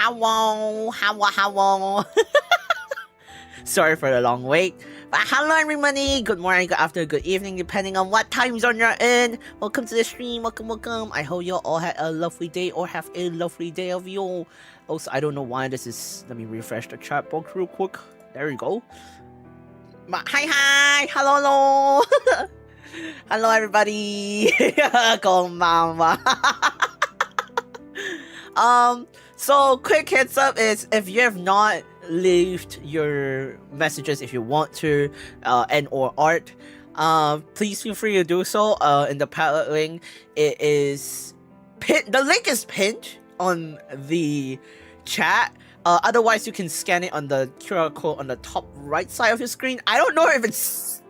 Hello. Sorry for the long wait. But hello everybody, good morning, good afternoon, good evening, depending on what time zone you're in. Welcome to the stream, welcome. I hope you all had a lovely day or have a lovely day of you. Also, I don't know why this is, let me refresh the chat box real quick. There we go. But hi, hello. Hello everybody. Konbanwa. So quick heads up is if you have not left your messages, if you want to, and or art, please feel free to do so. In the Padlet link, it is pinned. The link is pinned on the chat. Otherwise, you can scan it on the QR code on the top right side of your screen. I don't know if it's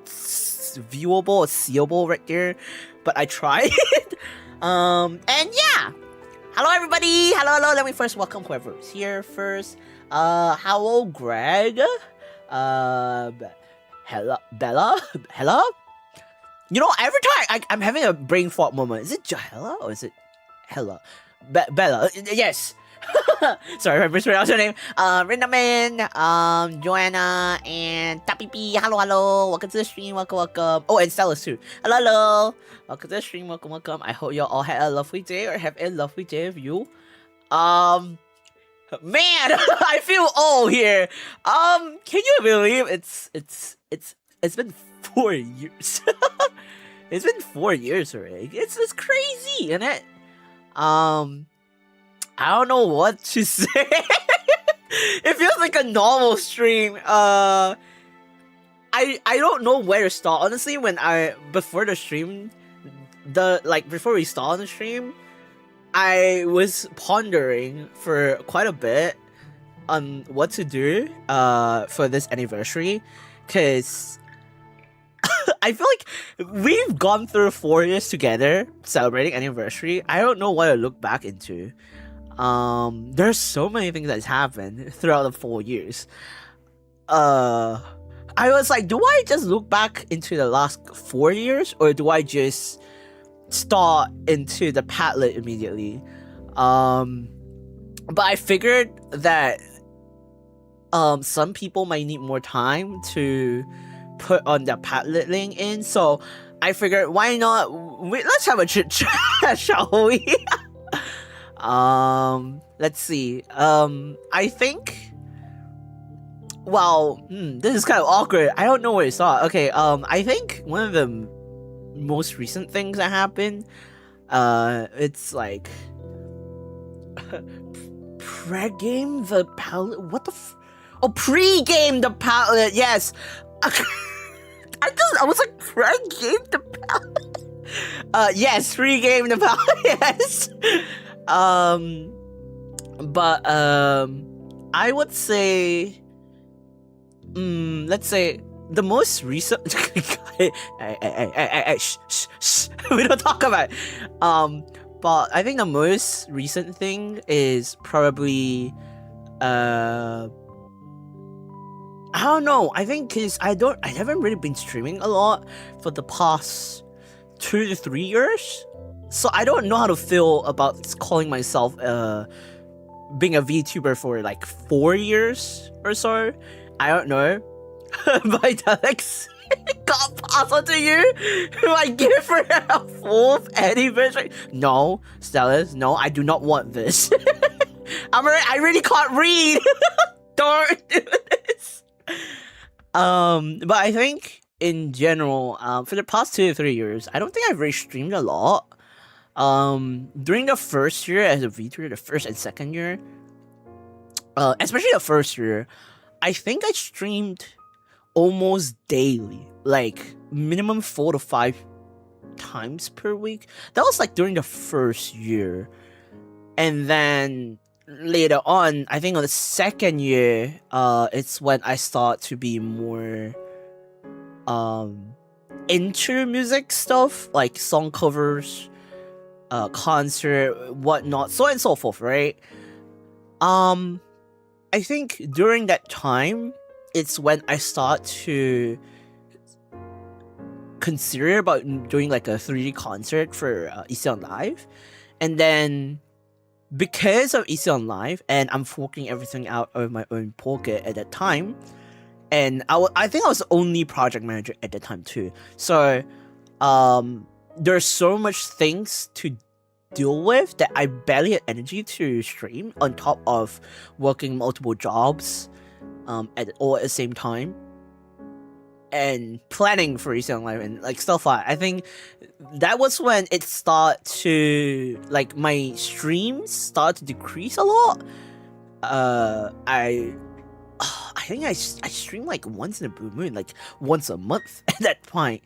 viewable or seeable right there, but I tried. And yeah. Hello everybody! Hello, let me first welcome whoever is here first. Hello Greg. Hello Bella. Hello? You know, every time I'm having a brain fart moment. Is it Jahella or is it Hella? Bella, yes. Sorry if I mispronounced your name. Rindaman, Joanna, and Tapipi. Hello. Welcome to the stream. Welcome. Oh, and Stella too. Hello. Welcome to the stream. Welcome. I hope you all had a lovely day or have a lovely day of you. Man, I feel old here. Can you believe it's been 4 years? It's been 4 years already. It's crazy, isn't it? I don't know what to say. It feels like a normal stream. I don't know where to start. Honestly, before the stream, before we started the stream, I was pondering for quite a bit on what to do for this anniversary, because I feel like we've gone through 4 years together celebrating anniversary. I don't know what to look back into. There's so many things that's happened throughout the 4 years. I was like, do I just look back into the last 4 years, or do I just start into the Padlet immediately? But I figured that some people might need more time to put on the Padlet link in, so I figured why not let's have a chit chat, shall we? Let's see. I think. Well, this is kind of awkward. I don't know where to start. Okay. I think one of the most recent things that happened, it's like pre-game the Padlet. What the? Pre-game the Padlet. Yes. I was like pre-game the Padlet. Yes, pre-game the Padlet. Yes. But I would say, let's say the most recent. Shh, we don't talk about it. But I think the most recent thing is probably, I don't know. I think because I haven't really been streaming a lot for the past 2 to 3 years. So I don't know how to feel about calling myself being a VTuber for like 4 years or so. I don't know. But Alex, God, pass on to you. I give for a 4th anniversary. No, Stellas, no, I do not want this. I really can't read. Don't do this. But I think in general, for the past 2 to 3 years, I don't think I've really streamed a lot. During the first year as a VTuber, the first and second year, especially the first year, I think I streamed almost daily, like minimum 4 to 5 times per week. That was like during the first year. And then later on, I think on the second year, it's when I start to be more into music stuff, like song covers, concert, whatnot, so on and so forth, right? I think during that time, it's when I start to consider about doing like a 3D concert for Eastern Live, and then because of Easy on Live, and I'm forking everything out of my own pocket at that time, and I think I was the only project manager at that time too. So, there's so much things to deal with that I barely had energy to stream, on top of working multiple jobs, at the same time, and planning for Easy on Live and like stuff like. I think that was when it started to, like, my streams started to decrease a lot. I think I stream like once in a blue moon, like once a month at that point.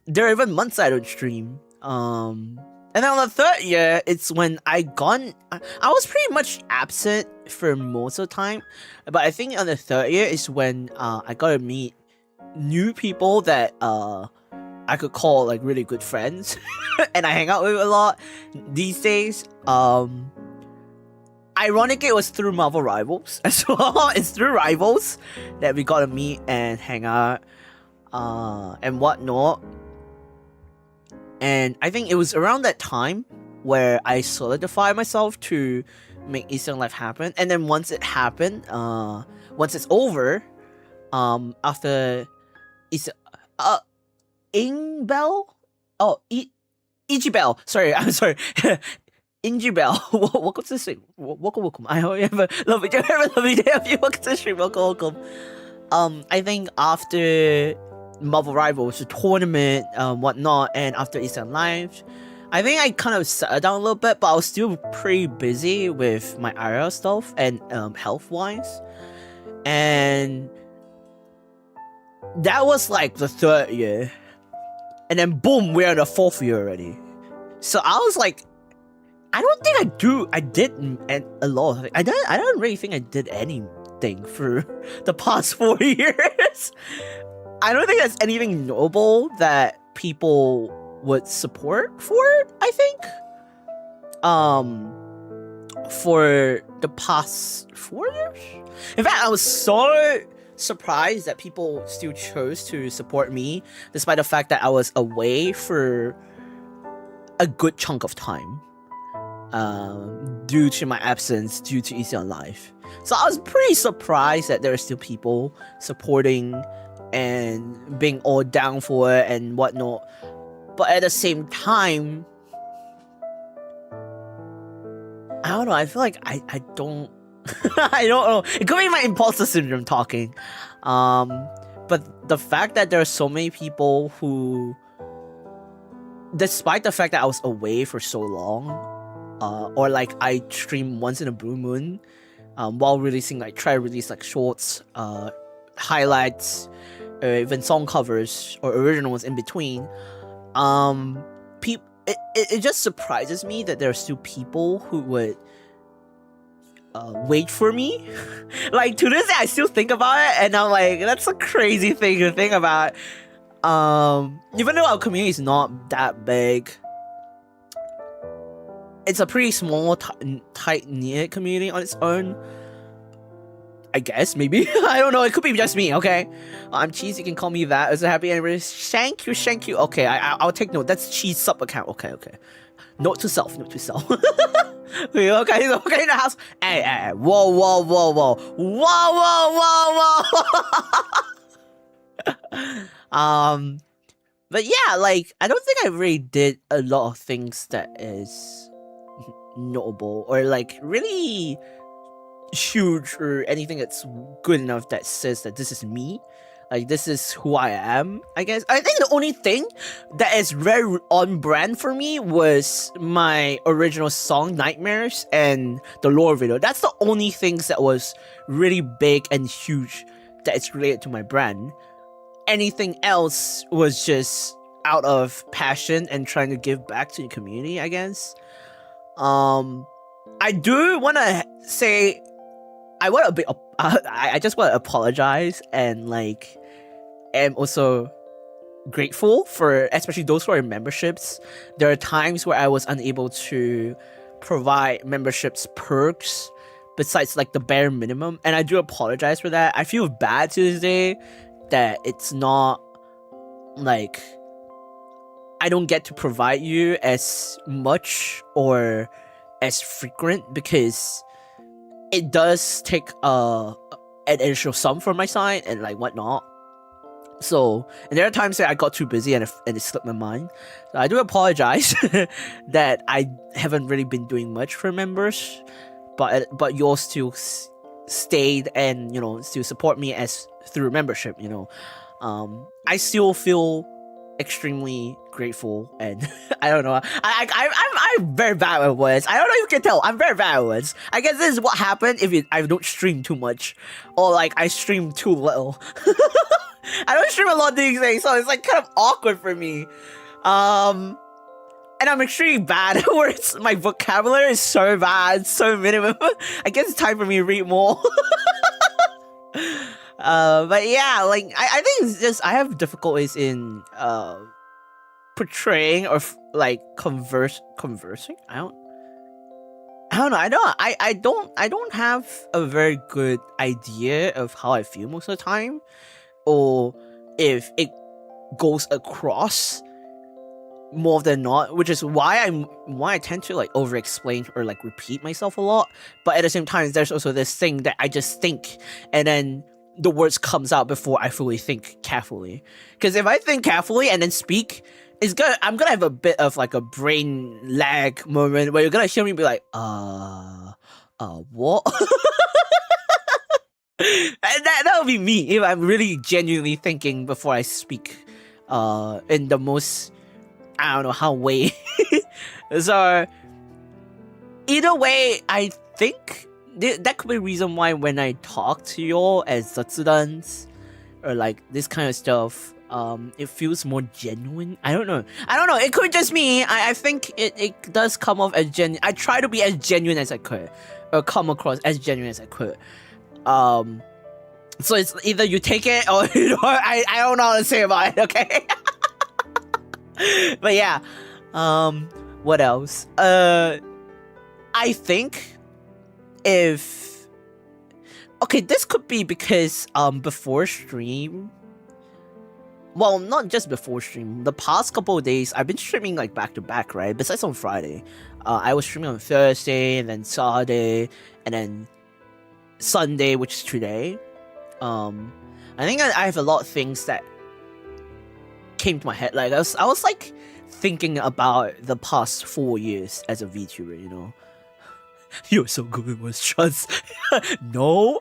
There are even months I don't stream. And then on the third year, it's when I was pretty much absent for most of the time. But I think on the third year is when I got to meet new people that I could call like really good friends, and I hang out with a lot these days. Ironically, it was through Marvel Rivals as well. It's through Rivals that we got to meet and hang out, and whatnot. And I think it was around that time where I solidified myself to make Eastern Life happen. And then once it happened, once it's over, after Eastern, Ingbell? Oh, Igibell. Sorry, I'm sorry. Ingibell. Welcome to the stream. Welcome. I hope you have a lovely day. Welcome to the stream. Welcome. I think after Marvel Rivals, the tournament, whatnot, and after Eastern Live, I think I kind of settled down a little bit, but I was still pretty busy with my IRL stuff and health-wise. And that was like the third year. And then boom, we're in the fourth year already. So I was like, I don't think I did a lot of things. I don't really think I did anything for the past 4 years. I don't think there's anything notable that people would support for it, I think. For the past 4 years. In fact, I was so surprised that people still chose to support me, despite the fact that I was away for a good chunk of time, due to my absence, due to Easy on Live. So I was pretty surprised that there are still people supporting and being all down for it and whatnot. But at the same time, I don't know, I feel like I don't I don't know. It could be my imposter syndrome talking. But the fact that there are so many people who, despite the fact that I was away for so long, or like I stream once in a blue moon, while releasing, like try to release like shorts, highlights, even song covers or originals in between, it just surprises me that there are still people who would wait for me. Like to this day I still think about it, and I'm like, that's a crazy thing to think about. Even though our community is not that big, it's a pretty small, tight-knit community on its own, I guess, maybe. I don't know, it could be just me, okay? I'm Cheese, you can call me that. Is it happy anniversary? Thank you. Okay, I'll take note. That's Cheese sub account. Okay. Note to self. Okay, in the house. Hey, whoa. But yeah, like, I don't think I really did a lot of things that is notable or like really huge or anything that's good enough that says that this is me. Like, this is who I am, I guess. I think the only thing that is very on brand for me was my original song, Nightmares, and the lore video. That's the only things that was really big and huge that is related to my brand. Anything else was just out of passion and trying to give back to the community, I guess. I do want to say, I just want to apologize and like am also grateful for especially those who are in memberships. There are times where I was unable to provide memberships perks besides like the bare minimum, and I do apologize for that. I feel bad to this day that it's not like I don't get to provide you as much or as frequent because it does take an additional sum from my side and like whatnot. So, and there are times that I got too busy and it slipped my mind. So I do apologize that I haven't really been doing much for members, but you all still stayed and still support me as through membership. I still feel extremely grateful, and I don't know. I'm very bad at words. I don't know if you can tell. I'm very bad at words. I guess this is what happened if I don't stream too much, or like I stream too little. I don't stream a lot these days, so it's like kind of awkward for me. And I'm extremely bad at words. My vocabulary is so bad, so minimum. I guess it's time for me to read more. But yeah, like I think it's just I have difficulties in portraying or like conversing. I don't know. I don't have a very good idea of how I feel most of the time, or if it goes across more than not, which is why I tend to like over explain or like repeat myself a lot. But at the same time, there's also this thing that I just think, and then the words comes out before I fully think carefully. Because if I think carefully and then speak, I'm gonna have a bit of like a brain lag moment where you're gonna hear me be like, what? And that would be me if I'm really genuinely thinking before I speak in the most, I don't know how way. So either way, I think that could be a reason why when I talk to y'all as zatsudans or like this kind of stuff, it feels more genuine. I don't know. It could just me. I think it does come off as genuine. I try to be as genuine as I could, or come across as genuine as I could. So it's either you take it or I don't know how to say about it. Okay. But yeah. What else? I think if this could be because before stream, well, not just before stream, the past couple of days I've been streaming like back to back, right? Besides on Friday, I was streaming on Thursday and then Saturday and then Sunday, which is today. I think I have a lot of things that came to my head. Like I was like thinking about the past 4 years as a VTuber, You're so good with words, trust. No.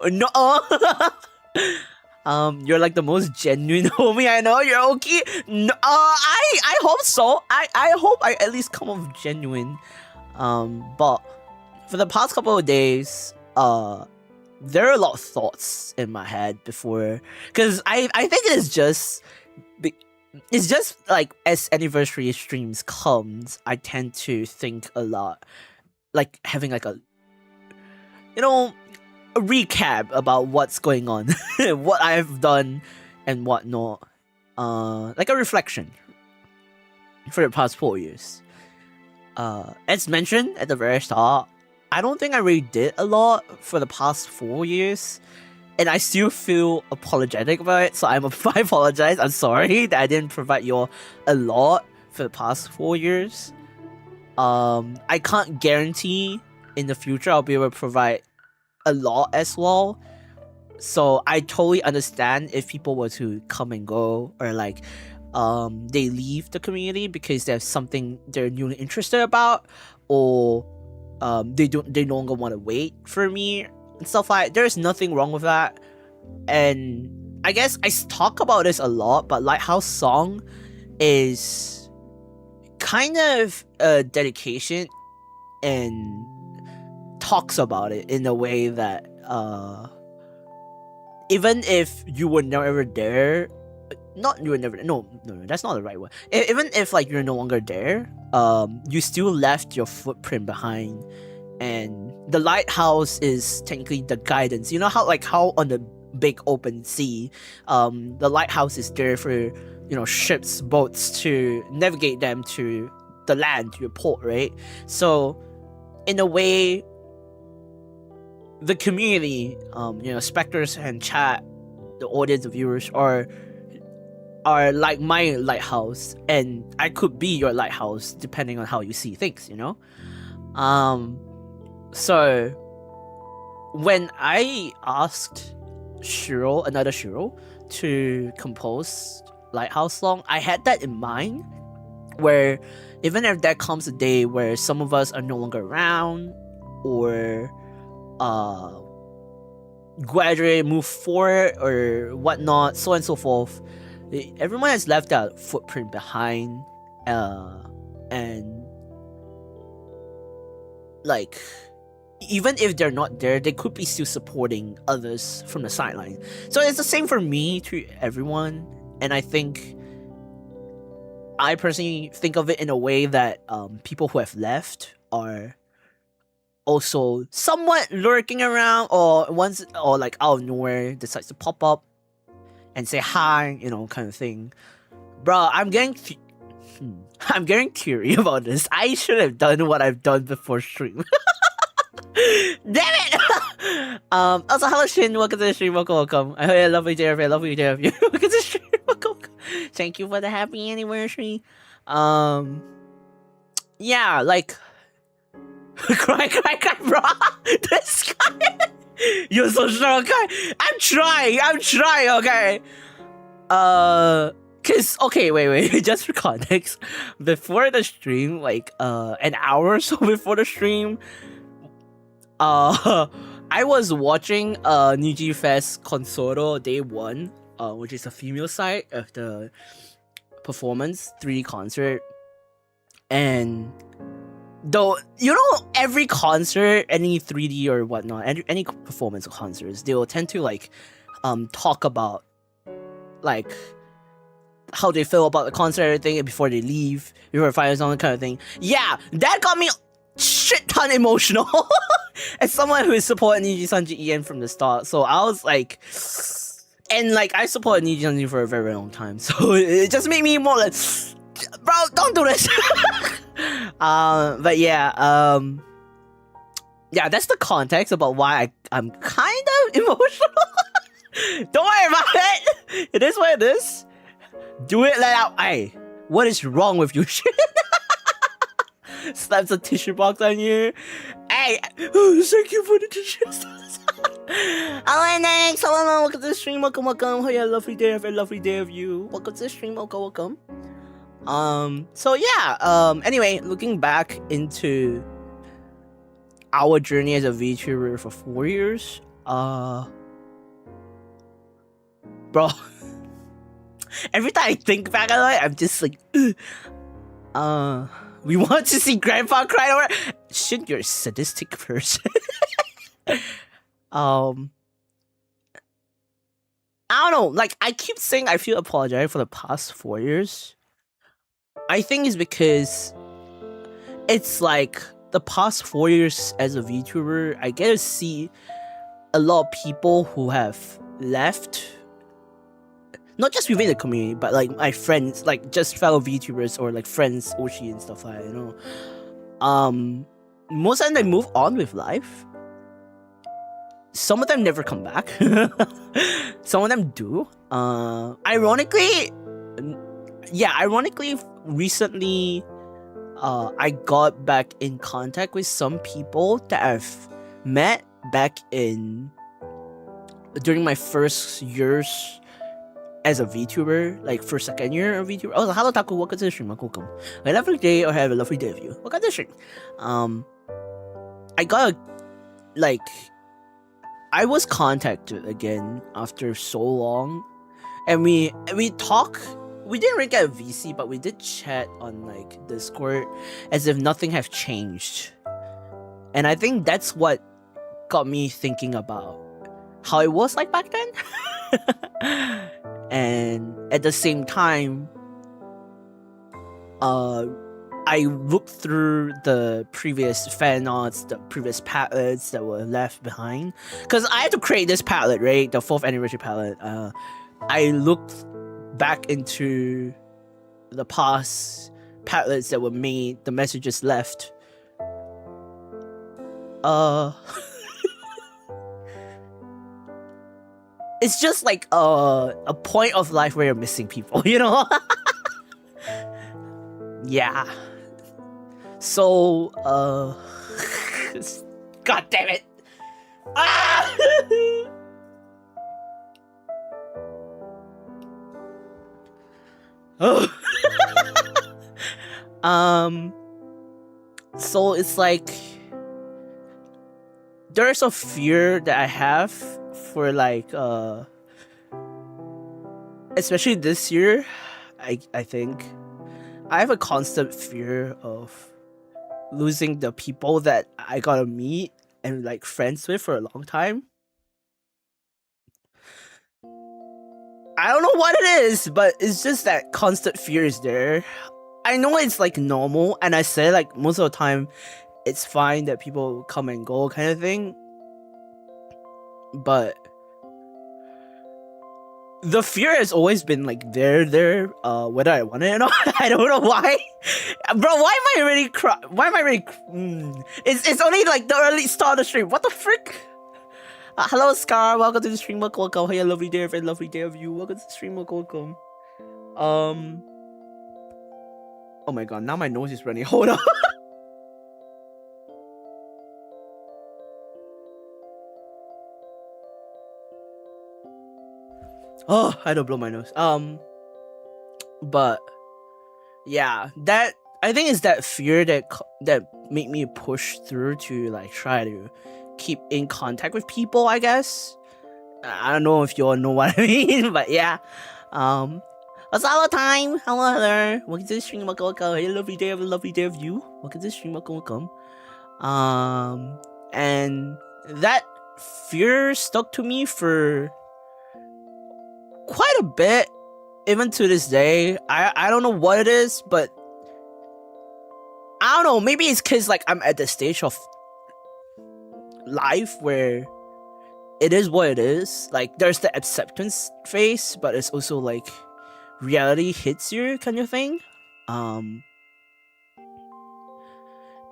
You're like the most genuine homie I know. You're okay. No, I hope so. I hope I at least come off genuine. But for the past couple of days, there are a lot of thoughts in my head before, because I think it's just like as anniversary streams comes, I tend to think a lot, like having like a recap about what's going on, what I've done and whatnot, like a reflection for the past 4 years. As mentioned at the very start, I don't think I really did a lot for the past 4 years, and I still feel apologetic about it, so I apologize. I'm sorry that I didn't provide you a lot for the past 4 years. I can't guarantee in the future I'll be able to provide a lot as well, so I totally understand if people were to come and go, or like they leave the community because there's something they're newly interested about, or they no longer want to wait for me and stuff like that. There's nothing wrong with that, and I guess I talk about this a lot, but Lighthouse Song is kind of a dedication and talks about it in a way that even if you were never there, no, that's not the right word. Even if like you're no longer there, you still left your footprint behind, and the lighthouse is technically the guidance. You know how on the big open sea, the lighthouse is there for ships, boats to navigate them to the land, to your port, right? So in a way, the community, spectators and chat, the audience, the viewers are like my lighthouse, and I could be your lighthouse depending on how you see things, So when I asked another Shiro, to compose Lighthouse song, I had that in mind, where even if there comes a day where some of us are no longer around, or graduate, move forward, or whatnot, so on and so forth, everyone has left a footprint behind, and like, even if they're not there, they could be still supporting others from the sideline. So it's the same for me to everyone, and I think I personally think of it in a way that people who have left are also somewhat lurking around, or like out of nowhere decides to pop up and say hi, you know, kind of thing. Bro, I'm getting teary about this. I should have done what I've done before stream. Damn it! Also, hello Shin, welcome to the stream, welcome. I hope you have a lovely day of you, welcome to the stream, welcome. Thank you for the happy anniversary. Yeah, like, cry, bro. This guy, you're so strong, okay? I'm trying, okay? Cause, okay, wait, just for context, before the stream, like, an hour or so before the stream, I was watching Niji Fest Consoro Day 1, which is a female side of the performance 3D concert. And though, you know, every concert, any 3D or whatnot, any performance concerts, they will tend to like talk about like how they feel about the concert, everything before they leave, before finals, on kind of thing. Yeah, that got me shit ton emotional. As someone who is supporting Niji Sanji EN from the start, so I was like, and like I supported Niji Sanji for a very long time, so it just made me more like, bro, don't do this. But yeah, yeah, that's the context about why I'm kind of emotional. Don't worry about it. It is what it is. Do it, let out. Hey, what is wrong with you? Slaps a tissue box on you. Hey, thank you for the tissues. Hello, next. Hello, welcome to the stream. Welcome. Hope you have a lovely day. Have a lovely day of you. Welcome to the stream. Welcome. So yeah. Anyway, looking back into our journey as a VTuber for 4 years, bro. Every time I think back on it, I'm just like, we want to see Grandpa cry over. Shit, you're a sadistic person. I don't know. Like, I keep saying I feel apologetic for the past 4 years. I think it's because it's like the past 4 years as a VTuber, I get to see a lot of people who have left. Not just within the community, but like my friends, like just fellow VTubers or like friends, Oshi and stuff like that, you know. Most of them, they move on with life. Some of them never come back. Some of them do. Ironically, recently, I got back in contact with some people that I've met back during my first years as a VTuber, like for second year of VTuber. Oh, hello Taku, welcome to the stream. Welcome. A lovely day, or have a lovely day of you. Welcome to the stream. I was contacted again after so long, and we talk. We didn't really get a VC, but we did chat on like Discord as if nothing have changed. And I think that's what got me thinking about how it was like back then. And at the same time, I looked through the previous fan arts, the previous padlets that were left behind. Because I had to create this padlet, right? The 4th anniversary padlet. I looked back into the past padlets that were made, the messages left. It's just like a point of life where you're missing people, you know? Yeah. So, God damn it! Ah! Oh. So it's like there's a fear that I have for like especially this year. I think I have a constant fear of losing the people that I gotta meet and like friends with for a long time. I don't know what it is, but it's just that constant fear is there. I know it's like normal, and I say like most of the time it's fine that people come and go kind of thing, but the fear has always been like there whether I want it or not. I don't know why. Bro, why am I already It's only like the early start of the stream. What the frick? Hello Scar, welcome to the stream. Welcome. Hey, lovely day of you. Welcome to the stream. Welcome. Oh my god, now my nose is running. Hold on. Oh, I don't blow my nose. But yeah, that I think it's that fear that made me push through to like try to keep in contact with people, I guess. I don't know if you all know what I mean, but yeah. It's all time. Hello. Welcome to the stream. Welcome. Hey, lovely day of you. Welcome to the stream. Welcome. And that fear stuck to me for quite a bit, even to this day. I don't know what it is, but I don't know. Maybe it's because like I'm at the stage of life where it is what it is. Like there's the acceptance phase, but it's also like reality hits you kind of thing. And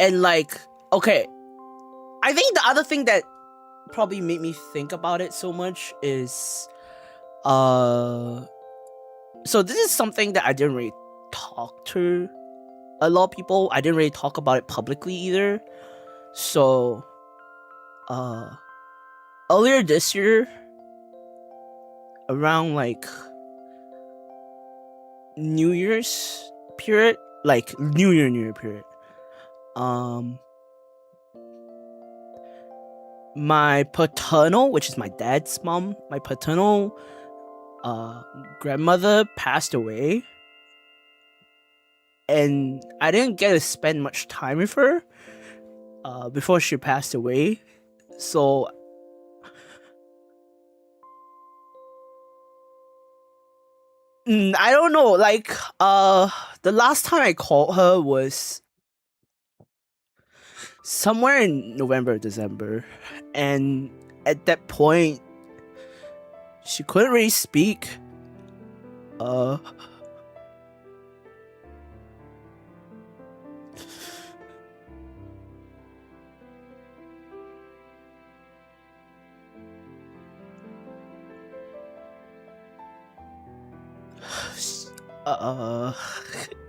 like, okay, I think the other thing that probably made me think about it so much is so this is something that I didn't really talk to a lot of people. I didn't really talk about it publicly either. So earlier this year, around like New Year's period, like New Year period, my paternal, which is my dad's mom, my paternal grandmother passed away, and I didn't get to spend much time with her before she passed away. So I don't know, like the last time I called her was somewhere in November, December, and at that point she couldn't really speak.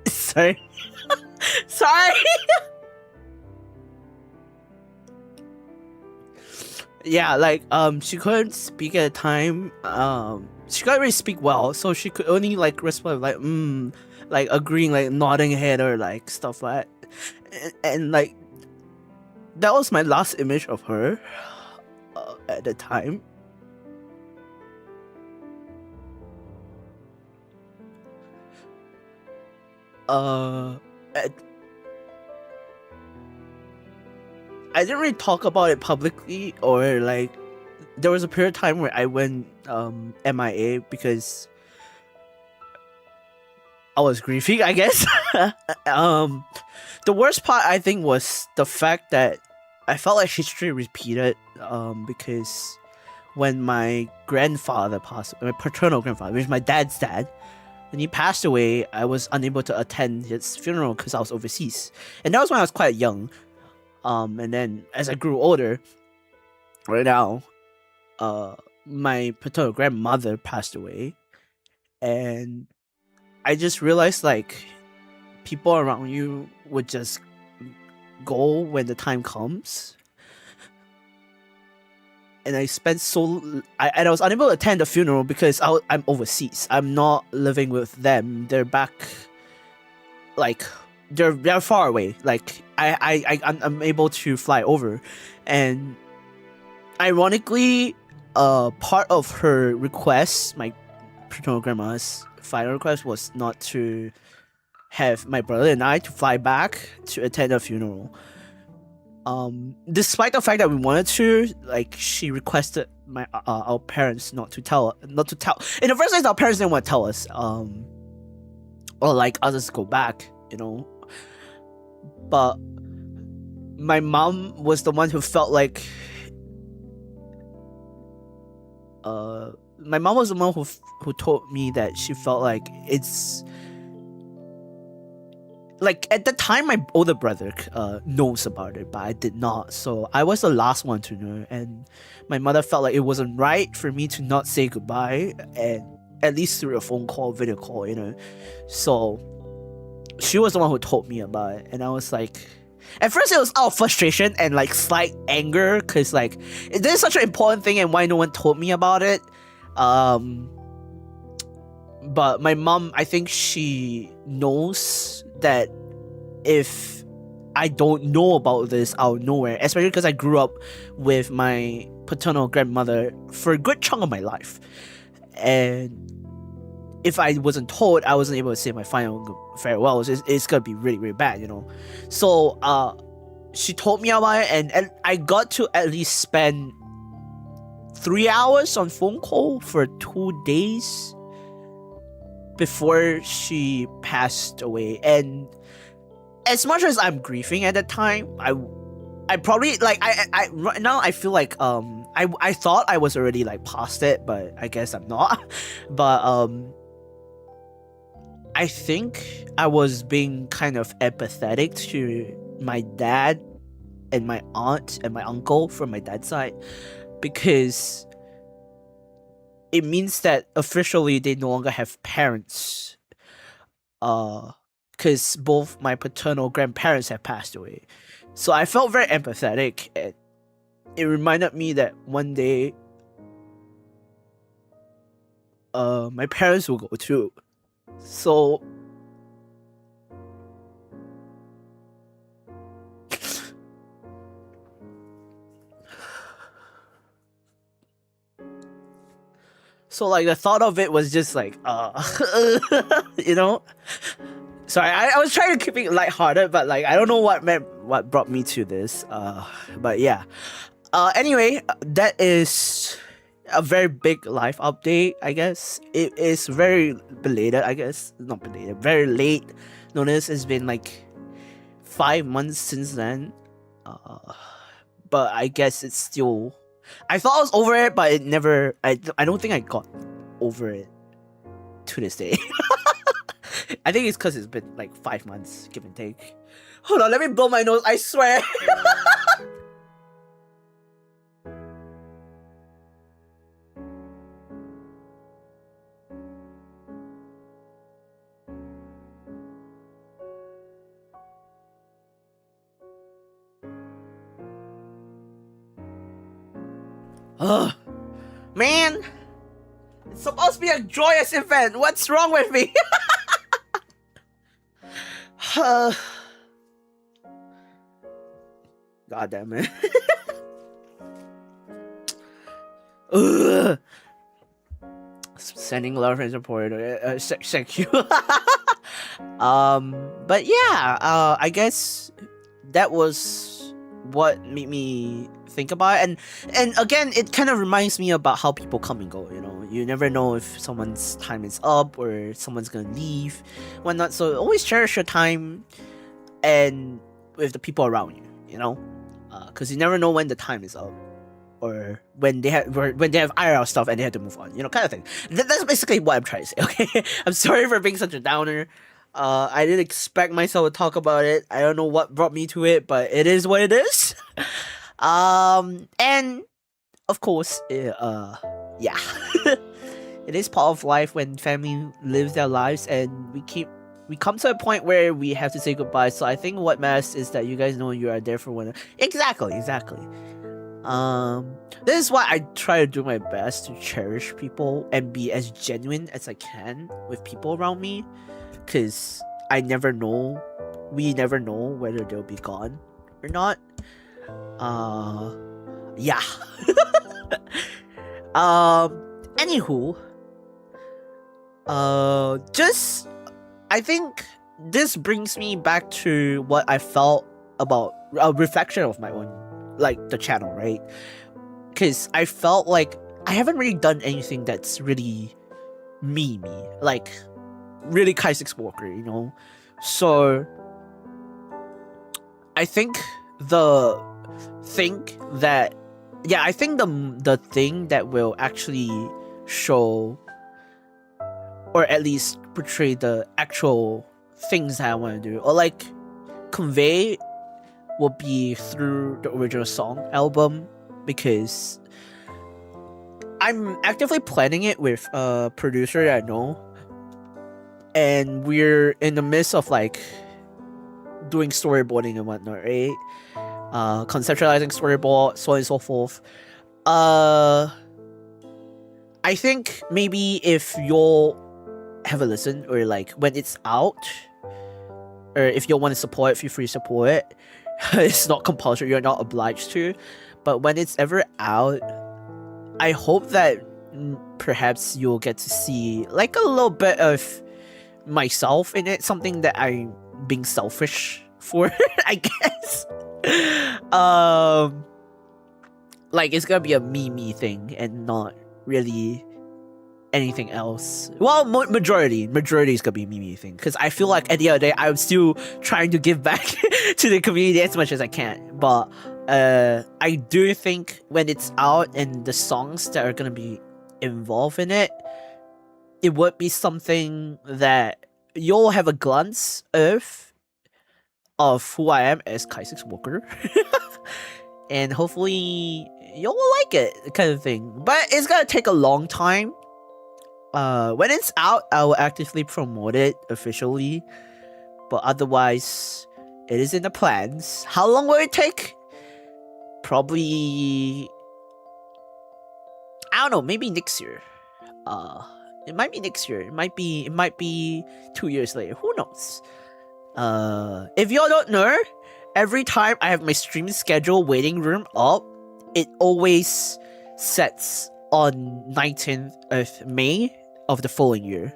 Sorry. Sorry. Yeah, like she couldn't speak at the time. She couldn't really speak well, so she could only like respond like like agreeing, like nodding head or like stuff like that. And like that was my last image of her at the time. I didn't really talk about it publicly, or like there was a period of time where I went MIA because I was grieving, I guess. The worst part I think was the fact that I felt like history repeated, because when my grandfather passed, my paternal grandfather, which is my dad's dad, when he passed away, I was unable to attend his funeral because I was overseas, and that was when I was quite young. And then as I grew older, right now, my paternal grandmother passed away, and I just realized like people around you would just go when the time comes. and I spent I was unable to attend the funeral because I'm overseas. I'm not living with them. They're back, like they're far away. Like I'm able to fly over, and ironically, part of her request, my paternal grandma's final request, was not to have my brother and I to fly back to attend the funeral. Despite the fact that we wanted to, like, she requested our parents not to tell. In the first place, our parents didn't want to tell us, or like us to go back, you know. But my mom was the one who felt like, my mom was the one who told me that she felt like it's. Like, at the time, my older brother knows about it, but I did not. So I was the last one to know. And my mother felt like it wasn't right for me to not say goodbye, and at least through a phone call, video call, you know. So she was the one who told me about it. And I was like, at first it was out of frustration and like slight anger, because like, this is such an important thing and why no one told me about it. But my mom, I think she knows that if I don't know about this, I'll know it. Especially because I grew up with my paternal grandmother for a good chunk of my life. And if I wasn't told, I wasn't able to say my final farewells. It's gonna be really, really bad, you know. So she told me about it, and I got to at least spend 3 hours on phone call for 2 days before she passed away. And as much as I'm grieving at that time, I probably, like, I right now I feel like I thought I was already like past it, but I guess I'm not. But I think I was being kind of empathetic to my dad and my aunt and my uncle from my dad's side, because it means that officially they no longer have parents. Because both my paternal grandparents have passed away. So I felt very empathetic, and it reminded me that one day my parents will go too. So like the thought of it was just like you know. Sorry, I was trying to keep it lighthearted, but like I don't know what brought me to this. But yeah. Anyway, that is a very big life update, I guess. It is very belated, I guess. Not belated, very late notice. It's been like 5 months since then. But I guess it's still. I thought I was over it, but it never. I don't think I got over it to this day. I think it's because it's been like 5 months, give and take. Hold on, let me blow my nose, I swear. Ugh. Man! It's supposed to be a joyous event. What's wrong with me? God damn it. Sending love and support. Thank you. But yeah, I guess that was what made me think about it. And again, it kind of reminds me about how people come and go, you know. You never know if someone's time is up or someone's gonna leave, whatnot. So always cherish your time and with the people around you, you know, because you never know when the time is up or when they have IRL stuff and they have to move on, you know, kind of thing. That's basically what I'm trying to say. Okay, I'm sorry for being such a downer. I didn't expect myself to talk about it. I don't know what brought me to it, but it is what it is. And of course, yeah. It is part of life when family lives their lives, and we come to a point where we have to say goodbye. So I think what matters is that you guys know you are there for one another. Exactly. This is why I try to do my best to cherish people and be as genuine as I can with people around me, because we never know whether they'll be gone or not. Yeah. Anywho, I think this brings me back to what I felt about a reflection of my own, like, the channel, right? Because I felt like I haven't really done anything that's really me, like really Kaissics Walker, you know? So I think the thing that will actually show, or at least portray, the actual things that I want to do, or like convey, will be through the original song album, because I'm actively planning it with a producer that I know, and we're in the midst of like doing storyboarding and whatnot, right? Conceptualizing storyboard, so on and so forth. I think maybe if you'll have a listen, or like when it's out, or if you want to support it, feel free to support it. It's not compulsory, you're not obliged to, but when it's ever out, I hope that perhaps you'll get to see like a little bit of myself in it, something that I'm being selfish for, I guess. Like, it's gonna be a me thing and not really anything else. Well, majority is gonna be a me thing, because I feel like at the end of the day I'm still trying to give back to the community as much as I can. But I do think when it's out and the songs that are gonna be involved in it, it would be something that you'll have a glance of who I am as Kaissics Walker. And hopefully you'll like it, kind of thing. But it's gonna take a long time. When it's out, I will actively promote it officially. But otherwise, it is in the plans. How long will it take? Probably, I don't know, maybe next year. It might be next year. It might be 2 years later. Who knows? If y'all don't know, every time I have my stream schedule waiting room up, it always sets on 19th of May of the following year.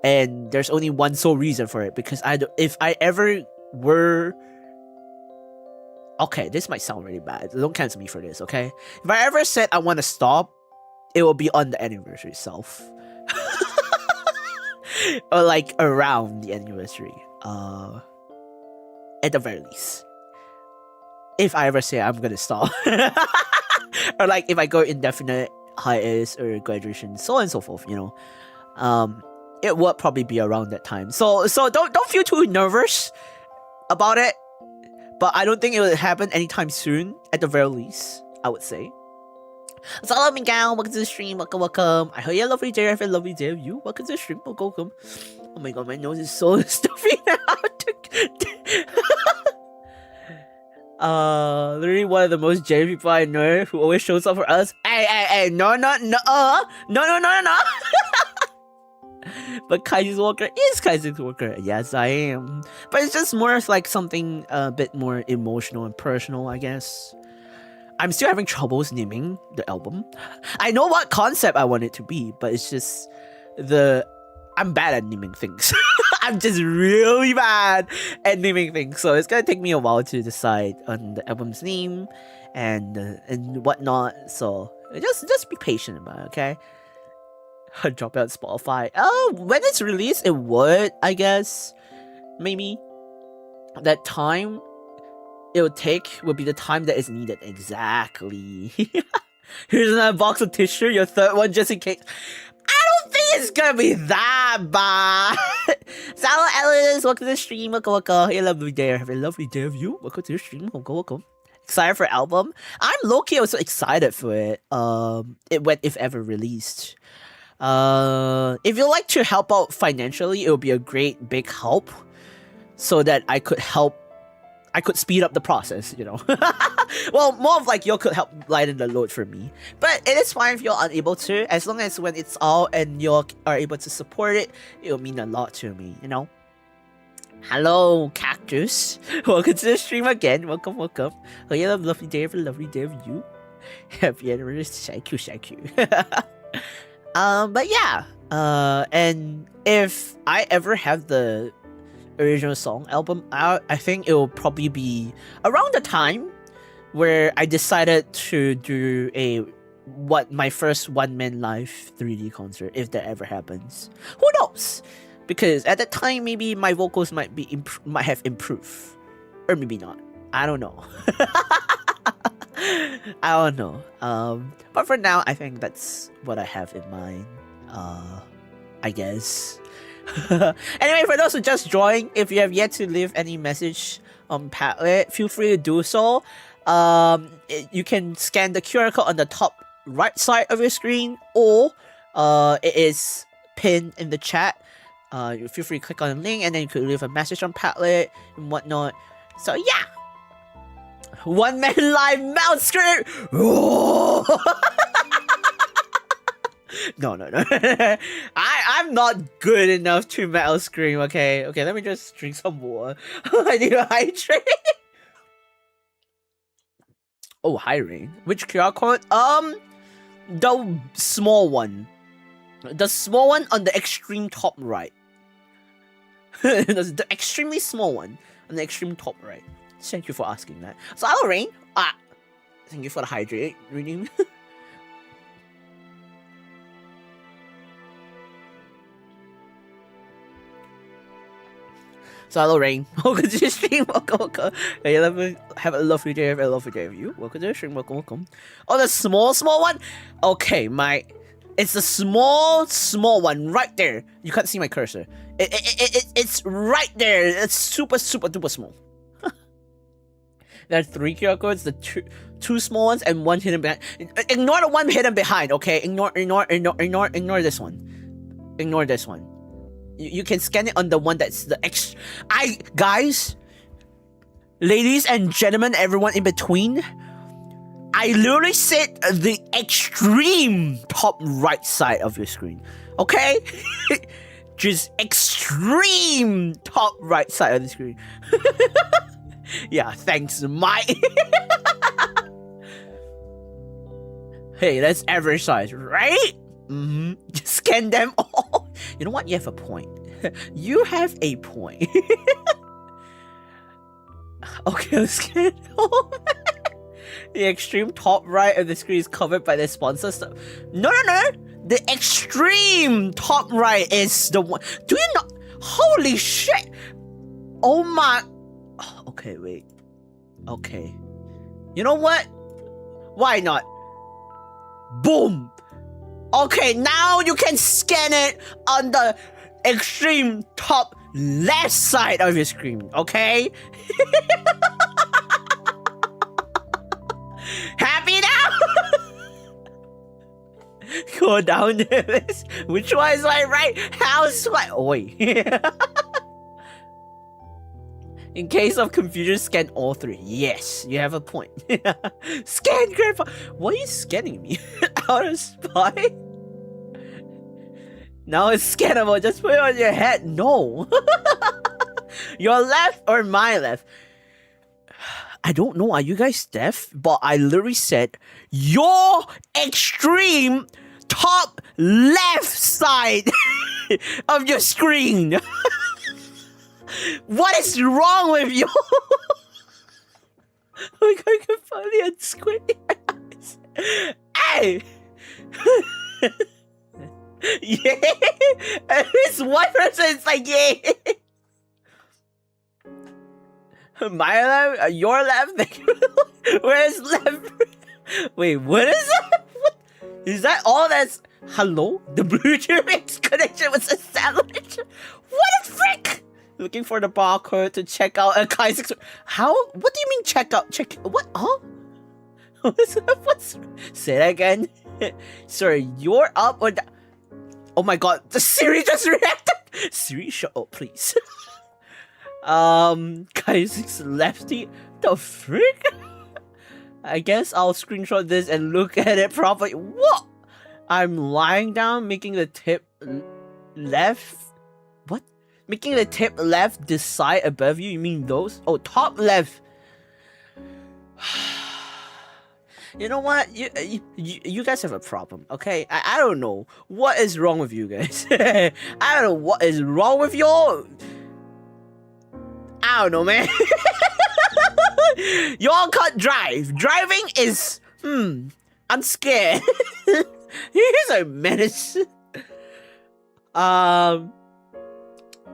And there's only one sole reason for it, because if I ever were... Okay, this might sound really bad. Don't cancel me for this, okay? If I ever said I want to stop, it will be on the anniversary itself. Or like around the anniversary. At the very least. If I ever say I'm gonna stop. Or like if I go indefinite hiatus or graduation, so on and so forth, you know. It would probably be around that time. So don't feel too nervous about it. But I don't think it will happen anytime soon, at the very least, I would say. So hello Miguel, welcome to the stream, welcome. I hope you have a lovely day, I have a lovely day of you. Welcome to the stream, welcome. Oh my god, my nose is so stuffy now. Literally one of the most genuine people I know who always shows up for us. Hey, no. But Kaissics Walker is Kaissics Walker. Yes, I am. But it's just more of like something a bit more emotional and personal, I guess. I'm still having troubles naming the album. I know what concept I want it to be, but it's just I'm bad at naming things. I'm just really bad at naming things. So it's gonna take me a while to decide on the album's name and whatnot. So just be patient about it, okay? Drop out Spotify. Oh, when it's released, it would, I guess. Maybe. That time it would take would be the time that is needed. Exactly. Here's another box of tissue, your third one just in case. I don't think it's gonna be that bad. Hello, Alice. Welcome to the stream. Welcome. Hey, lovely day. Have a lovely day of you. Welcome to the stream. Welcome. Excited for album. I'm low-key also excited for it. If ever released. If you'd like to help out financially, it would be a great big help, so that I could help I could speed up the process, you know. Well, more of like you could help lighten the load for me. But it is fine if you're unable to, as long as when it's out and you are able to support it, it'll mean a lot to me, you know. Hello, Cactus. Welcome to the stream again. Welcome. Hope you have a lovely day of you. Happy anniversary. Thank you. But yeah. And if I ever have the original song album out, I think it will probably be around the time where I decided to do my first one-man live 3D concert, if that ever happens. Who knows? Because at that time, maybe my vocals might have improved, or maybe not. I don't know. I don't know. But for now, I think that's what I have in mind. I guess. Anyway, for those who just joined, if you have yet to leave any message on Padlet, feel free to do so. You can scan the QR code on the top right side of your screen, or it is pinned in the chat. You feel free to click on the link, and then you could leave a message on Padlet and whatnot. So yeah, one man live mouth script. No. I'm not good enough to metal scream. Okay. Let me just drink some water. I need to hydrate. Oh, hiring. Which QR code? The small one. The small one on the extreme top right. The extremely small one on the extreme top right. Thank you for asking that. So hello, Rain. Thank you for the hydrate reading. So hello, Rain. Welcome to the stream. Welcome. Have a lovely day. Have a lovely day of you. Welcome to the stream. Welcome. Oh, the small one. Okay, it's the small one right there. You can't see my cursor. It's right there. It's super duper small. There are 3 QR codes. The two small ones and one hidden behind. Ignore the one hidden behind. Okay. Ignore this one. Ignore this one. You can scan it on the one that's the guys, ladies and gentlemen, everyone in between. I literally said the extreme top right side of your screen. Okay? Just extreme top right side of the screen. Yeah, thanks, Mike. Hey, that's average size, right? Just scan them all. You know what? You have a point. You have a point. Okay, let's scan all. The extreme top right of the screen is covered by the sponsor stuff. No. The extreme top right is the one. Do you not? Holy shit. Oh my. Okay, wait. Okay. You know what? Why not? Boom. Okay, now you can scan it on the extreme top left side of your screen, okay? Happy now? Go down the list. Which one is my right? How's my... Oh, wait. In case of confusion, scan all 3. Yes, you have a point. Scan grandpa. Why are you scanning me? Out of spy? Now it's scannable. Just put it on your head. No. Your left or my left? I don't know. Are you guys deaf? But I literally said your extreme top left side of your screen. What is wrong with you? Oh my god, I can finally unsquint your eyes. Hey! Yeah! And this one person is like, yeah! My left? Your left? Where's left? Wait, what is that? What? Is that all that's... Hello? The Bluetooth connection was established? What the frick? Looking for the barcode to check out a Kaissics. How? What do you mean check out? Check what? Huh? What's? Say that again. Sorry, you're up or down? Oh my god, the Siri just reacted. Siri, shut up, please. Kaissics lefty. The frick? I guess I'll screenshot this and look at it properly. What? I'm lying down, making the tip left. What? Making the tip left this side above you? You mean those? Oh, top left. You know what? You guys have a problem, okay? I don't know what is wrong with you guys. I don't know what is wrong with y'all. I don't know, man. Y'all can't drive. Driving is I'm scared. He's a menace.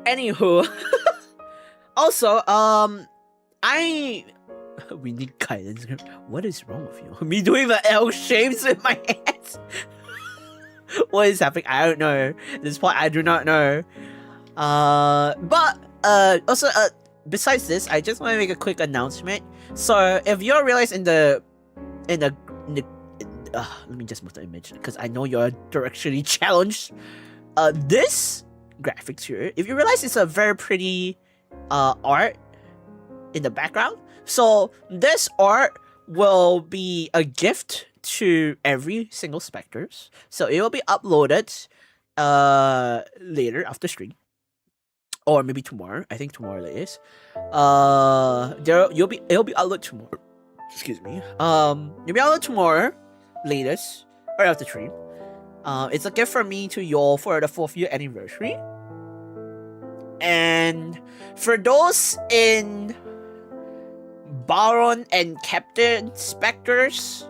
Anywho. Also, we need guidance. What is wrong with you? Me doing the L shapes with my hands. What is happening? I don't know. At this point, I do not know. But also, besides this, I just want to make a quick announcement. So, if you realize let me just move the image because I know you're directionally challenged. This graphics here, if you realize, it's a very pretty art in the background. So this art will be a gift to every single specters. So it will be uploaded later after stream. Or maybe tomorrow. I think tomorrow it is. It'll be uploaded tomorrow. Excuse me. It'll be uploaded tomorrow, latest, or after stream. It's a gift from me to y'all for the 4th year anniversary. And for those in Baron and Captain Specters,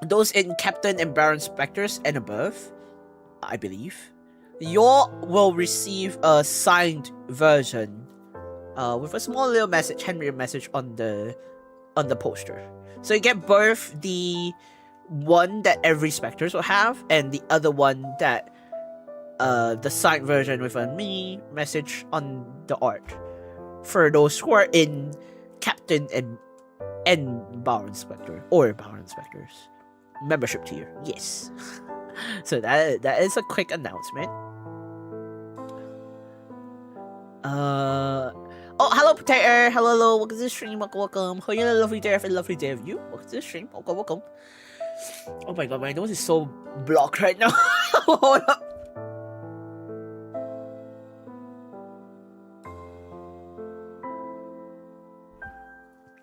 those in Captain and Baron Specters and above, I believe, you will receive a signed version with a small little message, handwritten message on the poster. So you get both the one that every Specters will have and the other one that the signed version with a mini message on the art for those who are in Captain and Baron Specter or Baron Specters membership tier. Yes. So that is a quick announcement. Oh, hello Potato. Hello, welcome to the stream. Welcome. Hope you had a lovely day. Have a lovely day of you. Welcome to the stream. Welcome. Oh my god, my nose is so blocked right now. Hold up.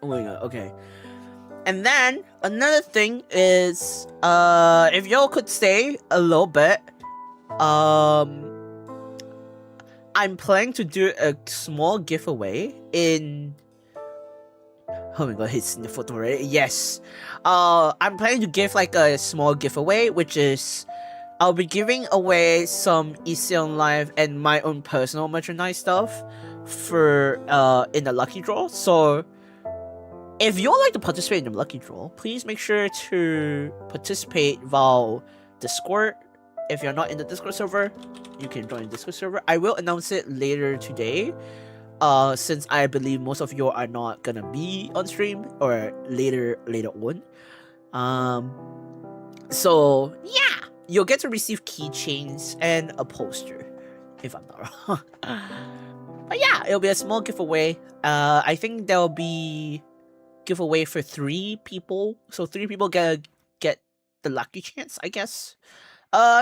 Oh my god, okay. And then another thing is if y'all could stay a little bit, I'm planning to do a small giveaway in oh my god, it's in the photo already. Yes. I'm planning to give like a small giveaway, which is I'll be giving away some ECN Live and my own personal merchandise stuff for in the lucky draw. So if you'd like to participate in the lucky draw, please make sure to participate via Discord. If you're not in the Discord server, you can join the Discord server. I will announce it later today, since I believe most of you are not gonna be on stream or later on. So yeah, you'll get to receive keychains and a poster, if I'm not wrong. But yeah, it'll be a small giveaway. I think there'll be giveaway for 3 people, so 3 people get the lucky chance, I guess.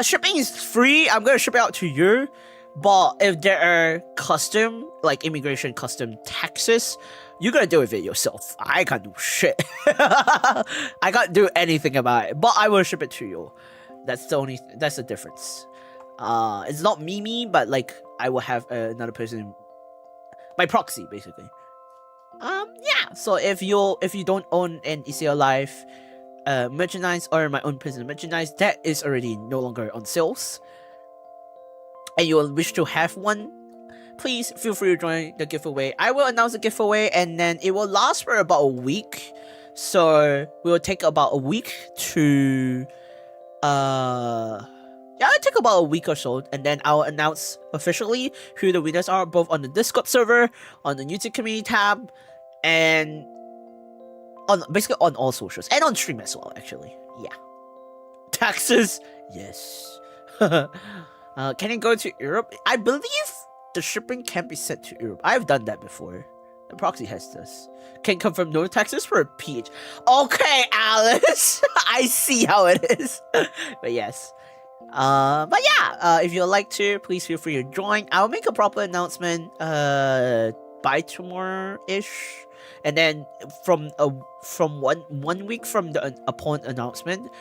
Shipping is free. I'm gonna ship it out to you, but if there are custom, like immigration custom taxes, you gotta deal with it yourself. I can't do shit. I can't do anything about it, but I will ship it to you. That's the difference. It's not me, but like I will have another person, my proxy, basically. Yeah, so if you don't own an ECL Live merchandise or my own personal merchandise that is already no longer on sales, and you will wish to have one, please feel free to join the giveaway. I will announce the giveaway and then it will last for about a week. So we will take about a week to yeah, it'll take about a week or so, and then I'll announce officially who the winners are, both on the Discord server, on the YouTube community tab, and on basically on all socials, and on stream as well, actually. Yeah. Taxes, yes. Can it go to Europe? I believe The shipping can be sent to Europe. I've done that before. The proxy has this. Can confirm no taxes for a PH. Okay, Alice. I see how it is. But yes. But yeah, if you'd like to, please feel free to join. I'll make a proper announcement by tomorrow-ish. And then from one week from the upon announcement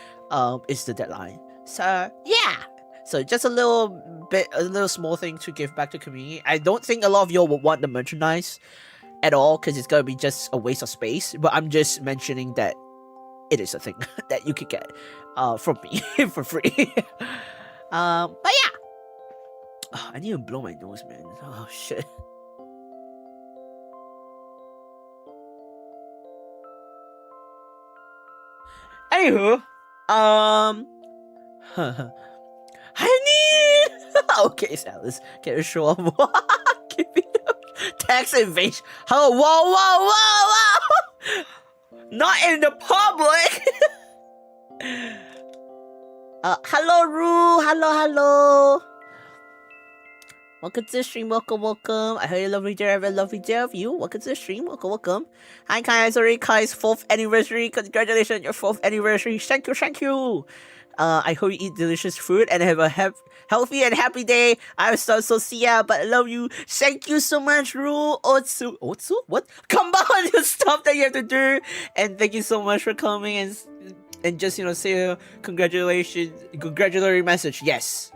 is the deadline. So yeah. So just a little small thing to give back to the community. I don't think a lot of y'all will want the merchandise at all because it's gonna be just a waste of space. But I'm just mentioning that it is a thing that you could get from me for free. But yeah. Oh, I need to blow my nose, man. Oh shit. Anywho, honey. Okay, Alice, can you show up? Give me tax evasion. Oh, whoa! Not in the public. Hello, Rue. Hello. Welcome to the stream. Welcome. I heard you lovely day. I have a lovely day of you. Welcome to the stream. Welcome. Hi, Kai. Sorry, Kai's 4th anniversary. Congratulations on your 4th anniversary. Thank you. I hope you eat delicious food and have a healthy and happy day. I'm so see ya, but I love you. Thank you so much, Rule. Otsu? What? Combine the stuff that you have to do. And thank you so much for coming and just say a congratulatory message. Yes.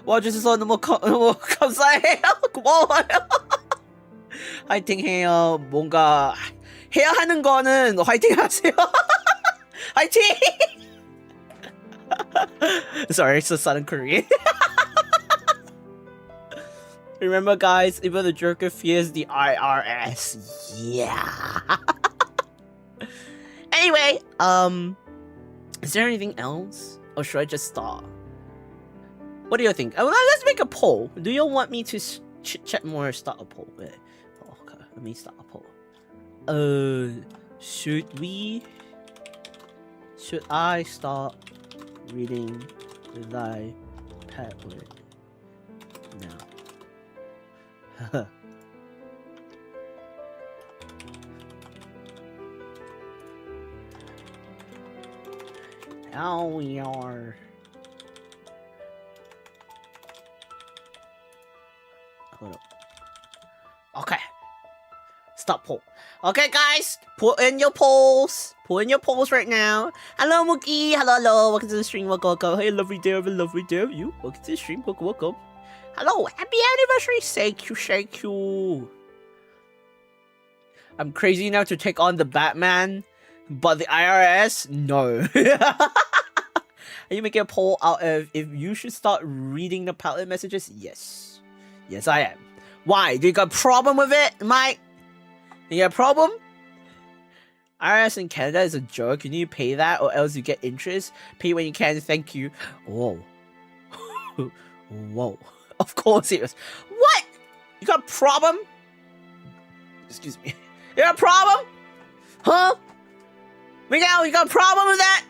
와주셔서 너무 감사해요. 고마워요. 화이팅해요. 뭔가 해야 하는 거는 화이팅하세요. 화이팅. Sorry, it's a sudden Korean. Remember, guys, even the Joker fears the IRS. Yeah. Anyway, is there anything else, or should I just start? What do you think? Let's make a poll. Do you want me to chat more or start a poll? Okay, let me start a poll. Should I start reading thy padlet now? Now we are. Hold up. Okay. Stop poll. Okay, guys, put in your polls. Put in your polls right now. Hello, Mookie. Hello. Welcome to the stream. Welcome. Hey, lovely day. Have a lovely day of you. Welcome to the stream. Welcome. Hello. Happy anniversary. Thank you. I'm crazy enough to take on the Batman, but the IRS, no. Are you making a poll out of if you should start reading the padlet messages? Yes, I am. Why? Do you got a problem with it, Mike? You got a problem? IRS in Canada is a joke. You need to pay that or else you get interest. Pay when you can. Thank you. Whoa. Whoa. Of course it was. What? You got a problem? Excuse me. You got a problem? Huh? Miguel, you got a problem with that?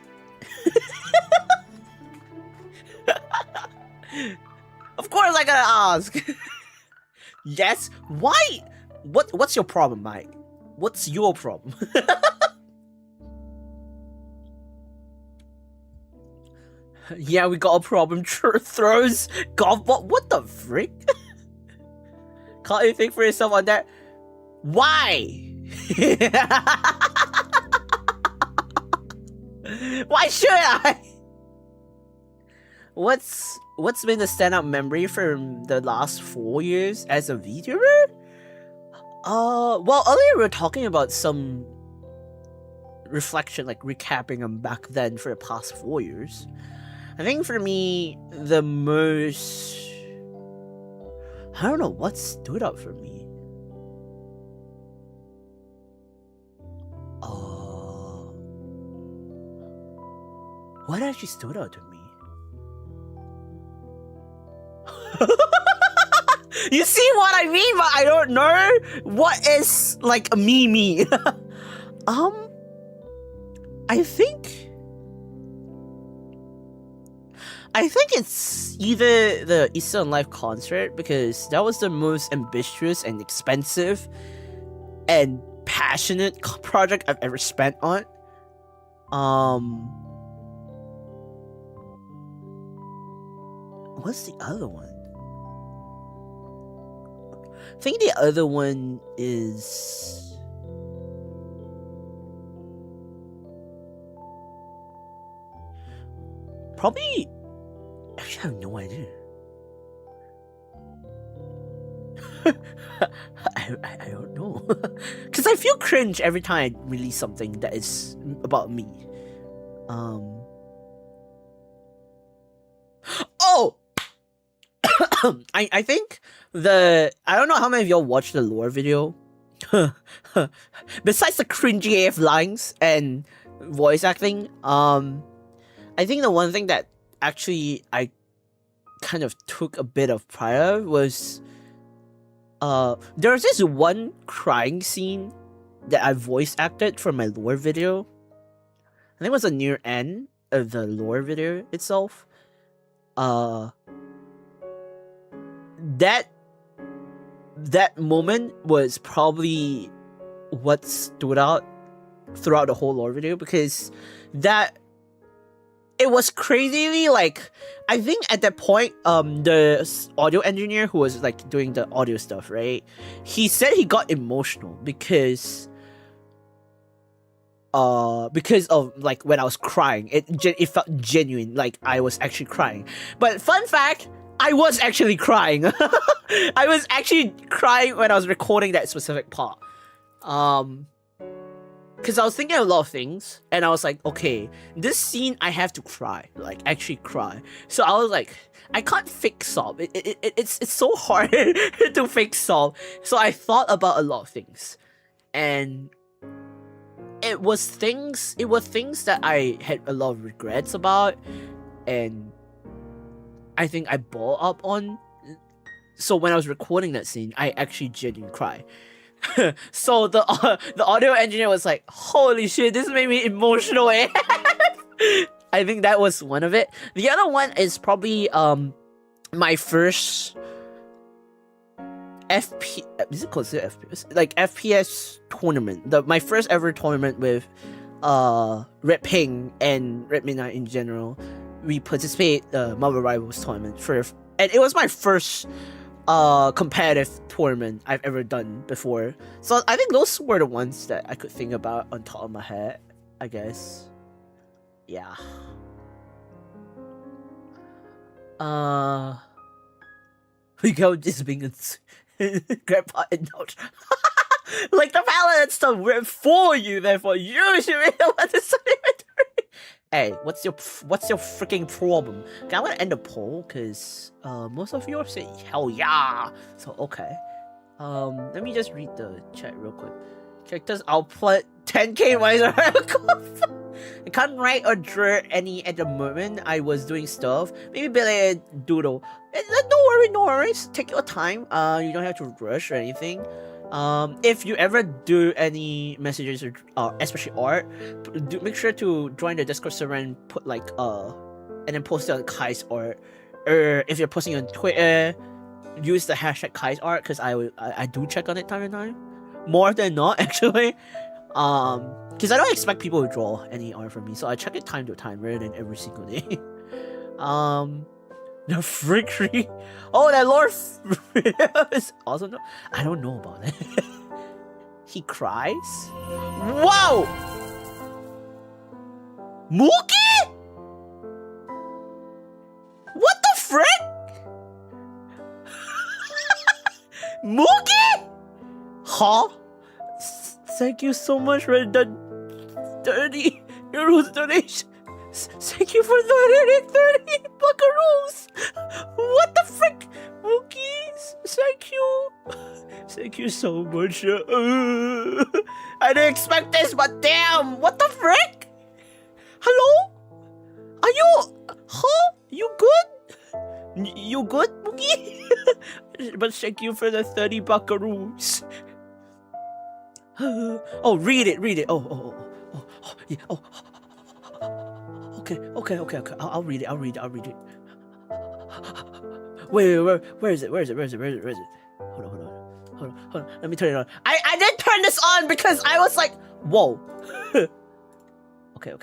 Of course I gotta ask. Yes? Why? What's your problem, Mike? What's your problem? Yeah, we got a problem. Throws golf ball. What the frick? Can't you think for yourself on that? Why? Why should I? What's been the standout memory from the last 4 years as a VTuber? Well, earlier we were talking about some reflection, like recapping them back then for the past 4 years. I think for me, the most... I don't know what stood out for me. What actually stood out to me? You see what I mean? But I don't know what is like a me. I I think it's either the Eastern Life concert, because that was the most ambitious and expensive and passionate project I've ever spent on. What's the other one? I think the other one is probably. Actually, I have no idea. I don't know. Because I feel cringe every time I release something that is about me. Oh! I think I don't know how many of y'all watched the lore video. Besides the cringy AF lines and voice acting, I think the one thing that actually I kind of took a bit of pride of was there was this one crying scene that I voice acted for my lore video. I think it was the near end of the lore video itself. That moment was probably what stood out throughout the whole lore video, because it was crazily, like, I think at that point, the audio engineer who was like doing the audio stuff, right? He said he got emotional because of like when I was crying, it felt genuine, like I was actually crying. But fun fact, I was actually crying. I was actually crying when I was recording that specific part. Because I was thinking of a lot of things, and I was like, okay, this scene I have to cry, like actually cry. So I was like, I can't fake sob. It's so hard to fake sob. So I thought about a lot of things, and it were things that I had a lot of regrets about, and I think I balled up on. So when I was recording that scene, I actually genuinely cried. So the audio engineer was like, holy shit, this made me emotional. I think that was one of it. The other one is probably my first is it considered FPS? Like FPS tournament. My first ever tournament with Red Ping and Red Midnight in general. We participated Marvel Rivals tournament and it was my first competitive tournament I've ever done before. So I think those were the ones that I could think about on top of my head, I guess. Yeah. We go just being a grandpa indulge. Like the palette and stuff were for you, therefore you should be able to celebratory. Hey, what's your freaking problem? Okay, I'm gonna end the poll because most of you are saying hell yeah. So okay. Let me just read the chat real quick. Characters output 10k wiser. I can't write or draw any at the moment. I was doing stuff. Maybe Billy doodle. No worries. Take your time. You don't have to rush or anything. If you ever do any messages or especially art, make sure to join the Discord server and put like and then post it on KaissArm. Or if you're posting on Twitter, use the hashtag KaissArm, because I do check on it time to time. More than not, actually. Because I don't expect people to draw any art from me, so I check it time to time rather than every single day. The freakery. Oh, that Lord is awesome. I don't know about it. He cries. Wow. Mookie? What the frick? Mookie? Huh? Thank you so much for the 30 euros donation. Thank you for donating 30 buckaroos. What the frick? Mookies, thank you. Thank you so much. I didn't expect this, but damn, what the frick? Hello? Are you... Huh? You good? You good, Mookie? But thank you for the 30 buckaroos. Oh, read it. Oh, yeah. Oh. Okay. I'll read it. Wait, where is it? Where is it? Hold on. Let me turn it on. I didn't turn this on because I was like, whoa. Okay.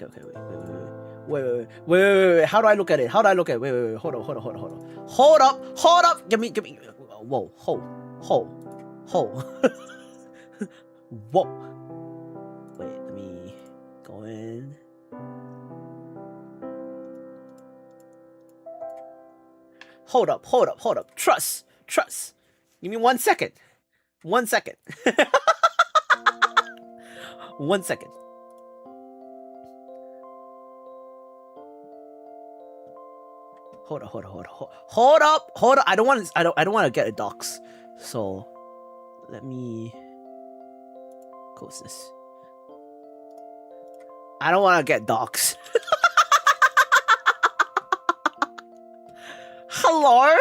Wait. How do I look at it? Wait. Hold on. Hold up. Give me. Whoa. Whoa. Wait, let me go in. Hold up. Trust. Give me 1 second. 1 second. 1 second. Hold up. I don't want to get a dox. So let me close this. I don't want to get dox. Hello?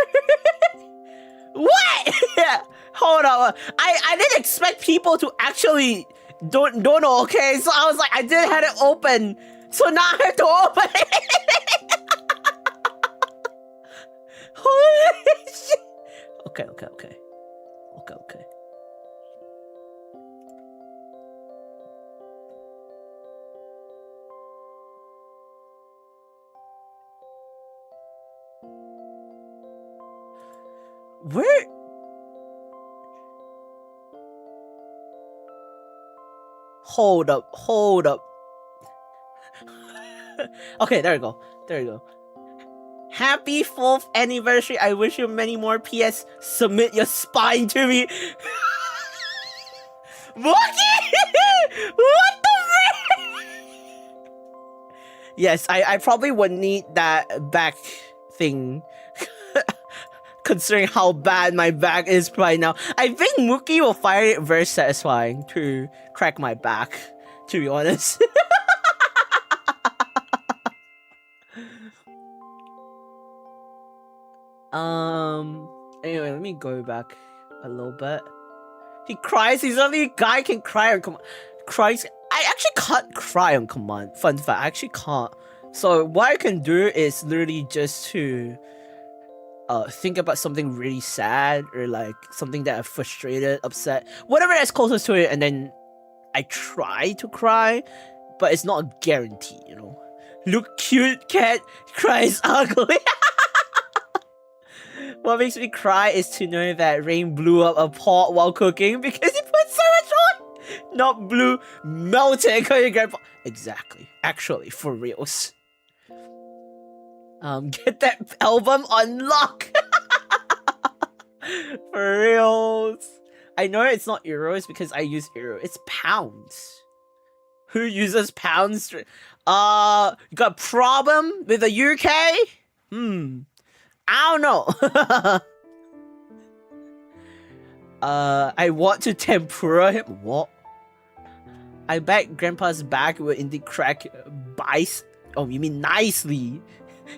What? Hold on. I didn't expect people to actually don't know, okay? So I was like, I didn't have it open. So now I have to open it. Holy shit. Okay. Where? Hold up. Okay, there you go. Happy 4th anniversary. I wish you many more. PS. Submit your spine to me. What the frick? Yes, I probably would need that back thing. Considering how bad my back is right now. I think Mookie will find it very satisfying to crack my back, to be honest. Anyway, let me go back a little bit. He cries. He's the only guy can cry on command. Cries. I actually can't cry on command. Fun fact, I actually can't. So what I can do is literally just to think about something really sad or like something that I'm frustrated, upset, whatever that's closest to it, and then I try to cry, but it's not a guarantee, you know. Look cute, cat cries ugly. What makes me cry is to know that Rain blew up a pot while cooking because he put so much on. Not blue, melted because your grandpa. Exactly. Actually, for reals. Get that album on lock. For reals. I know it's not euros because I use euro. It's pounds. Who uses pounds? You got a problem with the UK? I don't know. I want to tempura him. What? I bet Grandpa's back will indeed crack bice. Oh, you mean nicely?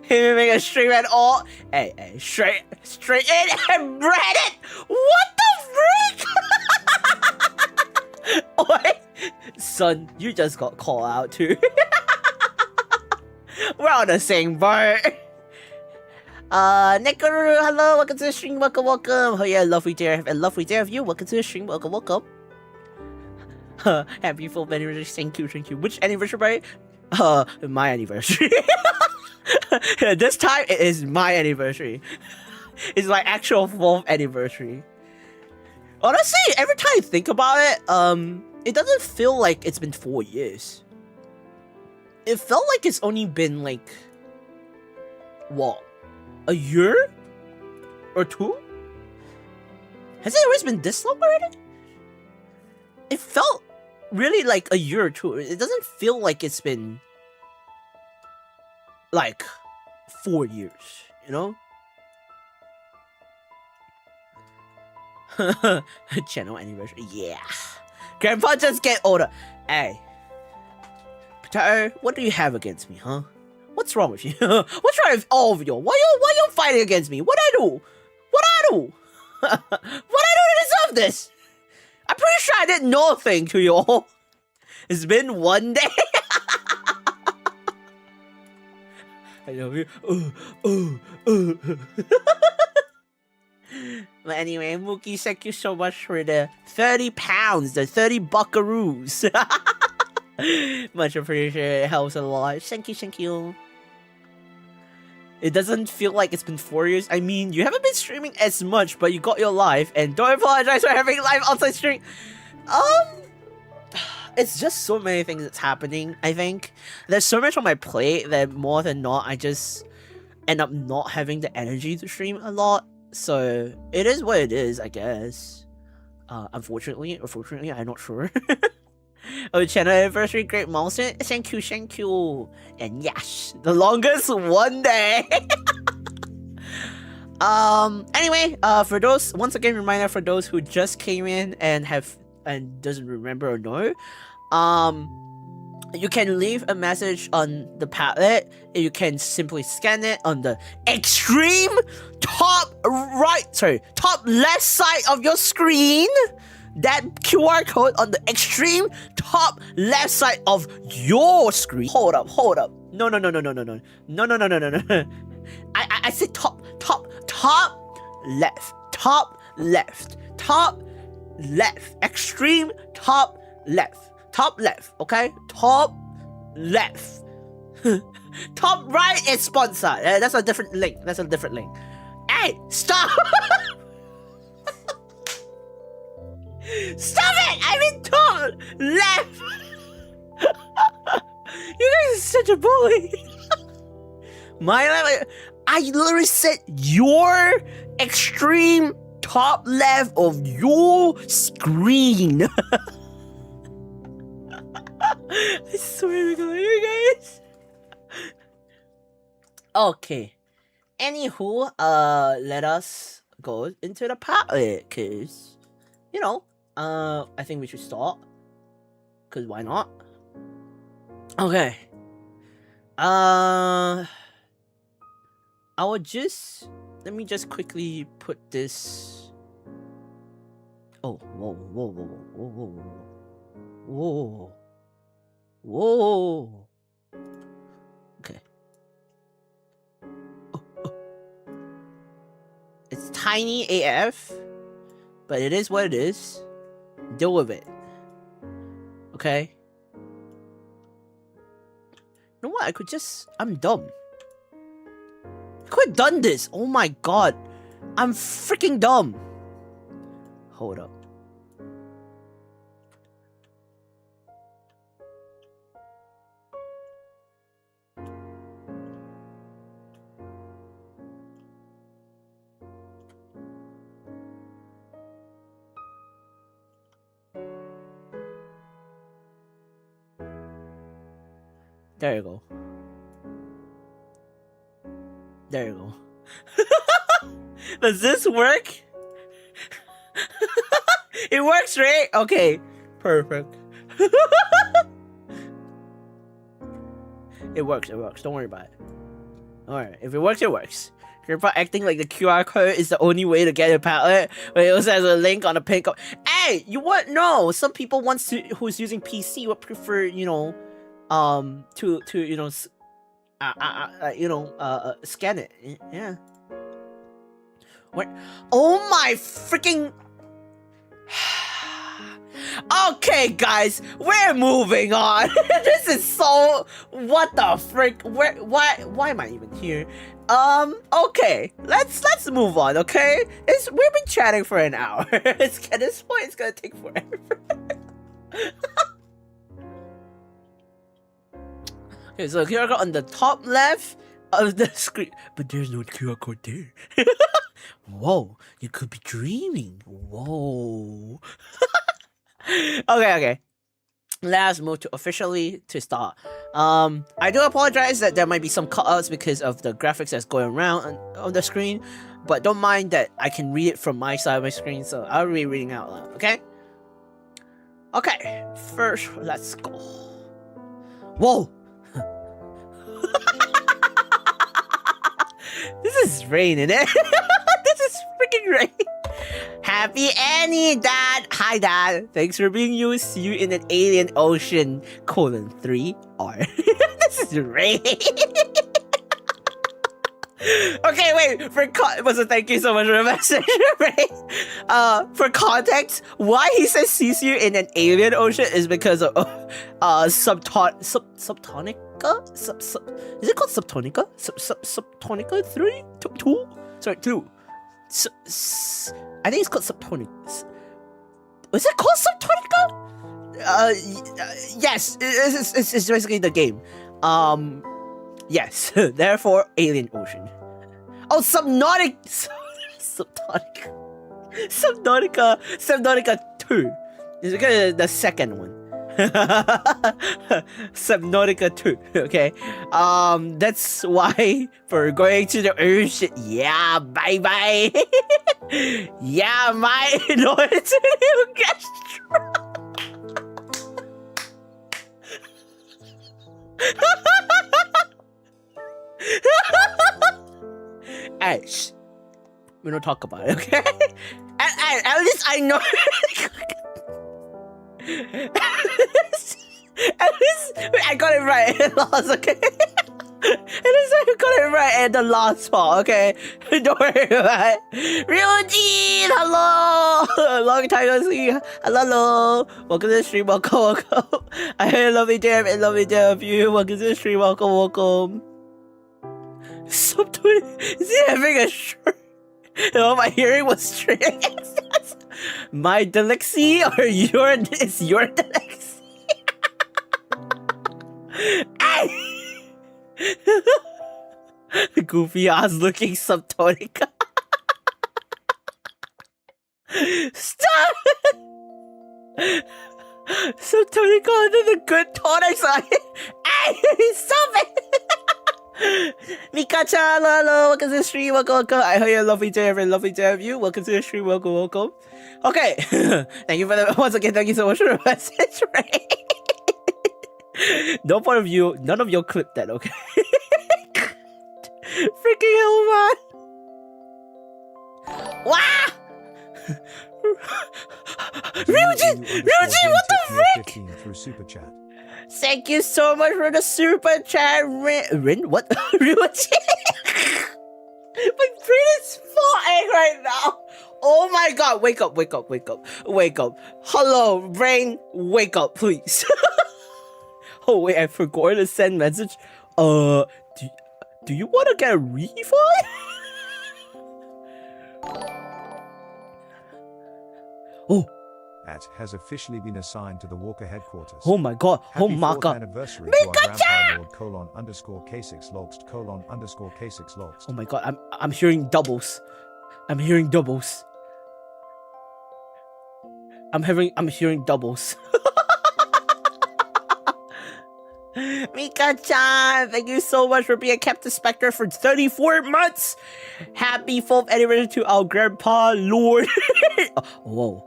He make a stream at all. Hey, straight in and bread it. What the freak? Oi, son, you just got called out too. We're on the same boat. Nekaru, hello, welcome to the stream, welcome. Oh yeah, lovely day of you. Welcome to the stream, welcome. Happy 4th anniversary, thank you. Which anniversary? My anniversary. This time it is my anniversary. It's my actual 4th anniversary. Honestly, every time I think about it, it doesn't feel like it's been 4 years. It felt like it's only been like, what? A year? Or 2? Has it always been this long already? It felt really like a year or 2. It doesn't feel like it's been like 4 years, you know? Channel anniversary, yeah. Grandpa just get older. Hey, Potato, what do you have against me, huh? What's wrong with you? What's wrong with all of you? Why you fighting against me? What I do? What I do to deserve this? I'm pretty sure I did nothing to you all. It's been 1 day. I love you. But anyway, Mookie, thank you so much for the 30 pounds, the 30 buckaroos. Much appreciated. It helps a lot. Thank you, thank you. It doesn't feel like it's been 4 years. I mean, you haven't been streaming as much, but you got your life, and don't apologize for having live outside stream. It's just so many things that's happening, I think. There's so much on my plate that more than not, I just end up not having the energy to stream a lot. So, it is what it is, I guess. Unfortunately, I'm not sure. Oh, channel anniversary, great milestone. Thank you, thank you. And yes, the longest one day. Anyway, for those, once again, reminder for those who just came in and doesn't remember or know, you can leave a message on the Padlet. You can simply scan it on the extreme top left side of your screen. That QR code on the extreme top left side of your screen. Hold up. No. I said top left. Extreme top left. Okay? Top left. Top right is sponsor. That's a different link. Hey, stop! Stop it! I mean top left! You guys are such a bully. I literally said your extreme top left of your screen. I swear to God, you guys. Okay. Anywho, let us go into the Padlet, cause you know, I think we should start. Cause why not? Okay. Let me just quickly put this. Oh, whoa. Okay. It's tiny AF, but it is what it is. Deal with it. Okay? You know what? I'm dumb. I could have done this. Oh my God. I'm freaking dumb. Hold up. There you go. Does this work? It works, right? Okay. Perfect. It works. Don't worry about it. Alright, if it works, it works. You're acting like the QR code is the only way to get a Padlet, but it also has a link on the pin code. Hey, you what? No, some people who's using PC would prefer, you know, to you know, scan it. Yeah. What? Oh my freaking. Okay, guys, we're moving on. This is so. What the frick? Why am I even here? Okay, let's move on. Okay, we've been chatting for an hour. At this point, it's gonna take forever. Okay, so QR code on the top left of the screen, but there's no QR code there. Whoa, you could be dreaming. Whoa. Okay. Let's move to officially to start. I do apologize that there might be some cutouts because of the graphics that's going around on the screen, but don't mind that I can read it from my side of my screen, so I'll be reading out loud, okay? Okay, first, let's go. Whoa! This is rain, isn't it? This is freaking rain. Happy Annie, Dad! Hi, Dad. Thanks for being you. See you in an alien ocean, 3R. This is rain. Okay, wait. Thank you so much for the message, right? For context, why he says sees you in an alien ocean is because of subtonica. Is it called subtonica? Subtonica 2? Sorry, 2. I think it's called subtonica. Was it called subtonica? Yes. It's basically the game. Yes. Therefore, alien ocean. Oh, Subnautica 2. It's because of the second one. Subnautica 2. Okay. That's why for going to the ocean. Yeah, bye bye. Yeah, my Lord, you get Hey, shh. We don't talk about it, okay? At least I know. At least I got it right at last, okay? At least I got it right at the last part, okay? Don't worry about it. Ryujin, hello! Long time no see. Hello. Welcome to the stream. Welcome. I love you, damn. I love you, damn. You. Welcome to the stream. Welcome. Is he having a shirt? Oh, my hearing was straight. My dyslexia or is your dyslexia? Goofy ass looking subtonica. Stop! Subtonica under the good tonics. Hey, stop it! Mika-chan, hello, welcome to the stream, welcome. I heard you're lovely to have you. Welcome to the stream, welcome. Okay, thank you for the once again. Thank you so much for the message. Right? None of you clip that, okay? Freaking hell, man! Wow! Ryujin, what the frick? Through super chat. Thank you so much for the super chat, Rin. What? Ryujin? My brain is falling right now. Oh my god! Wake up! Hello, brain. Wake up, please. Oh wait, I forgot to send message. Do you want to get a refund? Oh. At has officially been assigned to the Walker headquarters. Oh my god. Happy Oh my god. Anniversary to our grandpa lord _Kaissics logs _Kaissics logs. Oh my god, I'm hearing doubles. I'm hearing doubles. Mika-chan, thank you so much for being Captain Spectre for 34 months. Happy 4th anniversary to our grandpa lord. Whoa.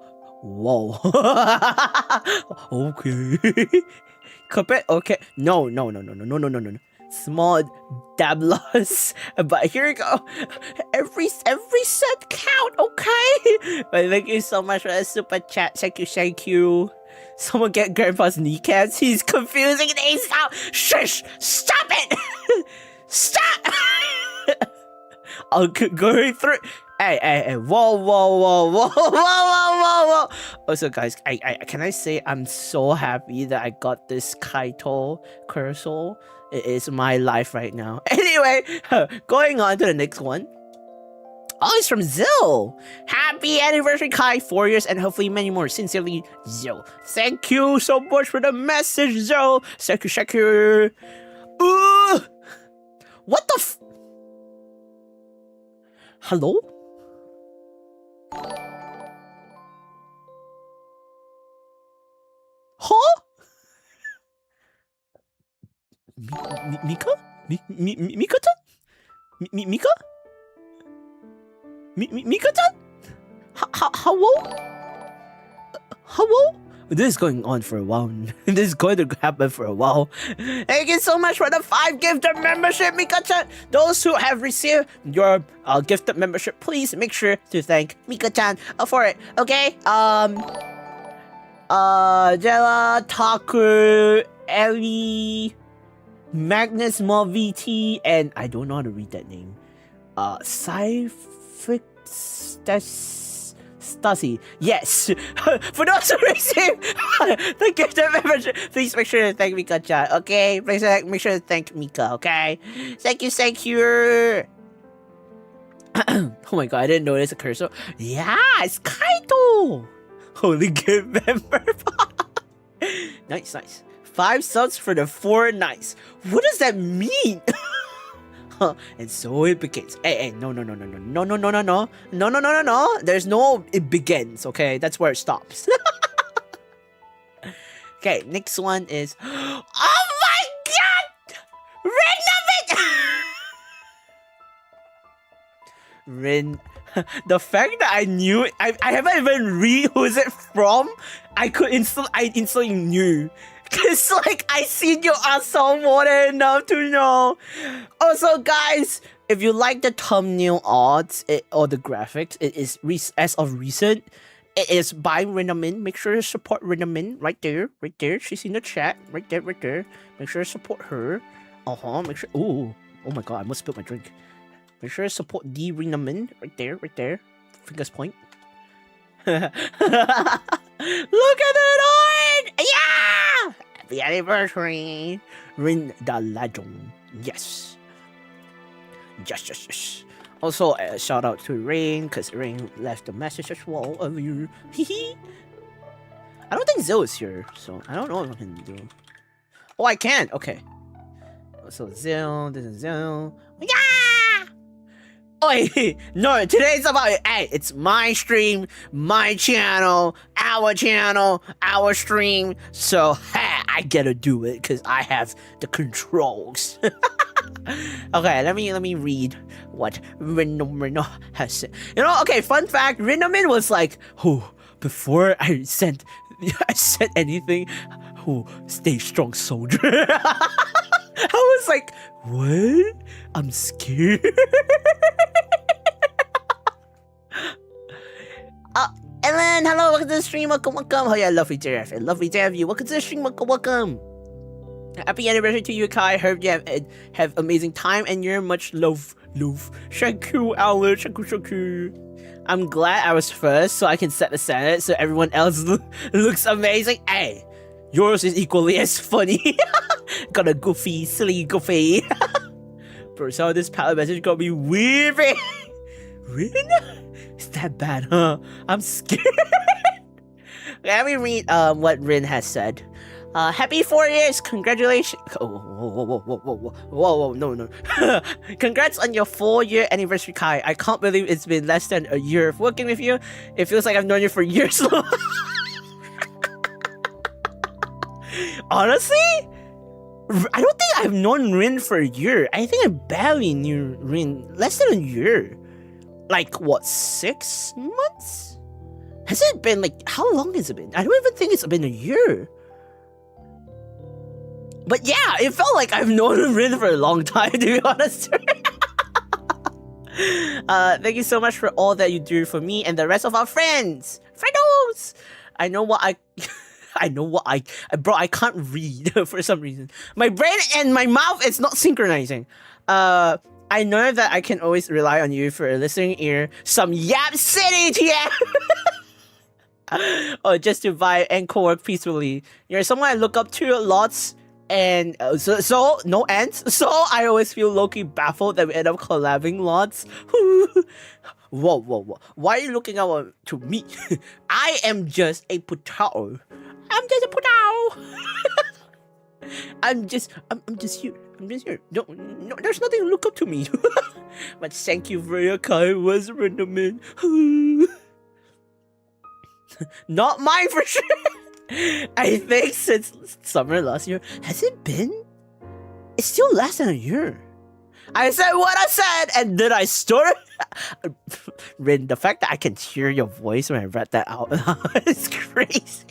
Okay. Carpet. Okay. No. Small dabblers. But here we go. Every cent count. Okay. But thank you so much for that super chat. Thank you. Someone get grandpa's kneecaps. He's confusing things out. Shush! Stop it! Stop! I'll go through. Hey! Whoa! Also, guys, can I say I'm so happy that I got this Kaito cursor. It is my life right now. Anyway, going on to the next one. Oh, it's from Zill. Happy anniversary, Kai. 4 years and hopefully many more. Sincerely, Zill. Thank you so much for the message, Zill. Thank you. What the Hello? Huh? Mika? Mika-chan? Mika? Mika-chan? Hello? Hello? This is going on for a while. This is going to happen for a while. Thank you so much for the 5 gifted membership, Mika-chan. Those who have received your gifted membership, please make sure to thank Mika-chan for it. Okay? Jella, Taku, Ellie, Magnus VT, and I don't know how to read that name. Stasi. Yes. For those who receive the gift of membership, please make sure to thank Mika chat. Okay? Please make sure to thank Mika, okay? Thank you, thank you. Oh my god, I didn't notice a cursor. Yeah, it's Kaito! Holy gift member. Nice, nice. 5 subs for the 4 nights. What does that mean? And so it begins. Hey, no. There's no it begins, okay? That's where it stops. Okay, next one is oh my god! Rin. The fact that I knew I haven't even read who's it from. I instantly knew. Cause like I seen your asshole more than enough to know. Also, guys, if you like the thumbnail arts or the graphics, it is as of recent. It is by Rinamin. Make sure to support Rinamin right there. She's in the chat. Right there. Make sure to support her. Make sure. Oh my god, I almost spilled my drink. Make sure to support the Rinamin right there. Fingers point. Look at it on! Yeah! Happy anniversary! Rin the Legend. Yes. Yes. Also, shout out to Rain, because Rain left a message as well earlier. I don't think Zill is here, so I don't know what I can do. Oh, I can! Okay. So Zill, this is Zill. Yeah! Oh, no, today's about it. Hey, it's my stream, my channel, our stream. So, hey, I gotta do it because I have the controls. Okay, let me read what Rino has said. You know, okay, fun fact, Rinomin was like, before I sent anything, stay strong, soldier. I was like, what? I'm scared. Ellen, hello, welcome to the stream, welcome. Oh yeah, lovely JF, you. Welcome to the stream, welcome. Happy anniversary to you, Kai. Hope you have amazing time and you're much love. Thank you, Alex. Thank you. I'm glad I was first so I can set the standard so everyone else looks amazing. Hey, yours is equally as funny. Got a goofy, silly goofy. Bro, so this palette message got me weeping. Rin? Is that bad, huh? I'm scared. Let me read what Rin has said. Happy 4 years, congratulations. Whoa, no. Congrats on your 4-year anniversary, Kai. I can't believe it's been less than a year of working with you. It feels like I've known you for years. Honestly, I don't think I've known Rin for a year. I think I barely knew Rin less than a year. Like, what, 6 months? Has it been, like, how long has it been? I don't even think it's been a year. But yeah, it felt like I've known Rin for a long time, to be honest. Thank you so much for all that you do for me and the rest of our friends. Friendos! I know what bro, I can't read for some reason. My brain and my mouth is not synchronizing. I know that I can always rely on you for a listening ear. Some Yap City TM! Or just to vibe and co-work peacefully. You're someone I look up to lots. And so no ends. So I always feel low-key baffled that we end up collabing lots. Whoa. Why are you looking up to me? I am just a putao. I'm just here. No, there's nothing to look up to me. But thank you for your kind words, Renderman. Not mine for sure. I think since summer last year. Has it been? It's still less than a year. I said what I said, and then I started. Rin, the fact that I can hear your voice when I read that out is crazy.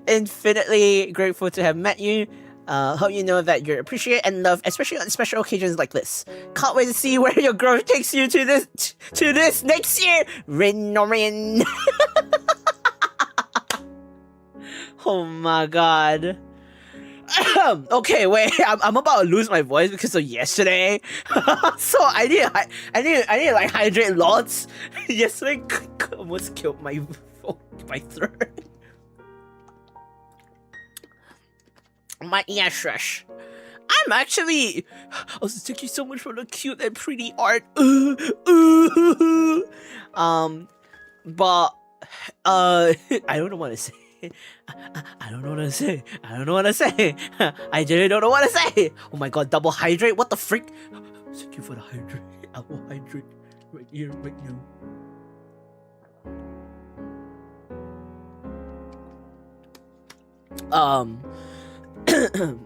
Infinitely grateful to have met you. Hope you know that you're appreciated and loved, especially on special occasions like this. Can't wait to see where your growth takes you to this next year. Rin. Oh my god. Okay, wait. I'm about to lose my voice because of yesterday. So I need to like hydrate lots. Yesterday almost killed my throat. My ear-shush. I'm actually. Also, thank you so much for the cute and pretty art. But I don't know what to say. I don't know what to say. I don't know what to say. I really don't know what to say. Oh my god, double hydrate? What the freak? Thank you for the hydrate. I will hydrate right here, right now.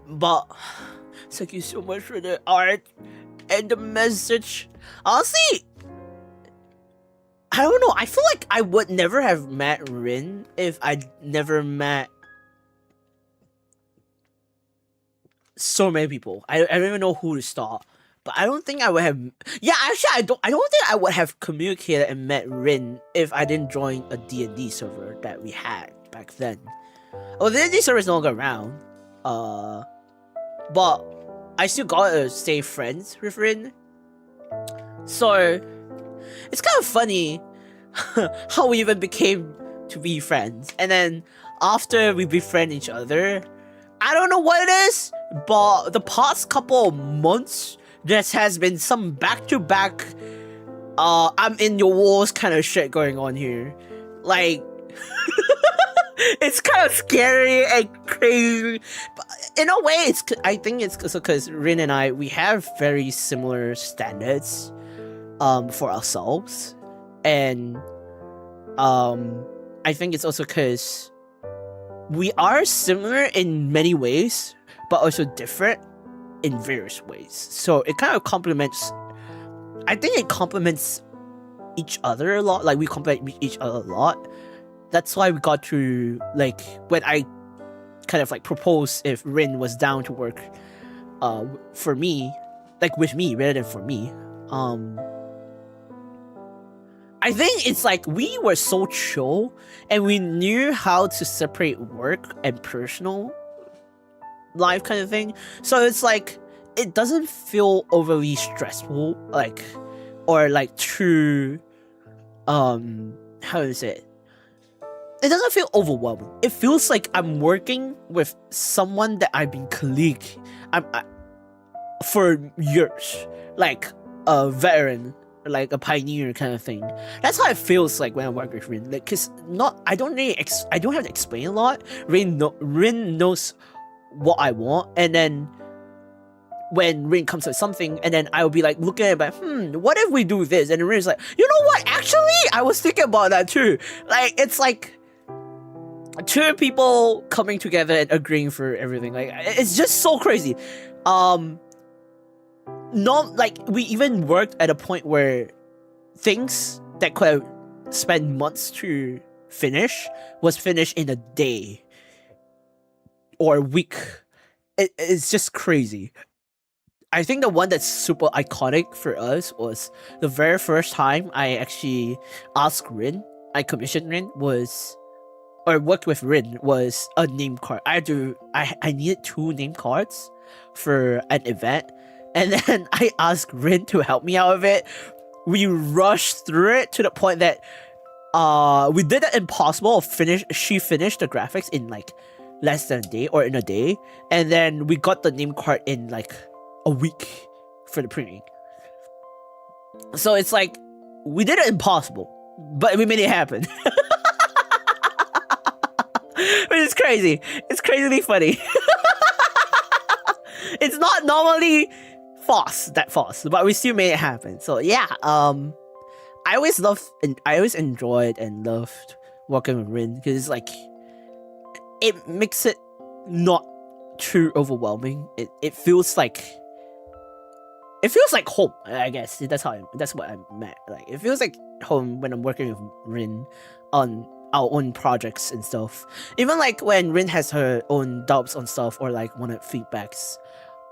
But thank you so much for the art and the message. Honestly, I don't know. I feel like I would never have met Rin if I never met so many people. I don't even know who to start. But I don't think I would have. Yeah, actually, I don't think I would have communicated and met Rin if I didn't join a D&D server that we had back then. Oh, the D&D server is no longer around. But I still gotta stay friends with Rin. So it's kind of funny how we even became to be friends. And then after we befriend each other, I don't know what it is, but the past couple of months, there has been some back-to-back I'm in your walls kind of shit going on here. Like, it's kind of scary and crazy. But in a way, I think it's because Rin and I, we have very similar standards for ourselves. And I think it's also because we are similar in many ways, but also different in various ways. So it kind of complements. I think it complements each other a lot. Like, we complement each other a lot. That's why we got to, like, when I kind of like proposed if Rin was down to work for me, like with me rather than for me. I think it's like we were so chill and we knew how to separate work and personal life kind of thing. So it's like it doesn't feel overly stressful, like, or like too how to say it? It doesn't feel overwhelming. It feels like I'm working with someone that I've been colleague for years, like a veteran, like a pioneer kind of thing. That's how it feels like when I work with Rin. Like, cause I don't have to explain a lot. Rin knows what I want, and then when Rin comes with something, and then I'll be like looking at it, like, what if we do this? And Rin's like, you know what? Actually, I was thinking about that too. Like, it's like two people coming together and agreeing for everything. Like, it's just so crazy. Not like we even worked at a point where things that could have spent months to finish was finished in a day or a week. It's just crazy. I think the one that's super iconic for us was the very first time I actually asked Rin, I commissioned Rin, or worked with Rin, was a name card. I needed 2 name cards for an event, and then I asked Rin to help me out with it. We rushed through it to the point that we did the impossible. She finished the graphics in like less than a day or in a day, and then we got the name card in like a week for the printing. So it's like we did it impossible, but we made it happen. But it's crazy. It's crazily funny. It's not normally that fast, but we still made it happen. So yeah, I always enjoyed and loved working with Rin because it's like it makes it not too overwhelming. It feels like home. I guess that's what I meant. Like, it feels like home when I'm working with Rin on our own projects and stuff. Even like when Rin has her own doubts on stuff or like wanted feedbacks.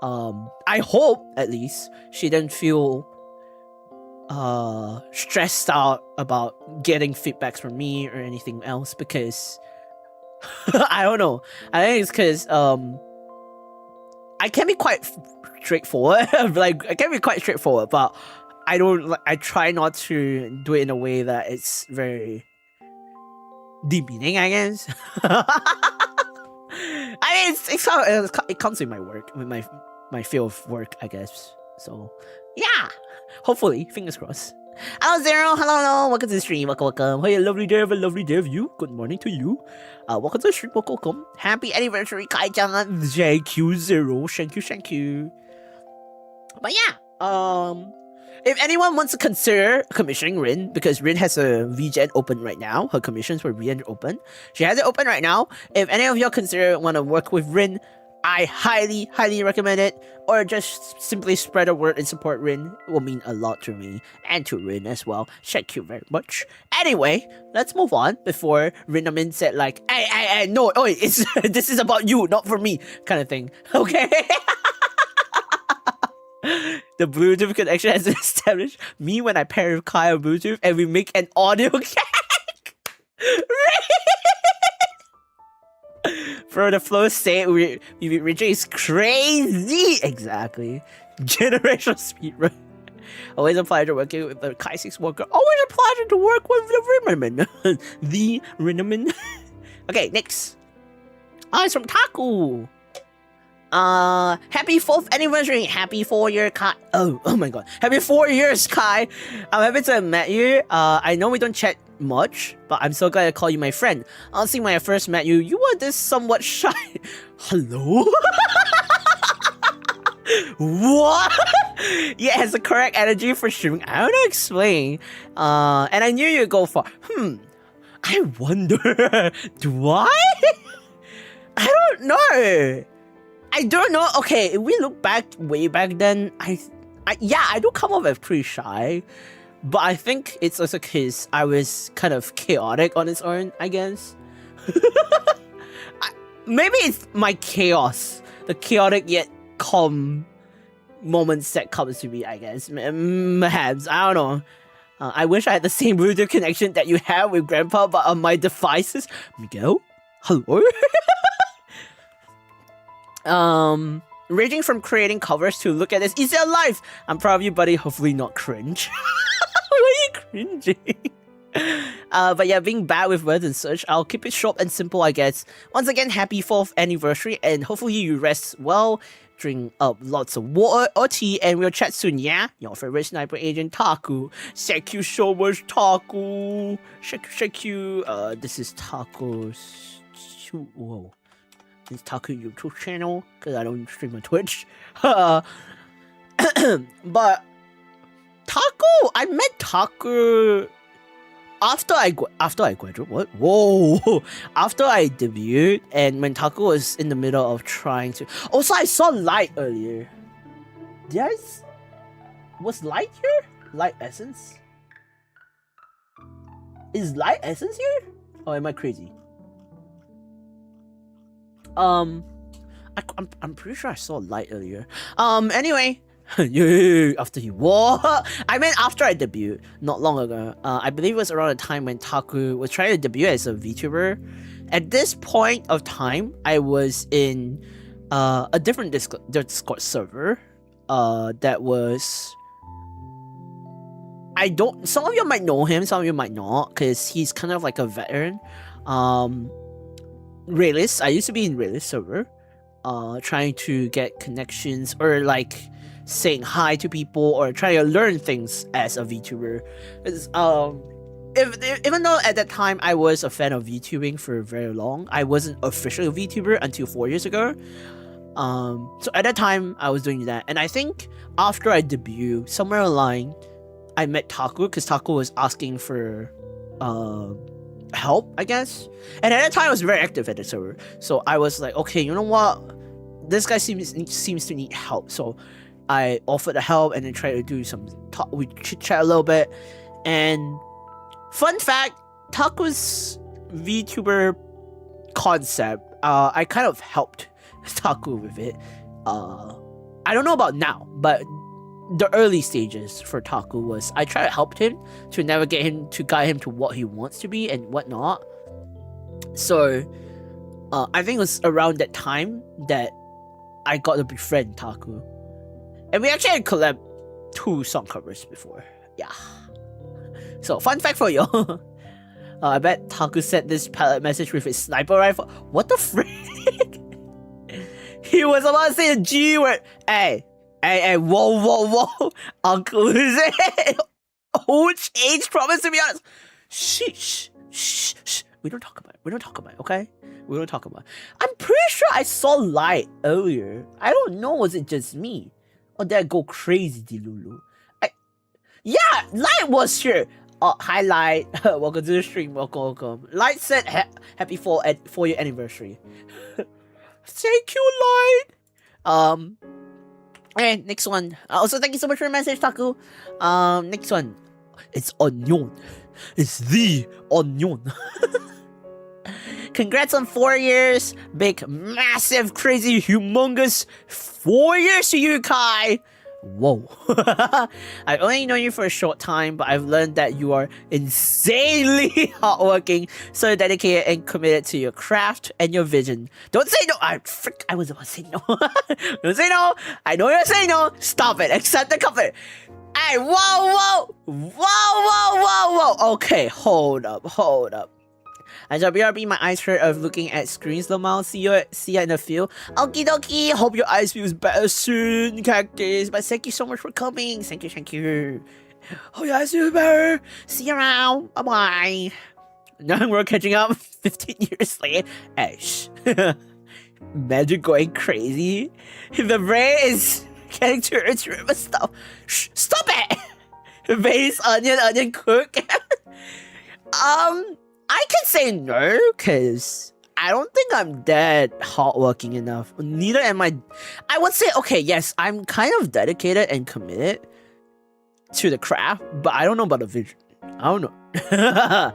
I hope at least she didn't feel stressed out about getting feedbacks from me or anything else, because I don't know. I think it's because I can be quite straightforward. Like I can be quite straightforward, but I don't. I try not to do it in a way that it's very demeaning, I guess. I mean, it comes with my work, with my field of work, I guess. So yeah, hopefully, fingers crossed. Hello Zero, hello, welcome to the stream, welcome. Hey, a lovely day, you. Good morning to you. Welcome to the stream, welcome. Happy anniversary, Kai-chan, JQ0, thank you. But yeah, if anyone wants to consider commissioning Rin, because Rin has a VGen open right now, her commissions for VGen open. She has it open right now. If any of y'all want to work with Rin, I highly recommend it. Or just simply spread the word and support Rin. It will mean a lot to me and to Rin as well. Thank you very much. Anyway, let's move on before Rinamin said like, hey, no, this is about you, not for me, kind of thing. Okay. The Bluetooth connection has been established. Me when I pair with Kai on Bluetooth and we make an audio gag. For the flow state, we reaching is crazy. Exactly. Generational speedrun. Always a pleasure working with the Kaissics Walker. Always a pleasure to work with the Rinamin. The Rinamin. Okay, next. It's from Taku. Happy 4th anniversary. Happy 4-year Kai. Oh my god. Happy 4 years, Kai. I'm happy to have met you. I know we don't chat much, but I'm so glad I call you my friend. Honestly, when I first met you, you were this somewhat shy. Hello? What? Yeah, it has the correct energy for streaming. I don't know explain. And I knew you'd go for, I wonder, do I? I don't know. I don't know. Okay, if we look back way back then, I do come off as pretty shy, but I think it's also because I was kind of chaotic on its own, I guess. Maybe it's my chaos, the chaotic yet calm moments that comes to me, I guess. Perhaps, I don't know. I wish I had the same Bluetooth connection that you have with Grandpa, but on my devices. Miguel? Hello? Ranging from creating covers to look at this. Is it alive? I'm proud of you, buddy. Hopefully not cringe. Why are you cringing? But yeah, being bad with words and such, I'll keep it short and simple, I guess. Once again, happy 4th anniversary, and hopefully you rest well, drink up lots of water or tea, and we'll chat soon, yeah? Your favorite sniper agent, Taku. Thank you so much, Taku. Thank you. This is Taku's... Whoa. This Taku YouTube channel, because I don't stream on Twitch. But Taku, I met Taku after I graduated. What? Whoa! After I debuted, and when Taku was in the middle of trying to. Also, I saw Light earlier. Was Light here? Light Essence? Is Light Essence here? Or am I crazy? I'm pretty sure I saw Light earlier. Anyway, after you I meant after I debuted, not long ago. I believe it was around the time when Taku was trying to debut as a VTuber. At this point of time, I was in a different Discord server. That was. Some of you might know him, some of you might not, because he's kind of like a veteran. Raylist. I used to be in Raylist server, trying to get connections or like saying hi to people or trying to learn things as a VTuber. Even though at that time I was a fan of VTubing for very long, I wasn't officially a VTuber until 4 years ago. So at that time I was doing that, and I think after I debuted, somewhere along, I met Taku because Taku was asking for help, I guess. And at that time I was very active at the server, so I was like, okay, you know what, this guy seems to need help, so I offered the help and then tried to do some talk. We chit chat a little bit, and fun fact, Taku's VTuber concept, I kind of helped Taku with it. I don't know about now, but the early stages for Taku was I tried to help him to navigate him, to guide him to what he wants to be and whatnot. So I think it was around that time that I got to befriend Taku. And we actually had collab 2 song covers before. Yeah. So, fun fact for you. I bet Taku sent this padlet message with his sniper rifle. What the frick? He was about to say the G word. Hey, whoa. Uncle, is it? Which age promise, to be honest? Shh. We don't talk about it, okay? We don't talk about it. I'm pretty sure I saw light earlier. I don't know, was it just me? Or did I go crazy, Dilulu? Yeah, Light was here. Hi, Light. Welcome to the stream. Welcome. Light said happy 4-year anniversary. Thank you, Light. And next one. Also, thank you so much for the message, Taku. Next one. It's Onion. It's the Onion. Congrats on 4 years. Big, massive, crazy, humongous 4 years to you, Kai. Whoa. I've only known you for a short time, but I've learned that you are insanely hardworking, so dedicated and committed to your craft and your vision. Don't say no. I was about to say no. Don't say no. I know you're saying no. Stop it. Accept the comfort. Hey, whoa. Okay, hold up. I shall BRB, my eyes hurt of looking at screens, Lamau. See you in the field. Okie dokie. Hope your eyes feels better soon, Cactus. But thank you so much for coming. Thank you. Hope your eyes feel better. See you around. Bye-bye. Now we're catching up 15 years later. Hey, shh. Imagine going crazy. The brain is getting to its river stuff. Shh, stop it. Base, onion, cook. I can say no, because I don't think I'm that hardworking enough. Neither am I. I would say, okay, yes, I'm kind of dedicated and committed to the craft, but I don't know about the vision. I don't know. And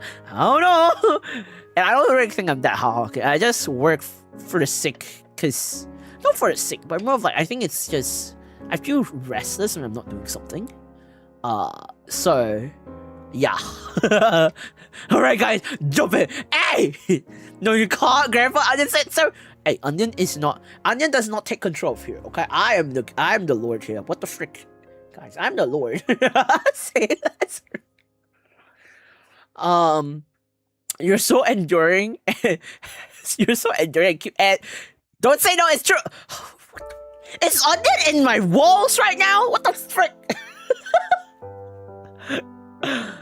I don't really think I'm that hardworking. I just work for the sake, because, not for the sake, but more of like, I think it's just, I feel restless when I'm not doing something. So, yeah. Alright, guys, jump in. Hey! No, you can't. Grandpa Onion said so. Hey, Onion does not take control of here, okay? I am the Lord here. What the frick? Guys, I'm the Lord. Say that. You're so enduring. You're so enduring. And don't say no, it's true. Is Onion in my walls right now? What the frick?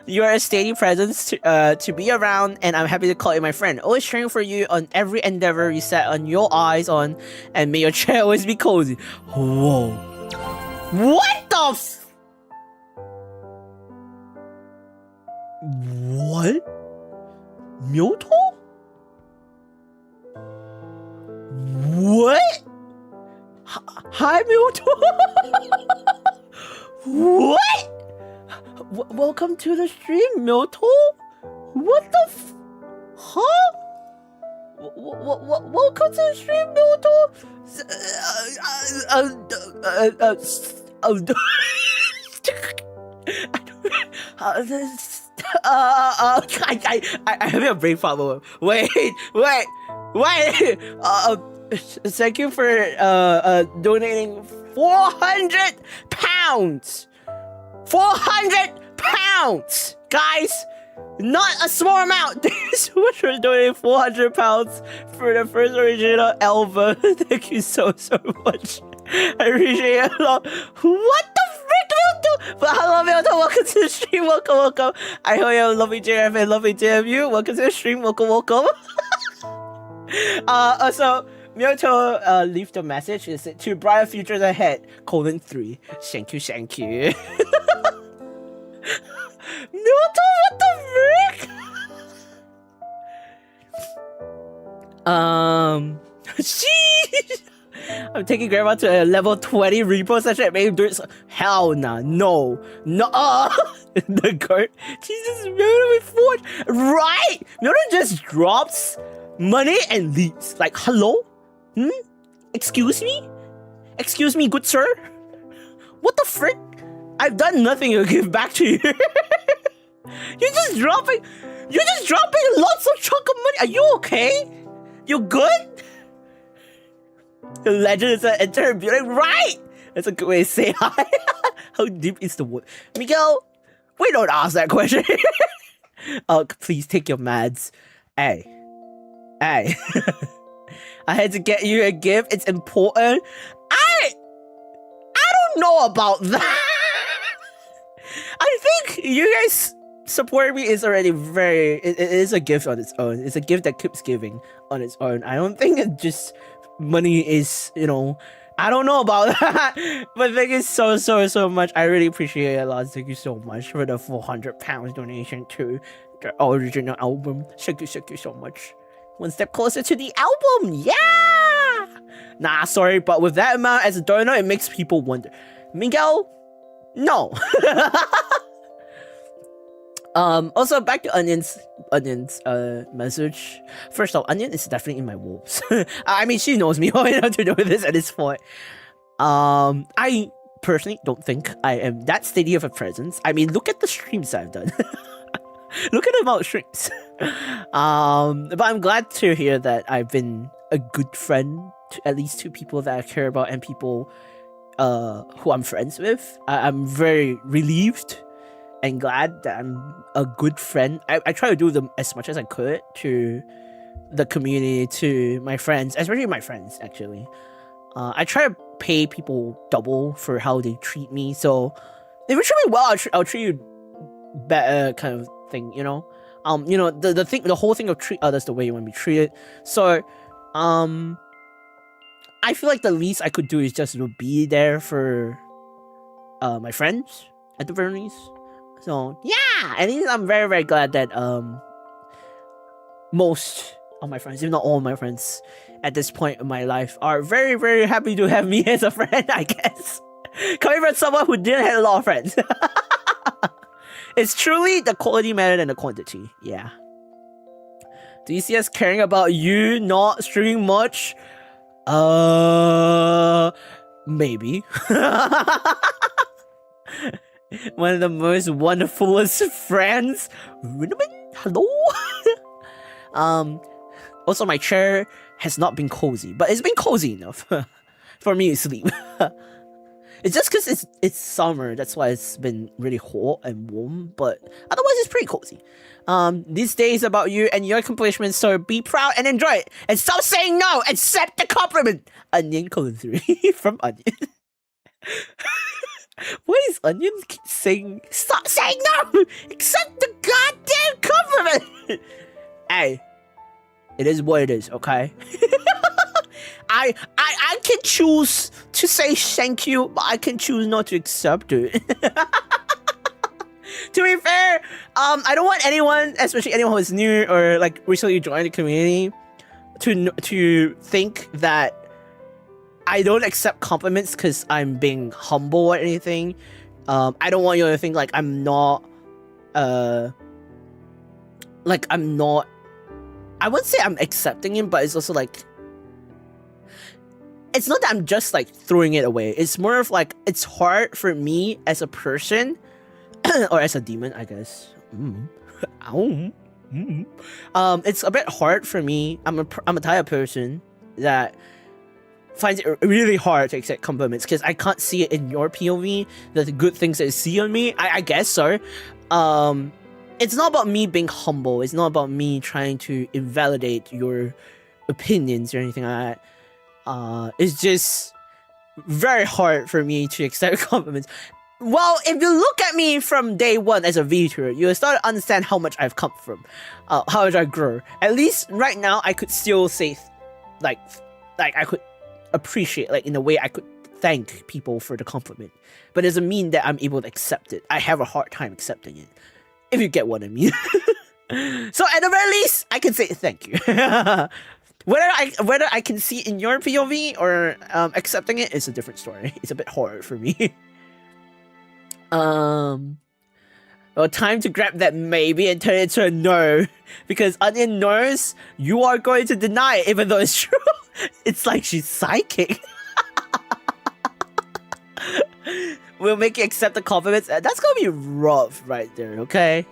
You are a steady presence to be around, and I'm happy to call you my friend. Always cheering for you on every endeavor you set on your eyes on, and may your chair always be cozy. Whoa. What the What? Myoto? What? Hi, Myoto? What? Welcome to the stream, Myoto? What the Huh? Welcome to the stream, Myoto? I'm having a brain problem. Wait. Thank you for donating 400 pounds. 400 pounds, guys. Not a small amount. Thank you so much for donating 400 pounds for the first original Elva. Thank you so much. I appreciate it a lot. What the frick do you do? But hello, Myoto. Welcome to the stream. Welcome. I hope you have a lovely JF and lovely day of you. Welcome to the stream. Welcome. Also, Myoto left a message. It said, to brighter futures ahead, :3. Thank you. Myoto, what the frick? Sheesh. I'm taking Grandma to a level 20 repo session. Maybe do it. Hell nah. No. The guard. Jesus, Myoto with forge. Right? Myoto just drops money and leaves. Like, hello? Excuse me, good sir? What the frick? I've done nothing to give back to you. You're just dropping lots of chunk of money. Are you okay? You good? The legend is an entire building, right? That's a good way to say hi. How deep is the wood? Miguel, we don't ask that question. Oh, please take your meds. Hey. I had to get you a gift. It's important. I don't know about that. I think you guys supporting me is already it is a gift on its own. It's a gift that keeps giving on its own. I don't think it just money is, you know, I don't know about that. But thank you so much. I really appreciate it a lot. Thank you so much for the £400 donation to the original album. Thank you so much. One step closer to the album. Yeah. Nah, sorry, but with that amount as a donor, it makes people wonder. Miguel, no. Also back to Onion's message. First off, Onion is definitely in my wolves. I mean, she knows me well enough to know this at this point. I personally don't think I am that steady of a presence. I mean, look at the streams I've done. Look at the amount of streams. But I'm glad to hear that I've been a good friend to at least 2 people that I care about and people who I'm friends with. I'm very relieved and glad that I'm a good friend. I try to do them as much as I could to the community, to my friends, especially my friends, actually. I try to pay people double for how they treat me. So if you treat me well, I'll treat you better, kind of thing, you know? You know, the whole thing of treat others the way you want to be treated. So, I feel like the least I could do is just be there for my friends, at the very least. So yeah, at least I'm very glad that most of my friends, if not all of my friends at this point in my life, are very happy to have me as a friend, I guess. Coming from someone who didn't have a lot of friends. It's truly the quality matter than the quantity. Yeah. Do you see us caring about you not streaming much? Maybe. One of the most wonderfulest friends. Hello? Also, my chair has not been cozy, but it's been cozy enough for me to sleep. It's just because it's summer, that's why it's been really hot and warm, but otherwise it's pretty cozy. These days about you and your accomplishments, so be proud and enjoy it. And stop saying no, accept the compliment. Onion colon 3 from Onion. Why is Onion keep saying, stop saying no, accept the goddamn compliment. Hey, it is what it is, okay? I can choose to say thank you, but I can choose not to accept it. To be fair, I don't want anyone, especially anyone who's new or like recently joined the community, to think that I don't accept compliments because I'm being humble or anything. I don't want you to think like I'm not, I wouldn't say I'm accepting it, but it's also like, it's not that I'm just like throwing it away. It's more of like, it's hard for me as a person or as a demon, I guess. It's a bit hard for me. I'm a type of person that finds it really hard to accept compliments because I can't see it in your POV, the good things that you see on me. I guess so. It's not about me being humble. It's not about me trying to invalidate your opinions or anything like that. It's just very hard for me to accept compliments. Well, if you look at me from day one as a VTuber, you'll start to understand how much I've come from, how much I grow. At least right now, I could still say, like I could appreciate, like in a way I could thank people for the compliment. But it doesn't mean that I'm able to accept it. I have a hard time accepting it, if you get what I mean. So at the very least, I can say thank you. Whether I can see it in your POV or accepting it is a different story. It's a bit hard for me. Well, time to grab that maybe and turn it to a no, because Onion knows you are going to deny it, even though it's true. It's like she's psychic. We'll make you accept the compliments. That's gonna be rough right there, okay?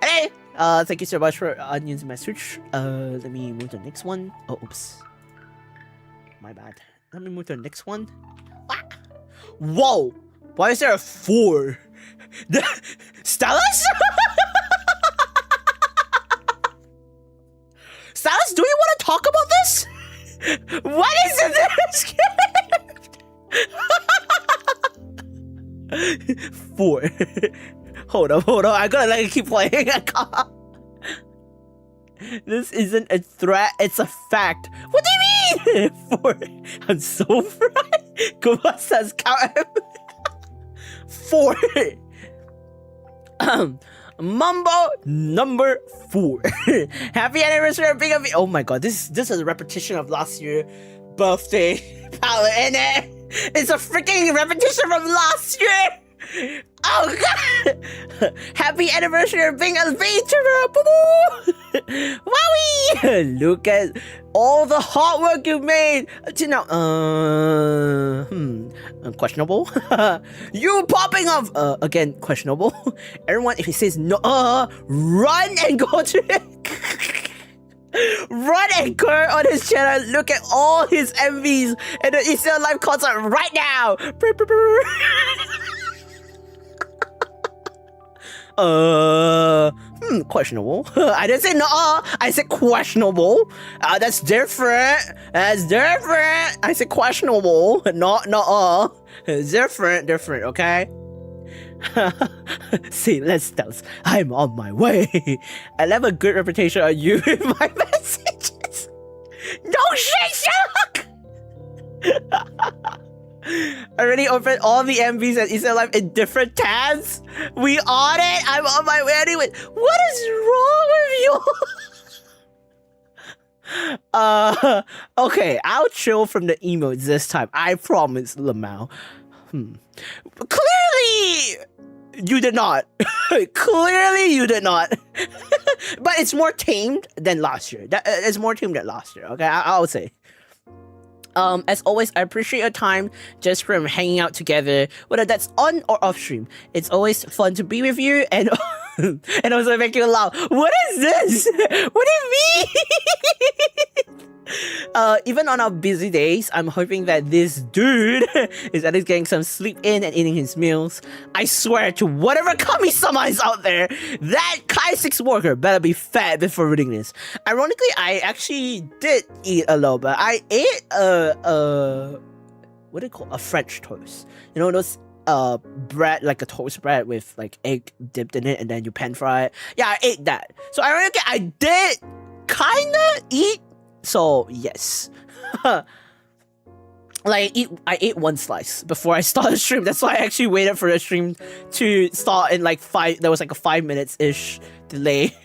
Hey, thank you so much for Onion's message. Let me move to the next one. Oh, oops. My bad. let me move to the next one. Ah. Whoa! Why is there a 4? Stylus? Stylus, do you want to talk about this? What is this? 4. Hold up. I gotta let it keep playing. This isn't a threat, it's a fact. What do you mean? 4. I'm so fried. Kuma says count. 4. Mumbo number 4. Happy anniversary of being a oh my god, this is a repetition of last year's birthday palette, isn't it? It's a freaking repetition from last year. Oh god! Happy anniversary of being a VTuber! Wowie! Look at all the hard work you made. Questionable. You popping off again, questionable. Everyone, if he says no, run and go to run and go on his channel. Look at all his MVs and the Easter Live concert right now. Questionable. I didn't say no. I said questionable. That's different. I said questionable, not no. It's different. Okay. See, let's dance. I'm on my way. I left a good reputation on you in my messages. No shit, Sherlock. Already opened all the MVs at Easter Live in different tabs. We on it. I'm on my way anyway. What is wrong with you? Okay, I'll chill from the emotes this time. I promise, Lamau. Clearly, you did not. Clearly, you did not. But it's more tamed than last year. It's more tamed than last year. Okay, I'll say. As always, I appreciate your time just from hanging out together, whether that's on or off stream. It's always fun to be with you and and also make you laugh. What is this? What do you mean? Even on our busy days, I'm hoping that this dude is at least getting some sleep in and eating his meals. I swear to whatever Kami-sama is out there, that Kaissics Walker better be fat before reading this. Ironically, I actually did eat a little bit. I ate what do you call a French toast? You know those bread, like a toast bread with like egg dipped in it and then you pan fry it. Yeah, I ate that. So ironically, I did kinda eat. So yes. Like I ate one slice before I started the stream. That's why I actually waited for the stream to start in like 5. There was like a 5 minutes-ish delay.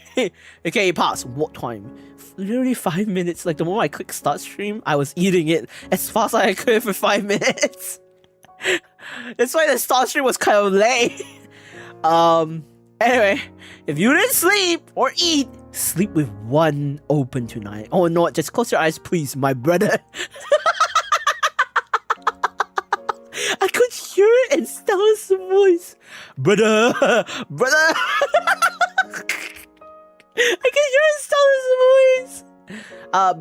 Okay, pause. What time? Literally 5 minutes. Like the moment I clicked start stream, I was eating it as fast as I could for 5 minutes. That's why the start stream was kind of late. Anyway, if you didn't sleep or eat, sleep with one open tonight. Oh no, just close your eyes, please, my brother. I could hear it in Stella's voice. Brother. I can hear it in Stella's voice.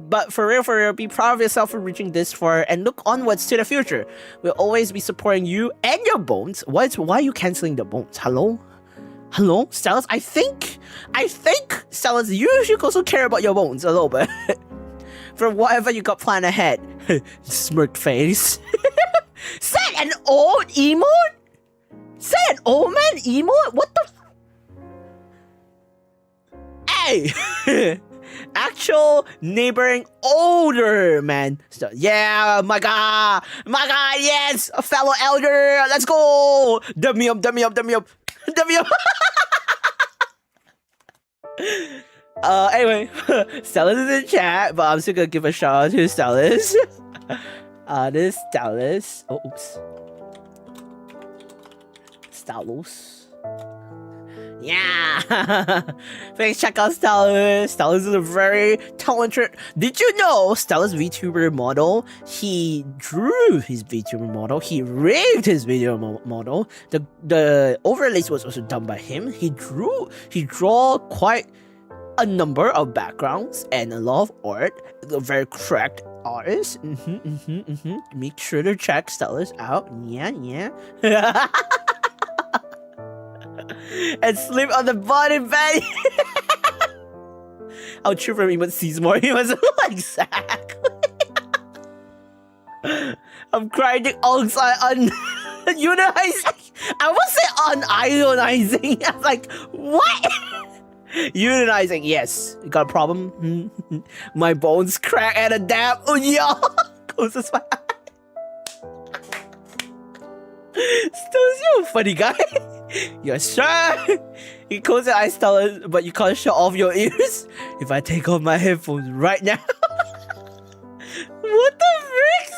But for real, be proud of yourself for reaching this far and look onwards to the future. We'll always be supporting you and your bones. Why are you canceling the bones? Hello, Stella's? I think, Stella's, you should also care about your bones a little bit. For whatever you got planned ahead. Smirk face. Set an old emote? Set an old man emote? What the Hey! Actual neighboring older man. So, yeah, my god, yes, a fellow elder, let's go! Dub me up. Anyway, Stella's is in chat, but I'm still gonna give a shout out to Stella's. This is Stella's. Oh, oops. Stella's. Yeah. Thanks, check out Stella's. Stella's is a very talented. Did you know Stella's VTuber model? He drew his VTuber model. He rigged his video model. The overlays was also done by him. He drew quite a number of backgrounds and a lot of art. Very correct artist. Make sure to check Stella's out. Yeah. And sleep on the bottom bed. I'll true from him, but sees more. He was exactly. I'm crying alongside unionizing. I was say unionizing. I was like, what? Unionizing, yes. You got a problem? My bones crack and adapt. Oh yeah. Closes my eye. Still, you funny guy. Yes, sir. You close your eyes, Stella, but you can't shut off your ears. If I take off my headphones right now. What the frick?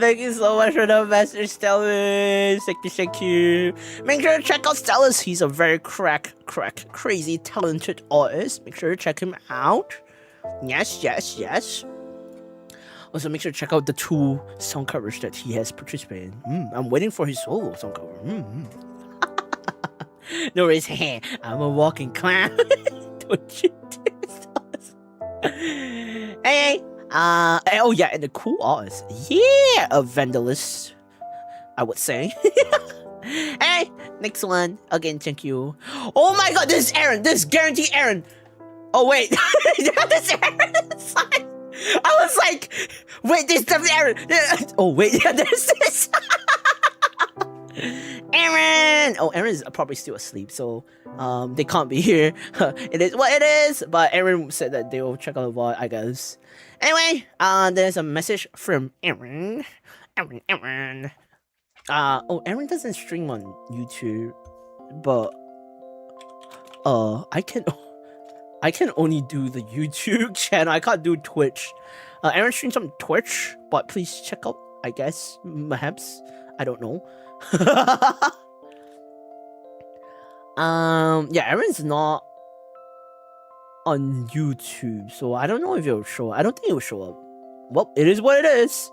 Thank you so much for the message, Stella. Thank you. Make sure to check out Stella's. He's a very crazy, talented artist. Make sure to check him out. Yes. Also, make sure to check out the 2 song covers that he has participated in. I'm waiting for his solo song cover. No worries. I'm a walking clown. Don't you dare. Hey. Oh yeah, and the cool artist. Yeah, a vandalist, I would say. Hey, next one. Again, thank you. Oh my god, this is Aaron. This is guaranteed Aaron. Oh wait, this is Aaron. I was like, wait, this is definitely Aaron. Oh wait, yeah, there's this. Aaron! Oh, Aaron is probably still asleep, so they can't be here. It is what it is, but Aaron said that they will check out the VOD, I guess. Anyway, there's a message from Aaron. Aaron. Oh, Aaron doesn't stream on YouTube, but I can only do the YouTube channel. I can't do Twitch. Aaron streams on Twitch, but please check out, I guess, perhaps. I don't know. Yeah, Aaron's not on YouTube, so I don't know if it'll show up. I don't think it'll show up. Well, it is what it is.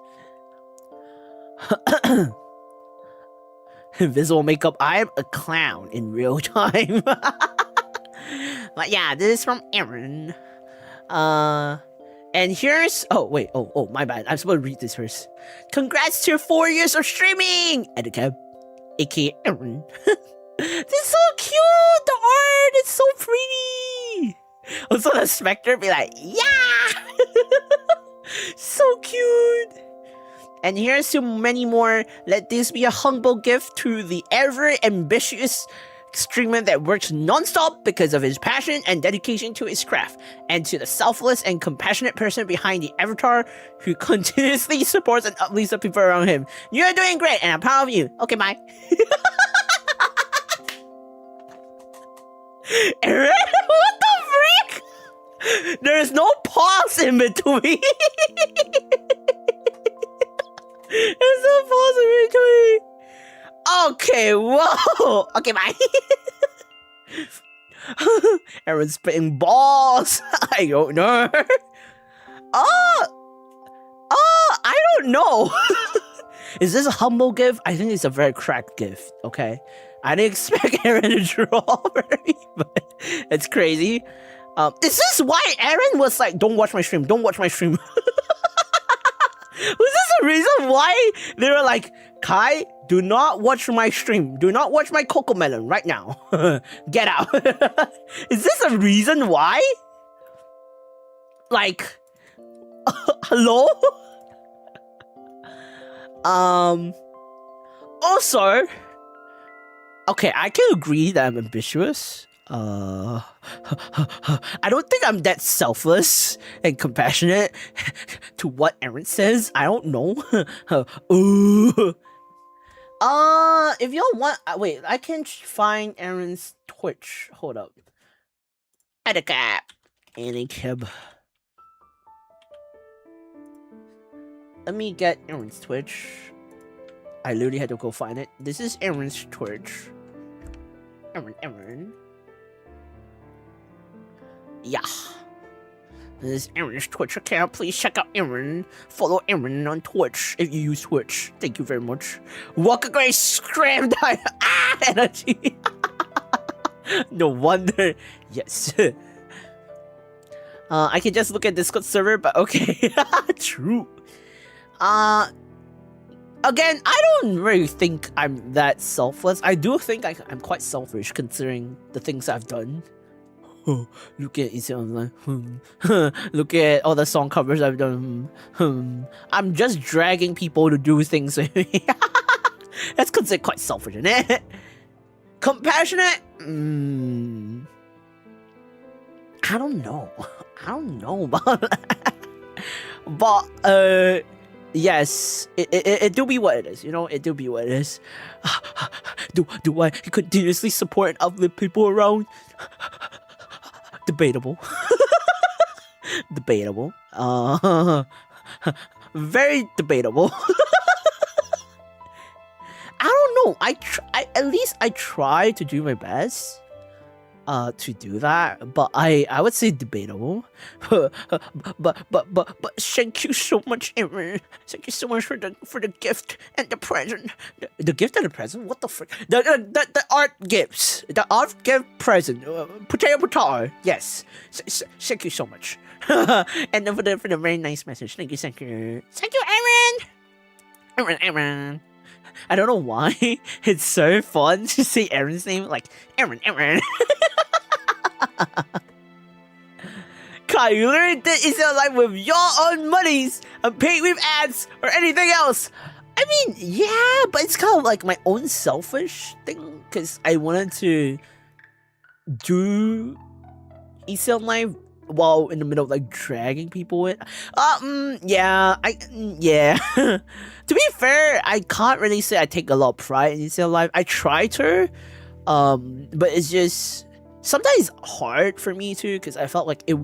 Invisible makeup. I'm a clown in real time. But yeah, this is from Aaron. And here's... Oh, wait. Oh, my bad. I'm supposed to read this first. Congrats to your 4 years of streaming! Edicab, aka Aaron. This is so cute! The art is so pretty! Also, the Spectre be like, yeah! So cute! And here's to many more. Let this be a humble gift to the ever-ambitious streamer that works non-stop because of his passion and dedication to his craft, and to the selfless and compassionate person behind the avatar who continuously supports and uplifts the people around him. You're doing great, and I'm proud of you. Okay, bye. Aaron, what the freak? There's no pause in between. There's no pause in between. Okay, whoa. Okay, bye. Aaron's spitting balls. I don't know. I don't know. Is this a humble gift? I think it's a very cracked gift, okay? I didn't expect Aaron to draw already, but it's crazy. Is this why Aaron was like, don't watch my stream, don't watch my stream? Was this the reason why they were like, Kai, do not watch my stream. Do not watch my Cocomelon right now. Get out. Is this a reason why? Like, hello? Also, okay, I can agree that I'm ambitious. I don't think I'm that selfless and compassionate to what Aaron says. I don't know. If y'all want, wait, I can find Aaron's Twitch. Hold up. Edicab. Let me get Aaron's Twitch. I literally had to go find it. This is Aaron's Twitch. Aaron. Yeah. This is Aaron's Twitch account. Please check out Aaron. Follow Aaron on Twitch if you use Twitch. Thank you very much. Walker Grace scrammed out energy. No wonder. Yes. I can just look at Discord server, but okay. True. Again, I don't really think I'm that selfless. I do think I'm quite selfish considering the things I've done. Look at Easy Online. Look at all the song covers I've done. I'm just dragging people to do things with me. That's considered quite selfish, isn't it? Compassionate? I don't know. I don't know about that. But yes, it do be what it is, you know. It do be what it is. Do I continuously support and uplift people around? Debatable. Debatable. Very debatable. I don't know. At least I try to do my best to do that, but I would say debatable. but thank you so much, Aaron. Thank you so much for the gift and the present. The gift and the present? What the frick? The art gifts. The art gift present. Potato. Yes. Thank you so much. And then for the very nice message. Thank you, Aaron. Aaron. I don't know why it's so fun to say Aaron's name, like Aaron. Kai, you literally did Easy Life with your own monies and paid with ads or anything else. I mean, yeah, but it's kind of like my own selfish thing because I wanted to do Easy Life while in the middle of like dragging people in. Yeah. To be fair, I can't really say I take a lot of pride in Easy Life. I try to, but it's just sometimes hard for me too because I felt like it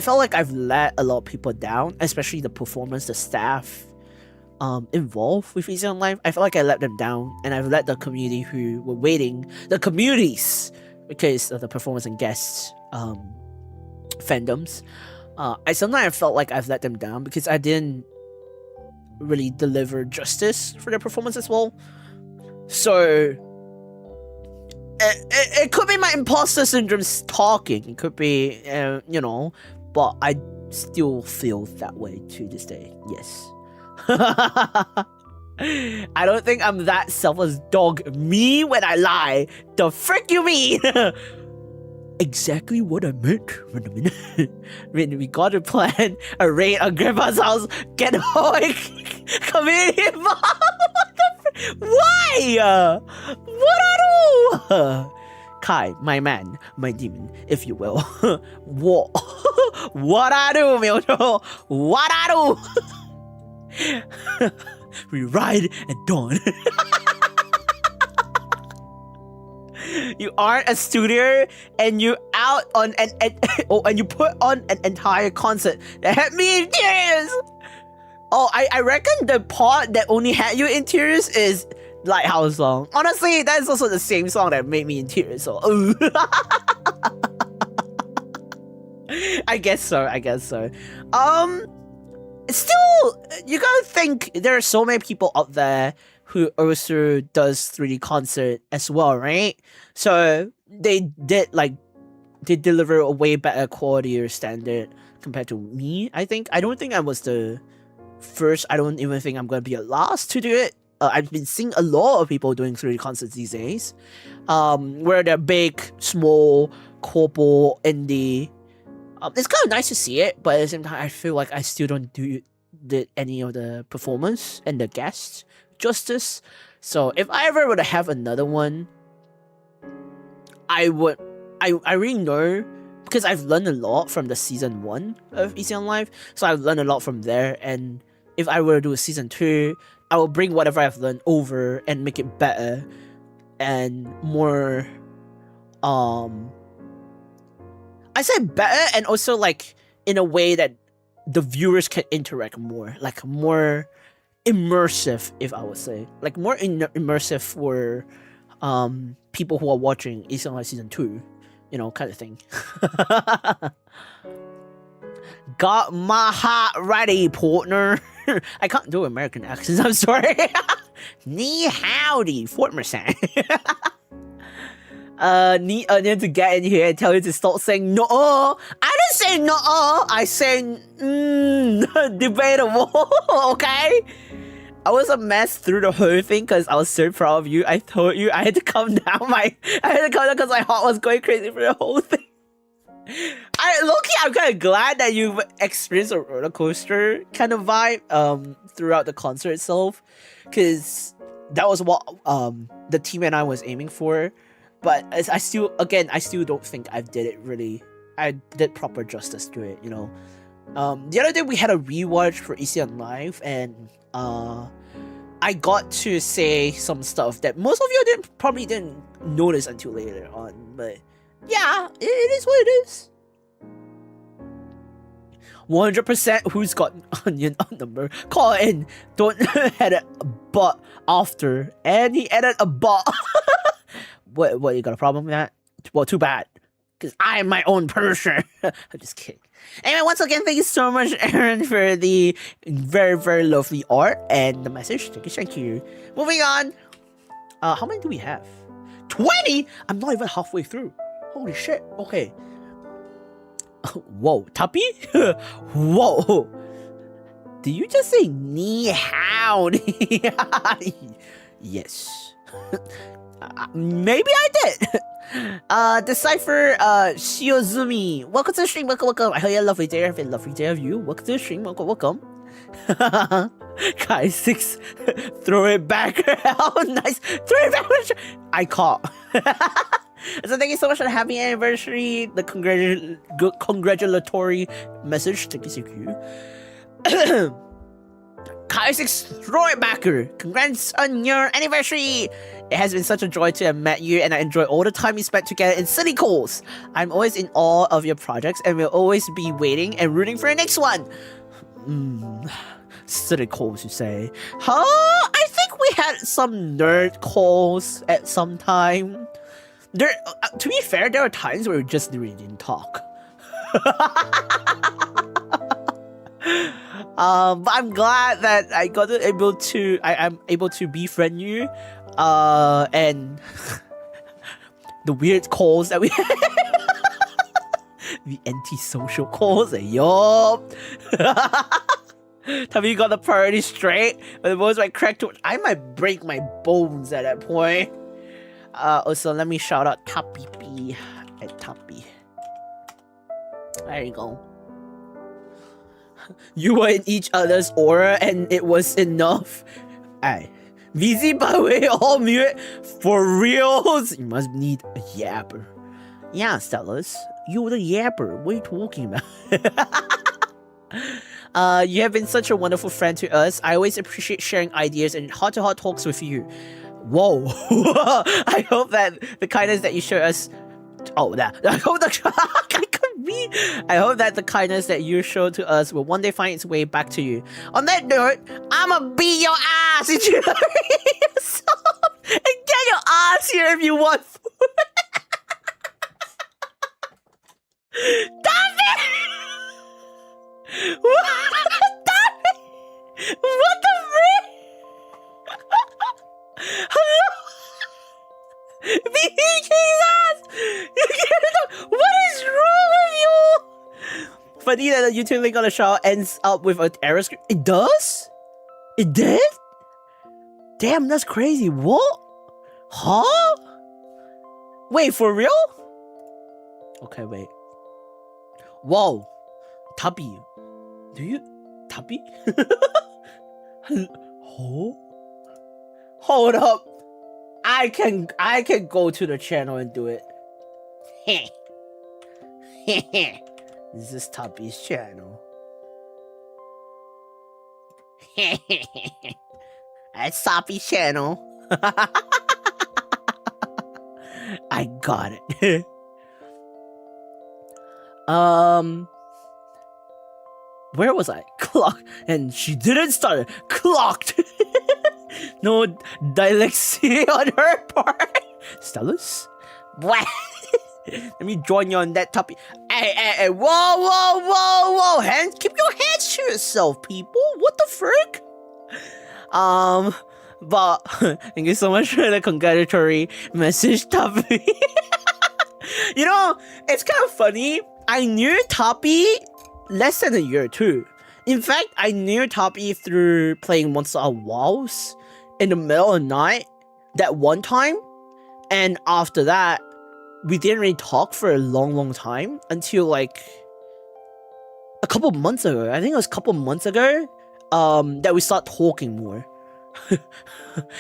felt like I've let a lot of people down, especially the performers, the staff involved with Easy Life. I felt like I let them down, and I've let the community who were waiting, the communities, because of the performers and guests fandoms. I sometimes felt like I've let them down because I didn't really deliver justice for their performance as well. So it could be my imposter syndrome talking. It could be, you know, but I still feel that way to this day. Yes. I don't think I'm that selfless dog. Me when I lie. The frick you mean? Exactly what I meant. When we got to plan a raid on Grandpa's house, get away, community involved. What the frick? Why? What I do? Kai, my man, my demon, if you will. What? What I do, Myojo? What I do? We ride at dawn. You aren't a studio and you out on and you put on an entire concert that had me in tears. Oh, I reckon the part that only had you in tears is Lighthouse song. Honestly, that's also the same song that made me in tears. So, I guess so. Still, you gotta think there are so many people out there who also does 3D concert as well, right? So they deliver a way better quality or standard compared to me, I think. I don't think I was the first. I don't even think I'm gonna be the last to do it. I've been seeing a lot of people doing 3D concerts these days, where they're big, small, corpo, indie. It's kind of nice to see it, but at the same time, I feel like I still don't do any of the performance and the guests justice. So if I ever were to have another one, I really know, because I've learned a lot from the season 1 of Easy on Life, so I've learned a lot from there, and if I were to do a season 2, I will bring whatever I've learned over and make it better and more I said better, and also like in a way that the viewers can interact more, like more immersive, if I would say, like more immersive for people who are watching Easy on Life season 2, you know, kind of thing. Got my heart ready, partner. I can't do American accents, I'm sorry. Ni howdy, Fortmer-san. need Onion to get in here and tell you to stop saying no. I didn't say no. I said debatable. Okay. I was a mess through the whole thing because I was so proud of you. I told you I had to calm down. I had to calm down because my heart was going crazy for the whole thing. I'm kind of glad that you've experienced a roller coaster kind of vibe throughout the concert itself, because that was what the team and I was aiming for. But I still don't think I did proper justice to it, you know. The other day we had a rewatch for ECN Live, and I got to say some stuff that most of you probably didn't notice until later on, but yeah, it is what it is. 100% who's got Onion on number, call in. Don't edit a bot after, and he edit a bot. What, you got a problem with that? Well, too bad, because I am my own person. I'm just kidding. Anyway, once again, thank you so much, Aaron, for the very, very lovely art and the message. Thank you. Moving on. How many do we have? 20? I'm not even halfway through. Holy shit. Okay. Whoa, Tuppy? Whoa. Did you just say ni hao? Yes. Maybe I did. Decipher Shiozumi. Welcome to the stream. Welcome. I hope you had a lovely day. I have a lovely day of you. Welcome to the stream. Welcome. Kaissics, throw it back. Oh, nice. Throw it back. I caught. So thank you so much for the happy anniversary, the congratulatory message. Thank you. Kaissics, throw it backer. Congrats on your anniversary. It has been such a joy to have met you, and I enjoy all the time we spent together in city calls. I'm always in awe of your projects, and will always be waiting and rooting for the next one. City calls, you say? Huh? I think we had some nerd calls at some time. There, to be fair, there are times where we just really didn't talk. But I'm glad that I am able to befriend you, and the weird calls that we had. The antisocial calls, yup. Have you got the priority straight? But the bones might crack too much. I might break my bones at that point. Also, let me shout out Tappy B at Tappy. There you go. You were in each other's aura and it was enough. Aye. VZ by way, all mute. For reals? You must need a yapper. Yeah, Stellas. You're the yapper. What are you talking about? You have been such a wonderful friend to us. I always appreciate sharing ideas and heart-to-heart talks with you. Whoa. I hope that the kindness that you show us... Oh, that. I hope that the kindness that you show to us will one day find its way back to you. On that note, I'ma beat your ass if you and get your ass here if you want food. Damn it! What the frick? Hello? Jesus! What is wrong with you? Funny that the YouTube link on the show ends up with an error screen. It does? It did? Damn, that's crazy. What? Huh? Wait, for real? Okay, wait. Whoa. Tubby. Do you... Tubby? Oh? Hold up. I can go to the channel and do it. This is Tubby's channel. That's Soppy's channel. I got it. Where was I? Clock. And she didn't start. Clocked. No dyslexia on her part. Stellas? What? Let me join you on that topic. Hey, whoa. Hands, keep your hands to yourself, people. What the frick? But thank you so much for the congratulatory message, Tuppy. You know, it's kind of funny. I knew Toppy less than a year too. In fact, I knew Toppy through playing Monster of Wows in the middle of the night that one time. And after that, we didn't really talk for a long time until like a couple months ago. I think it was a couple months ago that we started talking more.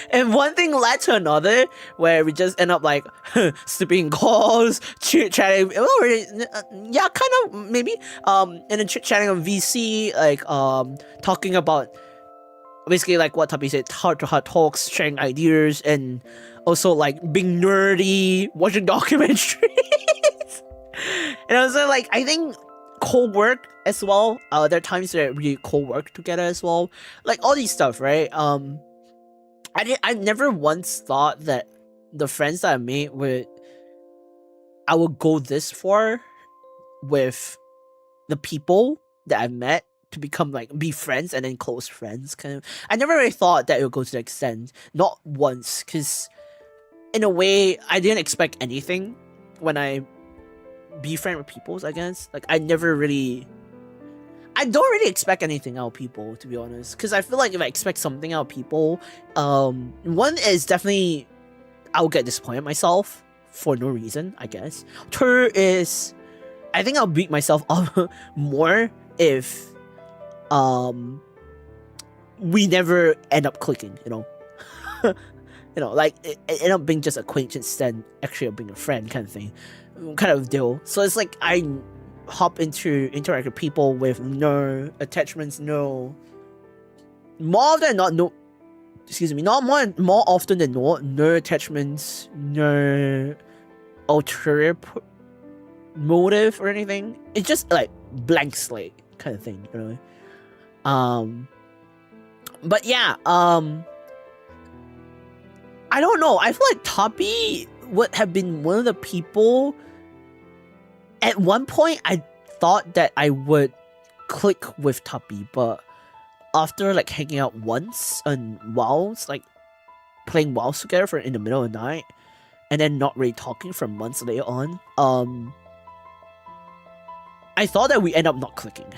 And one thing led to another, where we just end up like sleeping calls, chit-chatting, yeah, kind of maybe, and then chit-chatting on VC, like talking about basically like what Tuppy said, heart-to-heart talks, sharing ideas, and also like being nerdy, watching documentaries. And also like, I think co-work as well. There are times that we co-work together as well. Like all these stuff, right? I never once thought that the friends that I made I would go this far with the people that I met to be friends and then close friends, kind of. I never really thought that it would go to the extent. Not once, because in a way, I didn't expect anything when I be friend with people, I guess. Like, I don't really expect anything out of people, to be honest. Because I feel like if I expect something out of people, one is definitely I'll get disappointed myself for no reason, I guess. Two is I think I'll beat myself up more if we never end up clicking, you know. You know, like it end up being just acquaintance than actually being a friend kind of deal. So it's like I hop into interact with people with no attachments, more often than not, no attachments, no ulterior motive or anything. It's just like blank slate kind of thing, you know. But yeah, I don't know. I feel like Toppy would have been one of the people. At one point, I thought that I would click with Toppy, but after like hanging out once on WoWs, like playing WoWs together in the middle of the night, and then not really talking for months later on, I thought that we end up not clicking.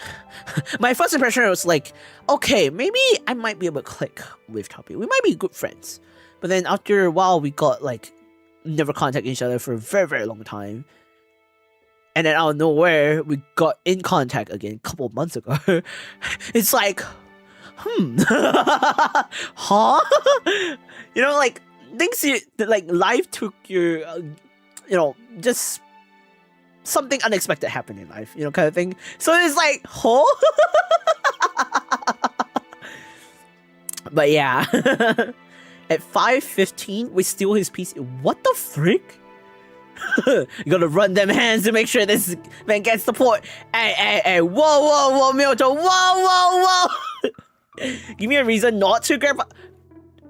My first impression was like, okay, maybe I might be able to click with Toppy. We might be good friends. But then after a while, we got like never contact each other for a very, very long time. And then out of nowhere, we got in contact again a couple of months ago. It's like, huh? You know, like things like life took you, you know, just something unexpected happened in life, you know, kind of thing. So it's like, huh? But yeah. At 5:15, we steal his PC. What the frick? You gotta run them hands to make sure this man gets support. Hey, whoa, Milton, whoa. Give me a reason not to grab.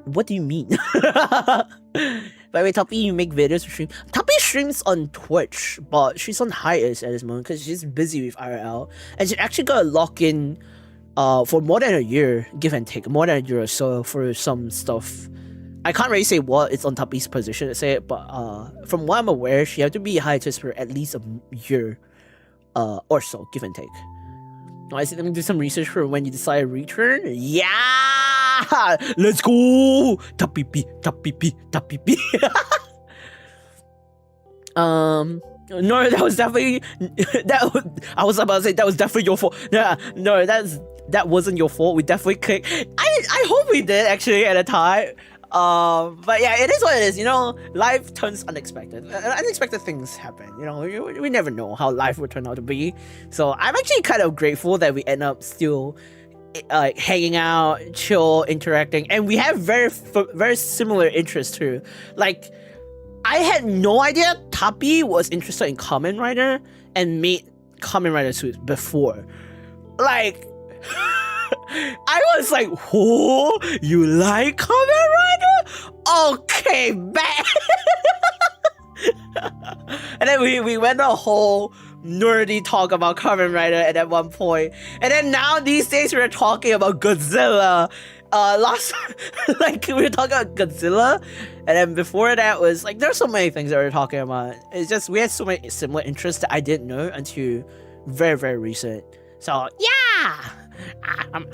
What do you mean? By the way, Toppy, you make videos for stream. Toppy streams on Twitch, but she's on hiatus at this moment because she's busy with IRL, and she actually got a lock-in for more than a year, give and take, more than a year or so for some stuff. I can't really say what it's on Toppy's position to say it, but from what I'm aware, she had to be hiatus for at least a year or so, give and take. I said, let me do some research for when you decide to return. Yeah! Let's go! Toppy P. No, that was definitely I was about to say that was definitely your fault. No, that wasn't your fault. We definitely clicked. I hope we did actually at a time. But yeah, it is what it is, you know. Life turns unexpected. Unexpected things happen, you know. We never know how life would turn out to be. So I'm actually kind of grateful that we end up still like hanging out, chill, interacting, and we have very similar interests too. Like, I had no idea Toppy was interested in Kamen Rider and made Kamen Rider suits before. Like, I was like, who? You like Kamen Rider? Okay, bet. And then we went a whole nerdy talk about Kamen Rider at one point. And then now these days we're talking about Godzilla last like we were talking about Godzilla, and then before that was like there's so many things that we were talking about. It's just we had so many similar interests that I didn't know until very recent. So yeah,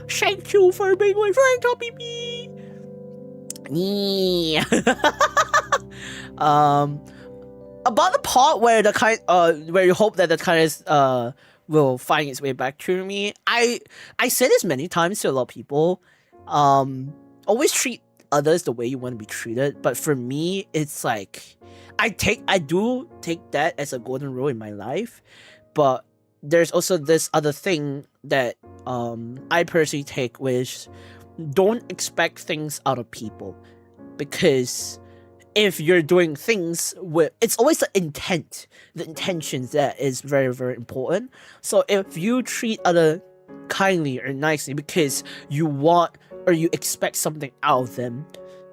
thank you for being my friend, Toppy B. Yeah. About the part where the kind where you hope that the kindness will find its way back to me. I say this many times to a lot of people. Always treat others the way you want to be treated. But for me, it's like I do take that as a golden rule in my life. But there's also this other thing that I personally take, which don't expect things out of people, because if you're doing things with, it's always the intent, the intentions that is very important. So if you treat other kindly or nicely because you want or you expect something out of them,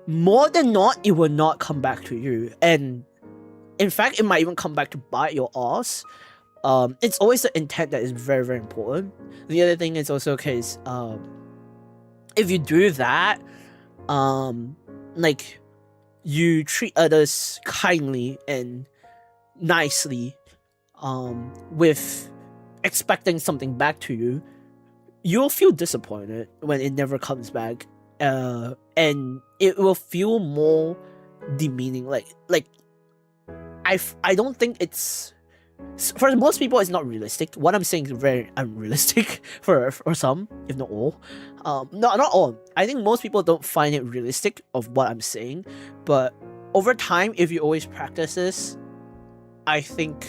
more than not, it will not come back to you. And in fact, it might even come back to bite your ass. It's always the intent that is very important. The other thing is also because if you do that, like you treat others kindly and nicely, with expecting something back to you, you'll feel disappointed when it never comes back, and it will feel more demeaning. Like I don't think it's, for most people, it's not realistic. What I'm saying is very unrealistic for some, if not all. No, not all. I think most people don't find it realistic of what I'm saying. But over time, if you always practice this, I think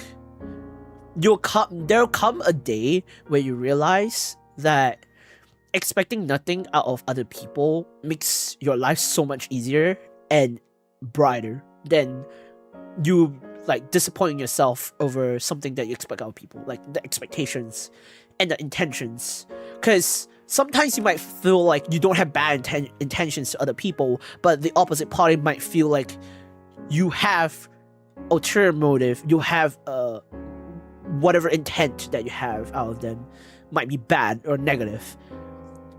there'll come a day where you realize that expecting nothing out of other people makes your life so much easier and brighter than you like disappointing yourself over something that you expect out of people, like the expectations and the intentions. Because sometimes you might feel like you don't have bad intentions to other people, but the opposite party might feel like you have ulterior motive, you have whatever intent that you have out of them might be bad or negative.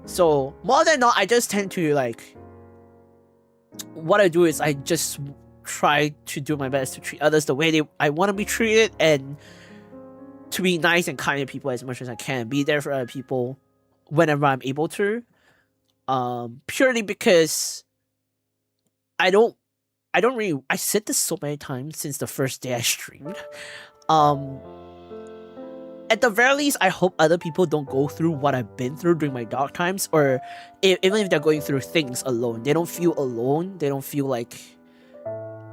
So more than not, I just tend to like, what I do is I just try to do my best to treat others the way I want to be treated, and to be nice and kind to people as much as I can, be there for other people whenever I'm able to, purely because I said this so many times since the first day I streamed. At the very least, I hope other people don't go through what I've been through during my dark times, or even if they're going through things alone, they don't feel alone. They don't feel like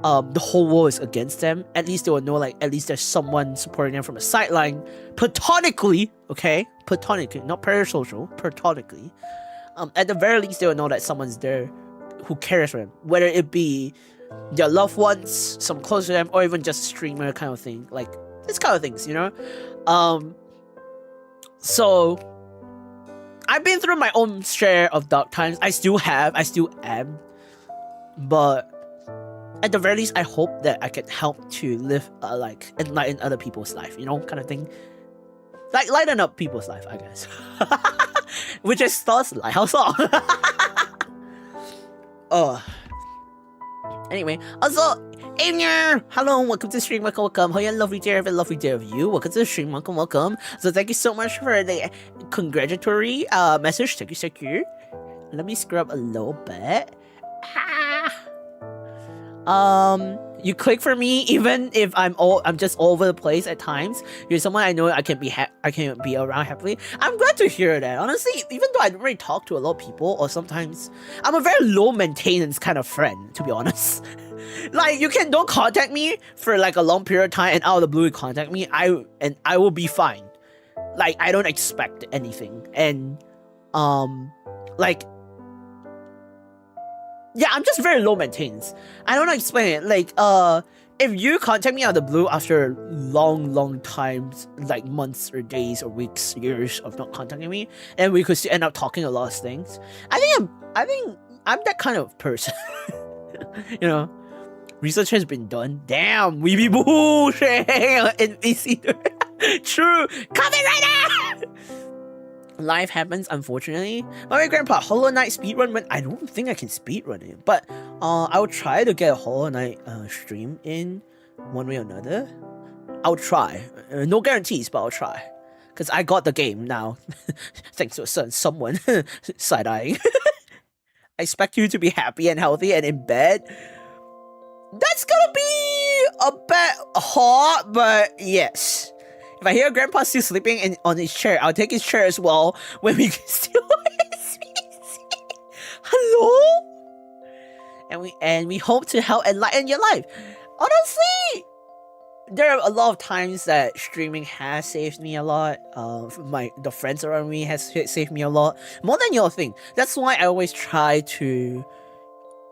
the whole world is against them. At least they will know, like, at least there's someone supporting them from a sideline, platonically, okay? Platonically, not parasocial, platonically. At the very least, they will know that someone's there who cares for them, whether it be their loved ones, some close to them, or even just a streamer kind of thing, like this kind of things, you know? So I've been through my own share of dark times. I still am, but at the very least, I hope that I can help to live, like, enlighten other people's life, you know, kind of thing. Like, lighten up people's life, I guess. Which is Star's Lighthouse song. Anyway, also, Aimner! Hello, welcome to the stream, welcome. How you lovely day of you. Welcome to the stream, welcome. So thank you so much for the congratulatory message. Thank you. Let me scrub a little bit. You click for me even if I'm just all over the place at times. You're someone I know I can be around happily. I'm glad to hear that. Honestly, even though I don't really talk to a lot of people, or sometimes I'm a very low maintenance kind of friend, to be honest. Like, you don't contact me for like a long period of time, and out of the blue you contact me, I will be fine. Like, I don't expect anything, and like, yeah, I'm just very low maintenance. I don't know how to explain it. Like, if you contact me out of the blue after long times, like months or days or weeks, years of not contacting me, and we could still end up talking a lot of things, I think I'm that kind of person. You know, research has been done. Damn, we be bullshit in VTuber. True, comment right now. life happens, unfortunately. My grandpa, Hollow Knight speedrun, when I don't think I can speedrun it, but I will try to get a Hollow Knight stream in one way or another. I'll try. No guarantees, but I'll try. Because I got the game now. Thanks to someone side-eyeing. I expect you to be happy and healthy and in bed. That's gonna be a bit hard, but yes. If I hear Grandpa still sleeping on his chair, I'll take his chair as well when we can steal his PC. Hello? And we hope to help enlighten your life. Honestly, there are a lot of times that streaming has saved me a lot. The friends around me has saved me a lot. More than you'll think. That's why I always try to...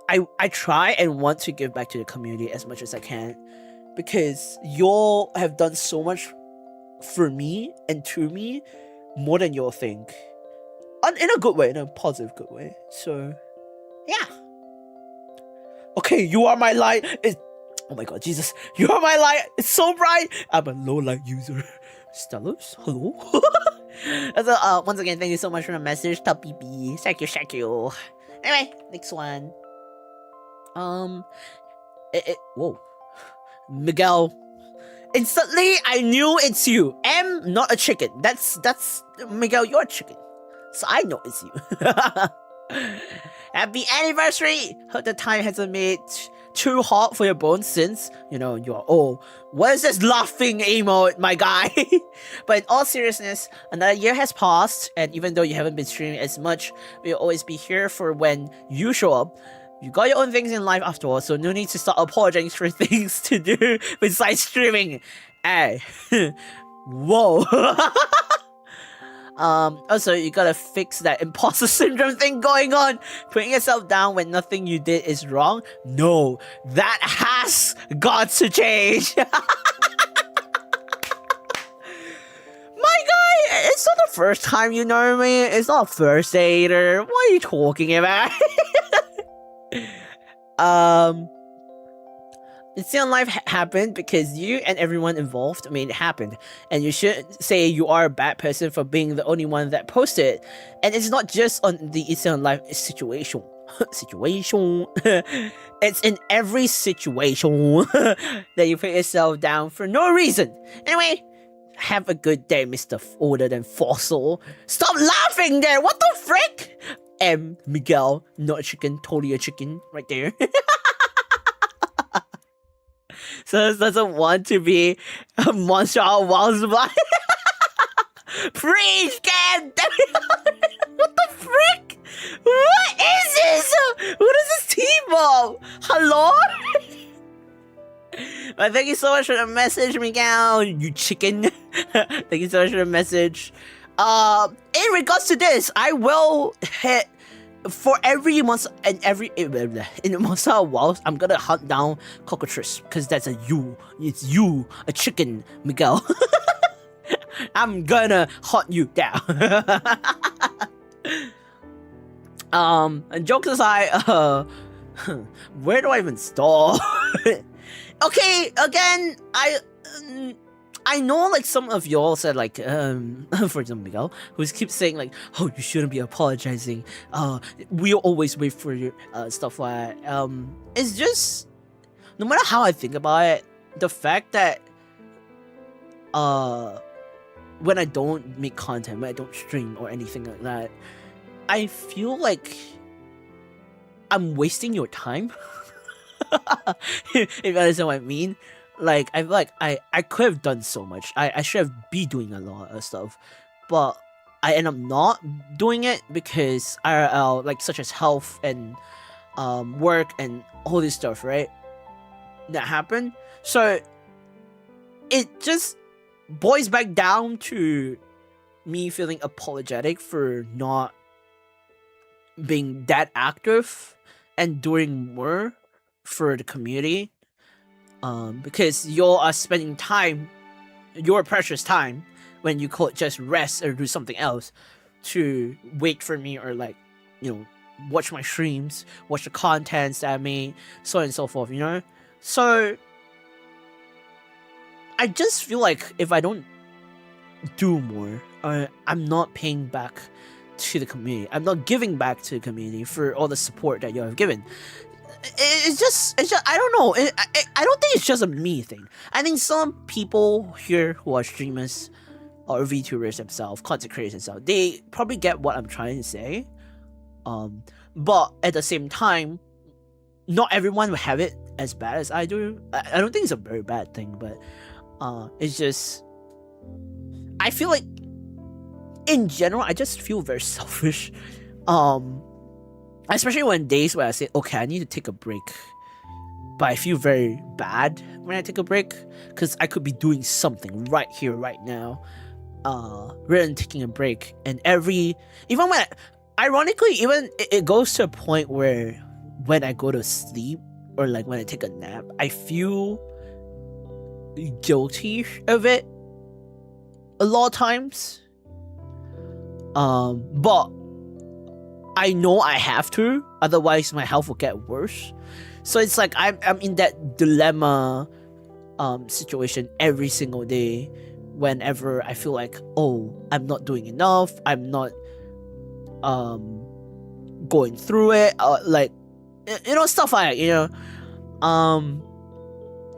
I try and want to give back to the community as much as I can. Because y'all have done so much for me and to me, more than you'll think. In a good way, in a positive good way. So, yeah. Okay, you are my light. Oh my god, Jesus. You are my light. It's so bright. I'm a low light user. Stellus, hello? So, once again, thank you so much for the message, Tapipi. Thank you. Anyway, next one. Whoa. Miguel. Instantly, I knew it's you. M, not a chicken. That's Miguel, you're a chicken. So I know it's you. Happy anniversary! Hope the time hasn't made too hot for your bones since, you know, you're old. What is this laughing emote, my guy? But in all seriousness, another year has passed, and even though you haven't been streaming as much, we'll always be here for when you show up. You got your own things in life after all, so no need to start apologizing for things to do besides streaming. Hey. Whoa. Also, you gotta fix that imposter syndrome thing going on. Putting yourself down when nothing you did is wrong. No, that has got to change. My guy, it's not the first time you know me. It's not a first dater. What are you talking about? It's still life happened because you and everyone involved made it happen, and you shouldn't say you are a bad person for being the only one that posted. And it's not just on the It's Still Life situation. It's in every situation that you put yourself down for no reason. Anyway, have a good day, Mr. Older Than Fossil. Stop laughing there. What the frick? Miguel, not a chicken, totally a chicken, right there. So this doesn't want to be a monster out while supply. Preach, God! What the frick? What is this? What is this T-ball? Hello? But thank you so much for the message, Miguel, you chicken. Thank you so much for the message. In regards to this, I will hit for every monster and in a monster a while, I'm gonna hunt down cockroaches because that's it's you, a chicken, Miguel. I'm gonna hunt you down. And jokes aside, where do I even start? Okay, again, I know, like, some of y'all said, like, for example, Miguel, who keeps saying, like, oh, you shouldn't be apologizing. We'll always wait for you, stuff like that. It's just, no matter how I think about it, the fact that, when I don't make content, when I don't stream or anything like that, I feel like I'm wasting your time. If you understand what I mean. Like, I feel like I could have done so much. I should have been doing a lot of stuff, but I end up not doing it because IRL, like, such as health and work and all this stuff, right? That happened. So it just boils back down to me feeling apologetic for not being that active and doing more for the community. Because you are spending time, your precious time, when you could just rest or do something else, to wait for me or, like, you know, watch my streams, watch the contents that I made, so on and so forth, you know? So I just feel like if I don't do more, I'm not paying back to the community. I'm not giving back to the community for all the support that you have given. It's just I don't know. I don't think it's just a me thing. I think some people here who are streamers or VTubers themselves, content creators themselves, they probably get what I'm trying to say. But at the same time, not everyone will have it as bad as I do. I don't think it's a very bad thing, but it's just I feel like in general I just feel very selfish. Especially when days where I say, okay, I need to take a break, but I feel very bad when I take a break because I could be doing something right here, right now, rather than taking a break. And even when, ironically, even it goes to a point where when I go to sleep or like when I take a nap, I feel guilty of it a lot of times. But I know I have to, otherwise my health will get worse. So it's like I'm in that dilemma situation every single day whenever I feel like, oh, I'm not doing enough, I'm not going through it, like, you know, stuff like that,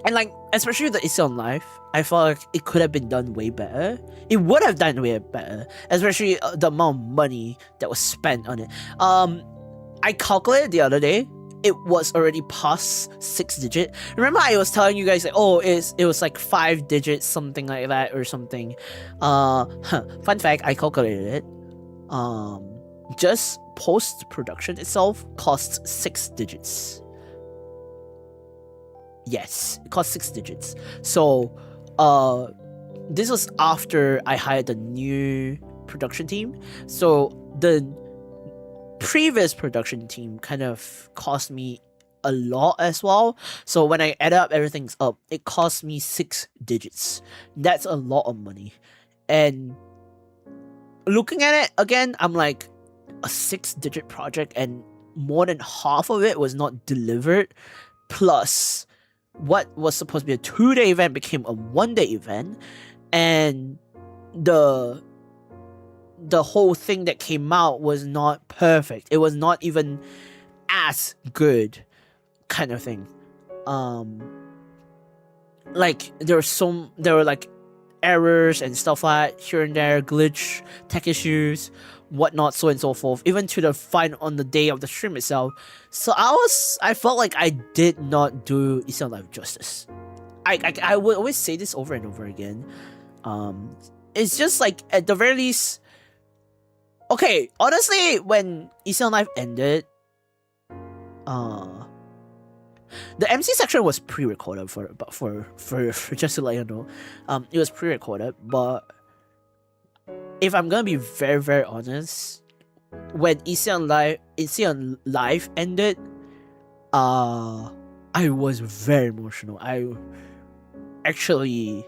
and like, especially the It's on Life, I felt like it could have been done way better. It would have done way better, especially the amount of money that was spent on it. I calculated the other day, it was already past 6 digit. Remember I was telling you guys like, oh, it was like 5 digits, something like that or something. Fun fact, I calculated it. Just post-production itself costs 6 digits. Yes, it cost 6 digits. So this was after I hired the new production team. So the previous production team kind of cost me a lot as well. So when I add up everything's up, it cost me 6 digits. That's a lot of money. And looking at it again, I'm like, a 6-digit project and more than half of it was not delivered. Plus, what was supposed to be a 2-day event became a 1-day event, and the whole thing that came out was not perfect. It was not even as good, kind of thing. Like there were like errors and stuff like that, here and there, glitch, tech issues, whatnot, so on and so forth, even to the fine on the day of the stream itself. So I felt like I did not do It's on Life justice. I would always say this over and over again. It's just like, at the very least, okay, honestly, when It's on Life ended, the MC section was pre-recorded for just to let you know. It was pre-recorded, but if I'm gonna be very, very honest, when It's on Live ended, I was very emotional. I actually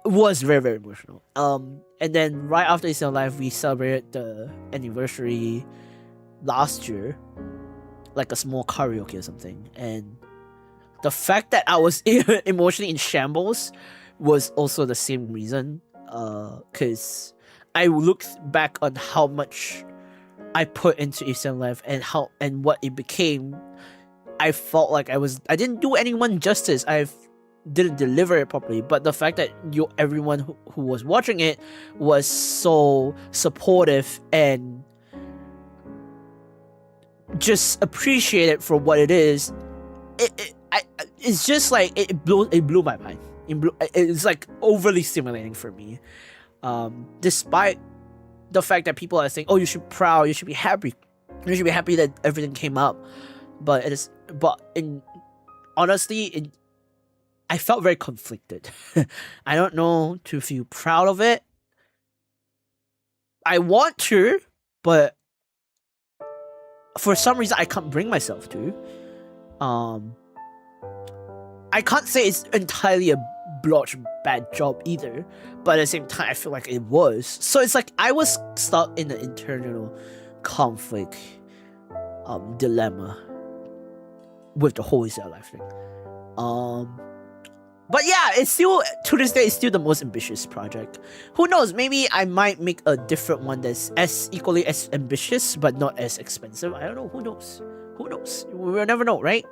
was very, very emotional. And then right after It's on Live, we celebrated the anniversary last year, like a small karaoke or something. And the fact that I was emotionally in shambles was also the same reason. Because I looked back on how much I put into It's on Live and what it became. I felt like I didn't do anyone justice. I didn't deliver it properly. But the fact that everyone who was watching it was so supportive and just appreciate it for what it is, it's just like it blew my mind. It's like overly stimulating for me. Despite the fact that people are saying, "Oh, you should be proud, you should be happy that everything came up," honestly, I felt very conflicted. I don't know to feel proud of it. I want to, but for some reason I can't bring myself to. I can't say it's entirely a blotch bad job either, but at the same time I feel like it was. So it's like I was stuck in an internal conflict dilemma with the whole It's on Life thing. But yeah, it's still, to this day, it's still the most ambitious project. Who knows, maybe I might make a different one that's as equally as ambitious, but not as expensive. I don't know, who knows? Who knows? We'll never know, right?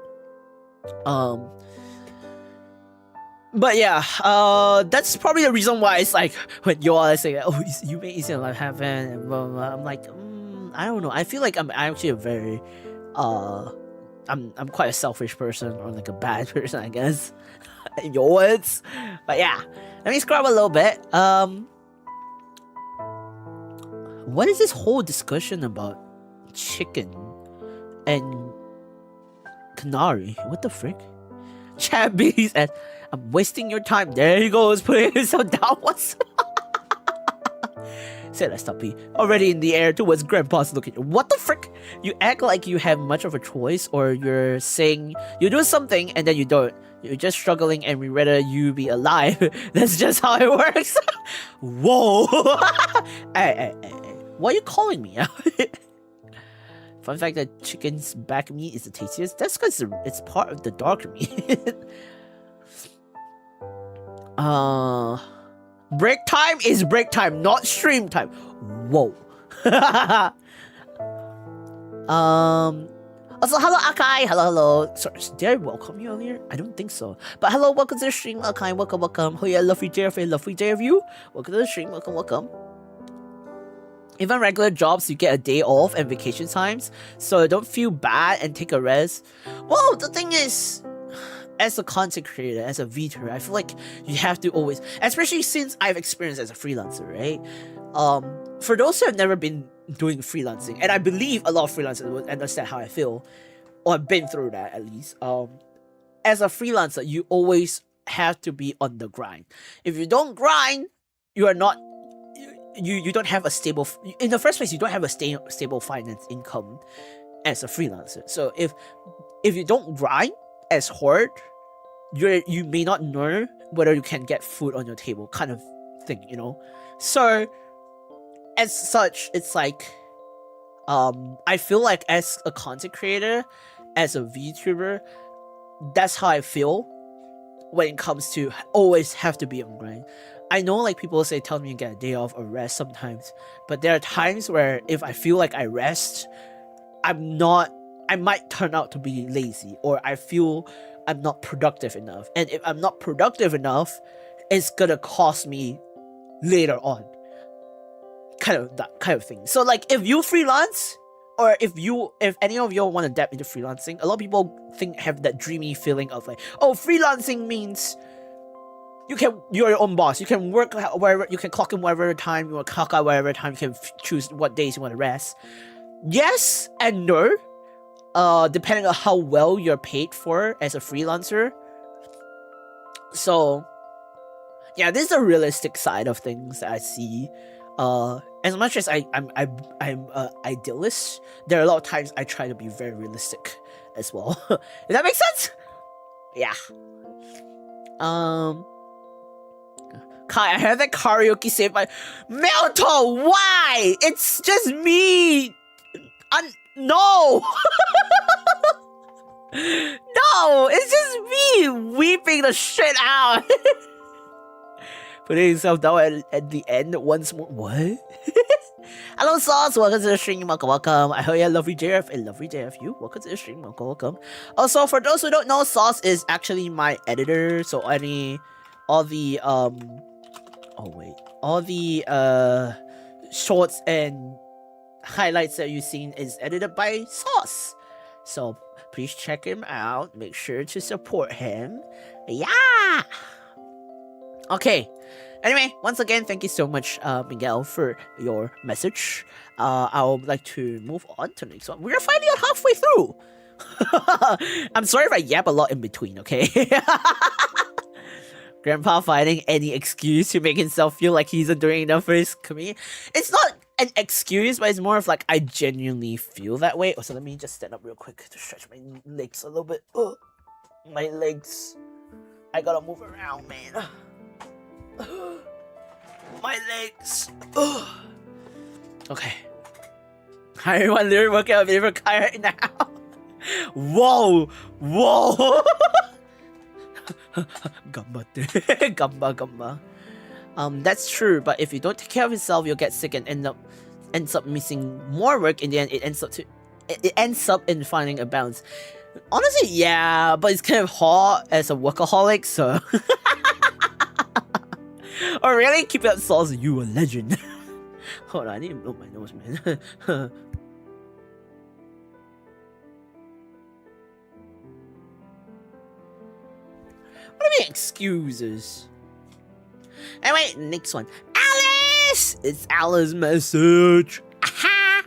But yeah, that's probably the reason why it's like, when you all say, oh, you made Easy Life happen, and blah, blah, blah, I'm like, I don't know. I feel like I'm actually a very, I'm quite a selfish person, or like a bad person, I guess. In your words. But yeah, let me scrub a little bit. What is this whole discussion about chicken and canary? What the frick? Chat bees and I'm wasting your time. There he goes, putting himself down. What's Say let's stop be already in the air towards Grandpa's location. What the frick? You act like you have much of a choice, or you're saying you do something and then you don't. You're just struggling and we rather you be alive. That's just how it works. Whoa. Hey. Why are you calling me out? Fun fact that chicken's back meat is the tastiest. That's because it's part of the dark meat. Break time is break time, not stream time. Whoa. Also, hello Akai. Hello. Sorry, did I welcome you earlier? I don't think so. But hello, welcome to the stream, Akai. Welcome. Oh yeah, lovely JF, lovely JFU. Welcome to the stream. Welcome. Even regular jobs, you get a day off and vacation times, so don't feel bad and take a rest. Well, the thing is, as a content creator, as a VTuber, I feel like you have to always, especially since I've experienced as a freelancer, right? For those who have never been doing freelancing, and I believe a lot of freelancers would understand how I feel, or have been through that at least. As a freelancer, you always have to be on the grind. If you don't grind, you are not. You don't have a stable. In the first place, you don't have a stable finance income as a freelancer. So if you don't grind as hard, you may not know whether you can get food on your table, kind of thing, you know. So as such, it's like I feel like as a content creator, as a VTuber, that's how I feel when it comes to always have to be on grind. I know like people say tell me to get a day off or rest sometimes, but there are times where if I feel like I rest, I might turn out to be lazy, or I feel I'm not productive enough. And if I'm not productive enough, it's gonna cost me later on. That kind of thing. So like if you freelance, or if any of you want to dip into freelancing, a lot of people have that dreamy feeling of like, oh, freelancing means you're your own boss. You can work wherever, you can clock in whatever time you want to clock out, whatever time you can choose what days you want to rest. Yes and no. Depending on how well you're paid for as a freelancer. So yeah, this is the realistic side of things that I see. As much as I'm idealist, there are a lot of times I try to be very realistic as well. Does that make sense? Yeah. Kai, I heard that karaoke saved by Melto. Why? It's just me. No. No, it's just me weeping the shit out. Putting himself down at the end once more. What? Hello, Sauce. Welcome to the stream. Welcome. I heard you lovely JF and lovely JFU. Welcome to the stream. Welcome. Also, for those who don't know, Sauce is actually my editor. So all the shorts and highlights that you've seen is edited by Sauce. So please check him out. Make sure to support him. Yeah. Okay. Anyway, once again, thank you so much, Miguel, for your message. I would like to move on to the next one. We're finally halfway through. I'm sorry if I yap a lot in between, okay? Grandpa finding any excuse to make himself feel like he's not doing enough for his community. It's not an excuse, but it's more of like I genuinely feel that way. So let me just stand up real quick to stretch my legs a little bit. Ugh. My legs. I gotta move around, man. My legs. Ugh. Okay. Hi everyone, literally working out a video for Kai right now. Whoa! Gambatte. Gamba. That's true, but if you don't take care of yourself, you'll get sick and ends up missing more work. In the end, it ends up in finding a balance. Honestly, yeah, but it's kind of hard as a workaholic, so. Oh really? Keep it up, Sauce. You a legend. Hold on, I need to blow my nose, man. What do you mean excuses? Anyway, next one. Alice! It's Alice's message. Aha!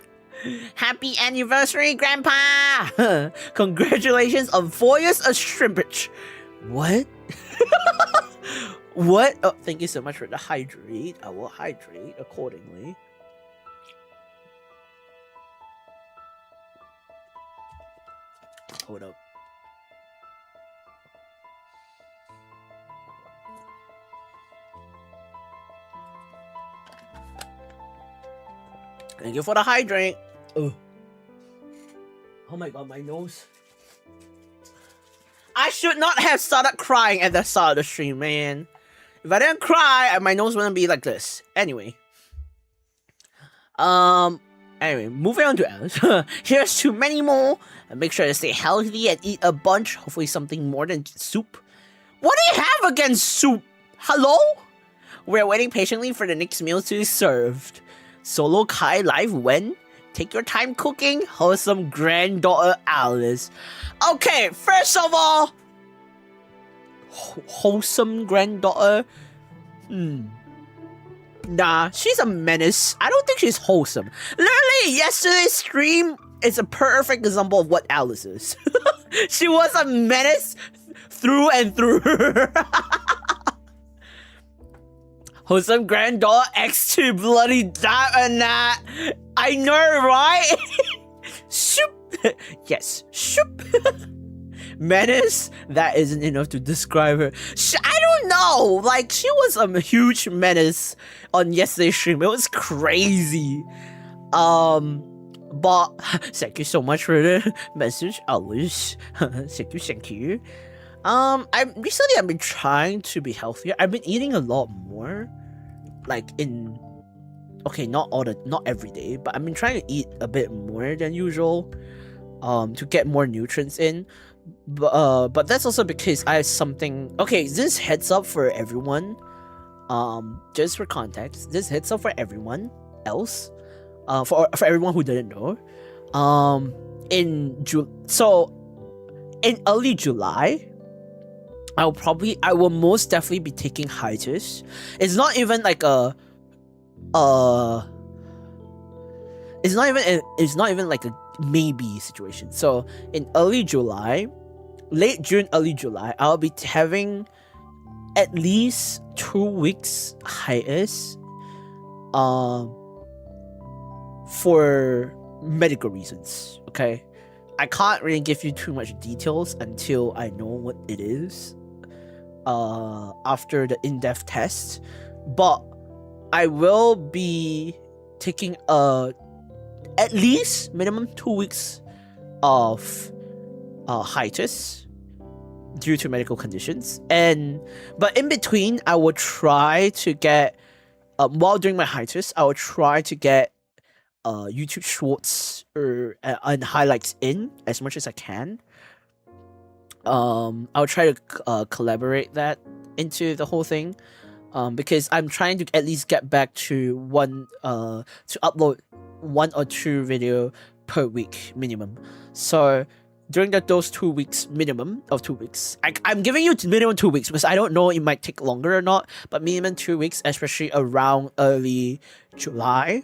Happy anniversary, Grandpa! Congratulations on 4 years of shrimpage. What? What? Oh, thank you so much for the hydrate. I will hydrate accordingly. Hold up. Thank you for the hydrate. Oh my god, my nose. I should not have started crying at the start of the stream, man. If I didn't cry, my nose wouldn't be like this. Anyway, moving on to Alice. Here's to many more. And make sure to stay healthy and eat a bunch. Hopefully something more than soup. What do you have against soup? Hello? We're waiting patiently for the next meal to be served. Solo Kai live when? Take your time cooking. Wholesome granddaughter Alice. Okay, first of all, wholesome granddaughter? Nah, she's a menace. I don't think she's wholesome. Literally, yesterday's stream is a perfect example of what Alice is. She was a menace through and through. Wholesome granddaughter X2 bloody damn that. I know, right? Shoop. Yes, shoop. Menace? That isn't enough to describe her. I don't know. Like, she was a huge menace on yesterday's stream. It was crazy. But thank you so much for the message, Alice. Thank you. Recently I've been trying to be healthier. I've been eating a lot more. Like not every day, but I've been trying to eat a bit more than usual. To get more nutrients in. But that's also because I have something. Okay, this heads up for everyone. Just for context, this heads up for everyone else. For everyone who didn't know. In early July, I will most definitely be taking hiatus. It's not even like it's not even like a maybe situation. So in early July, late June, early July, I'll be having at least 2 weeks hiatus for medical reasons. Okay, I can't really give you too much details until I know what it is after the in-depth test, but I will be taking at least minimum 2 weeks of hiatus due to medical conditions, but in between I will try to get while doing my hiatus I will try to get YouTube shorts and highlights in as much as I can. I'll try to collaborate that into the whole thing, because I'm trying to at least get back to to upload 1 or 2 video per week minimum. So during those 2 weeks minimum of 2 weeks, I'm giving you minimum 2 weeks because I don't know it might take longer or not, but minimum 2 weeks, especially around early July.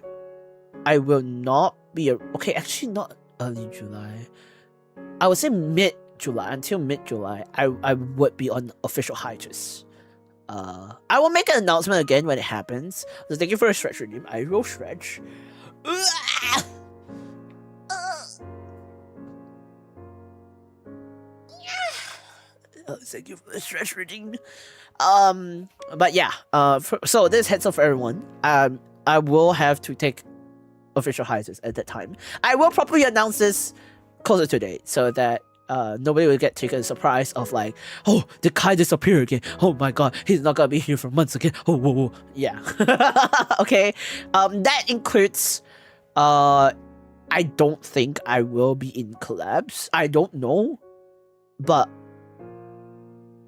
I will not be okay, actually not early July. I would say mid-July. Until mid-July, I would be on official hiatus. I will make an announcement again when it happens. So thank you for the stretch redeem. I will stretch. Thank you for the stretch redeem. But yeah. So this heads up for everyone. I will have to take official hiatus at that time. I will probably announce this closer to date so that nobody will get taken surprise of like, oh, did Kai disappear again? Oh my god, he's not gonna be here for months again. Oh, whoa, whoa. Yeah. Okay. That includes, I don't think I will be in collabs. I don't know, but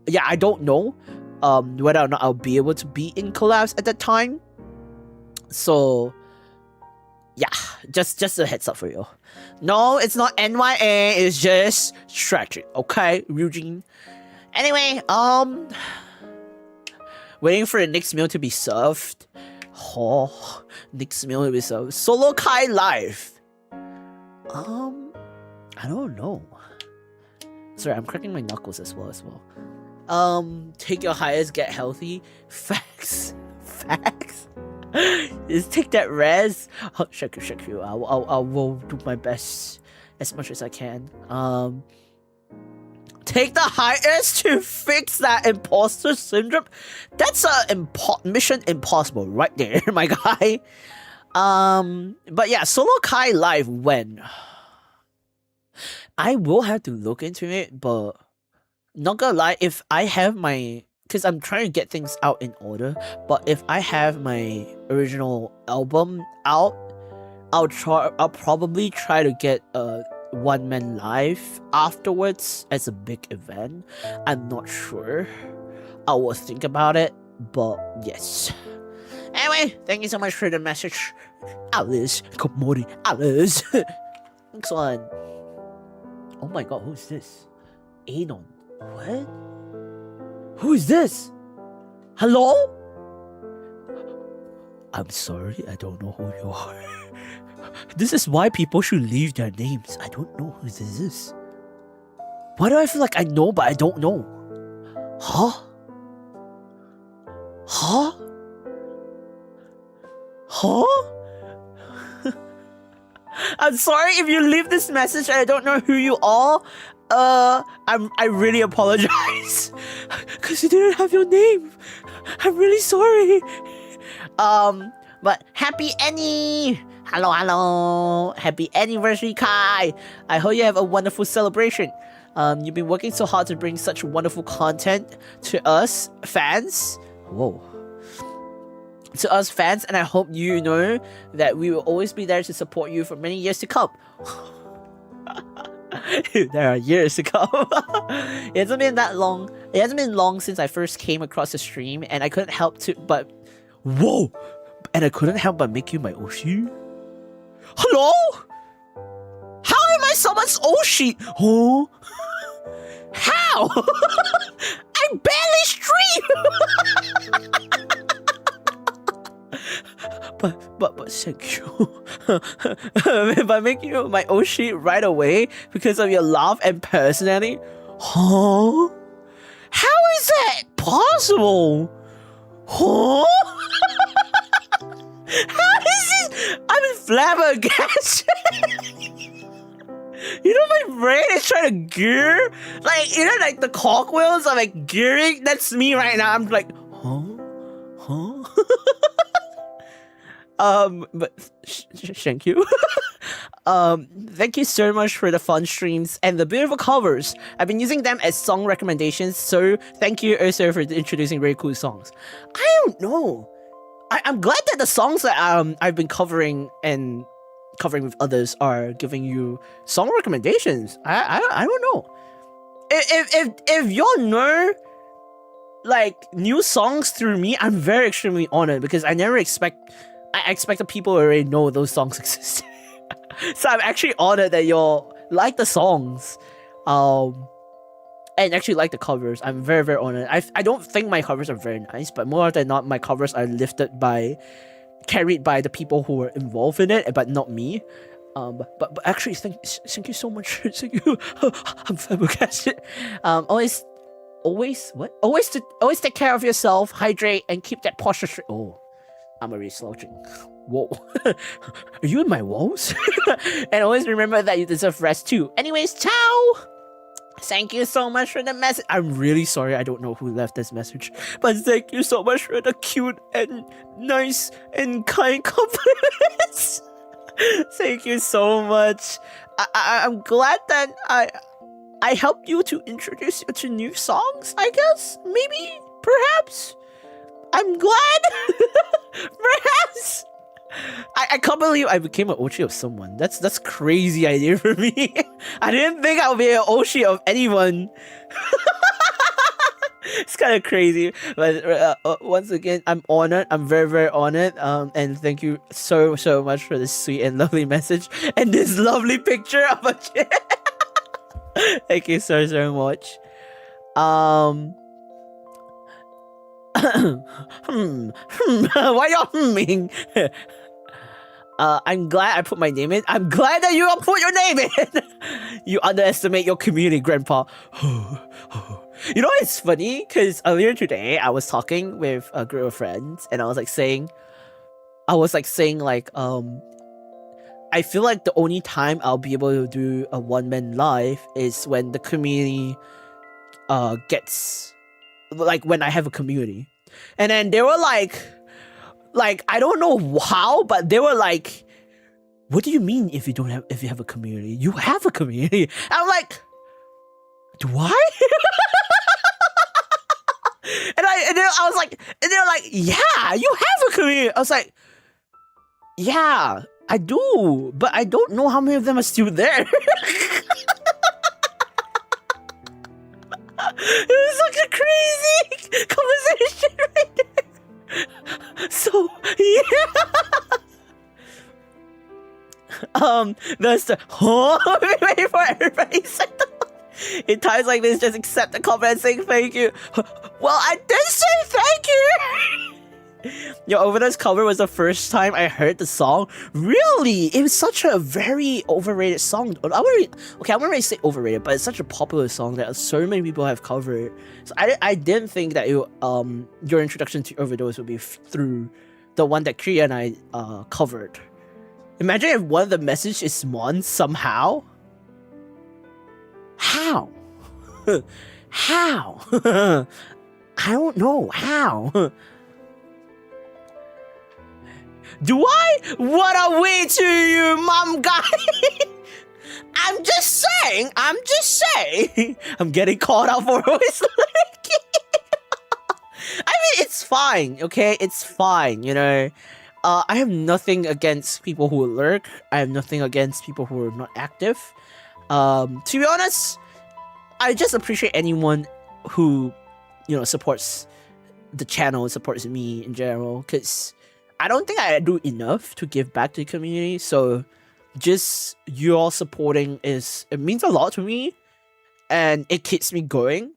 yeah, I don't know whether or not I'll be able to be in collabs at that time. So yeah, just a heads up for you. No, it's not NYA, it's just strategy, okay, Eugene? Anyway, waiting for the next meal to be served. Oh, next meal to be served. Solo Kai live. I don't know. Sorry, I'm cracking my knuckles as well. Take your highest, get healthy. Facts. Just take that res. Oh, check you. I will do my best as much as I can. Take the highest to fix that imposter syndrome. That's a mission impossible right there, my guy. But yeah, Solo Kai live when? I will have to look into it, but not gonna lie, if I have my, because I'm trying to get things out in order, but if I have my original album out, I'll probably try to get a one-man live afterwards as a big event. I'm not sure. I will think about it, but yes. Anyway, thank you so much for the message, Alice. Good morning, Alice. Next one. Oh my god, who's this? Anon. What? Who is this? Hello? I'm sorry, I don't know who you are. This is why people should leave their names. I don't know who this is. Why do I feel like I know but I don't know? Huh? I'm sorry if you leave this message and I don't know who you are. I really apologize. Cause you didn't have your name. I'm really sorry. But happy Annie! Hello. Happy anniversary, Kai. I hope you have a wonderful celebration. You've been working so hard to bring such wonderful content to us fans. Whoa. To us fans, and I hope you know that we will always be there to support you for many years to come. There are years to come. It hasn't been that long. It hasn't been long since I first came across the stream, and I couldn't help but make you my Oshi. Hello? How am I someone's Oshi? Oh? How? I barely stream. But thank you. If I make you my Oshi right away because of your love and personality, huh? How is that possible? Huh? How is this? I'm flabbergasted. You know, my brain is trying to gear. Like, you know, like the cogwheels are like gearing. That's me right now. I'm like, huh? But thank you. Thank you so much for the fun streams and the beautiful covers. I've been using them as song recommendations, so thank you also for introducing very cool songs. I don't know. I'm glad that the songs that I've been covering with others are giving you song recommendations. I don't know. If y'all know like new songs through me, I'm very extremely honored because I expected people already know those songs exist. So I'm actually honored that y'all like the songs, and actually like the covers. I'm very, very honored. I don't think my covers are very nice, but more than not, my covers are carried by the people who were involved in it, but not me. But actually, thank you so much. Thank you. I'm flabbergasted. Always take care of yourself, hydrate, and keep that posture straight. Oh, I'm already slouching. Whoa. Are you in my walls? And always remember that you deserve rest too. Anyways, ciao! Thank you so much for the message. I'm really sorry I don't know who left this message, but thank you so much for the cute and nice and kind compliments. Thank you so much. I'm glad that I helped you to introduce you to new songs, I guess? Maybe? Perhaps? I'm glad! Perhaps! I can't believe I became an Oshi of someone. That's crazy idea for me. I didn't think I would be an Oshi of anyone. It's kind of crazy, but once again, I'm honored. I'm very, very honored. And thank you so much for this sweet and lovely message and this lovely picture of a chair. Thank you so much. Why y'all humming? I'm glad I put my name in. I'm glad that you all put your name in. You underestimate your community, Grandpa. You know, it's funny because earlier today I was talking with a group of friends and I was saying I feel like the only time I'll be able to do a one-man live is when the community gets when I have a community. And then they were like I don't know how, but they were like, what do you mean if you have a community? You have a community. And I'm like, do I? and then I was like, and they're like, yeah, you have a community. I was like, yeah, I do, but I don't know how many of them are still there. It was such a crazy conversation right there. So yeah. That's the wait for everybody. In times like this, just accept the comment and saying thank you. Well, I did say thank you. Your Overdose cover was the first time I heard the song. Really? It was such a very overrated song. I wouldn't really say overrated, but it's such a popular song that so many people have covered. So I didn't think that your introduction to Overdose would be through the one that Kriya and I covered. Imagine if one of the messages is Mon somehow. How? How? I don't know. How? Do I? What are we to you, mom guy? I'm just saying. I'm getting caught out for always I mean, it's fine, okay? It's fine, you know? I have nothing against people who lurk. I have nothing against people who are not active. To be honest, I just appreciate anyone who, you know, supports the channel, supports me in general, because I don't think I do enough to give back to the community. So just you all supporting it means a lot to me, and it keeps me going.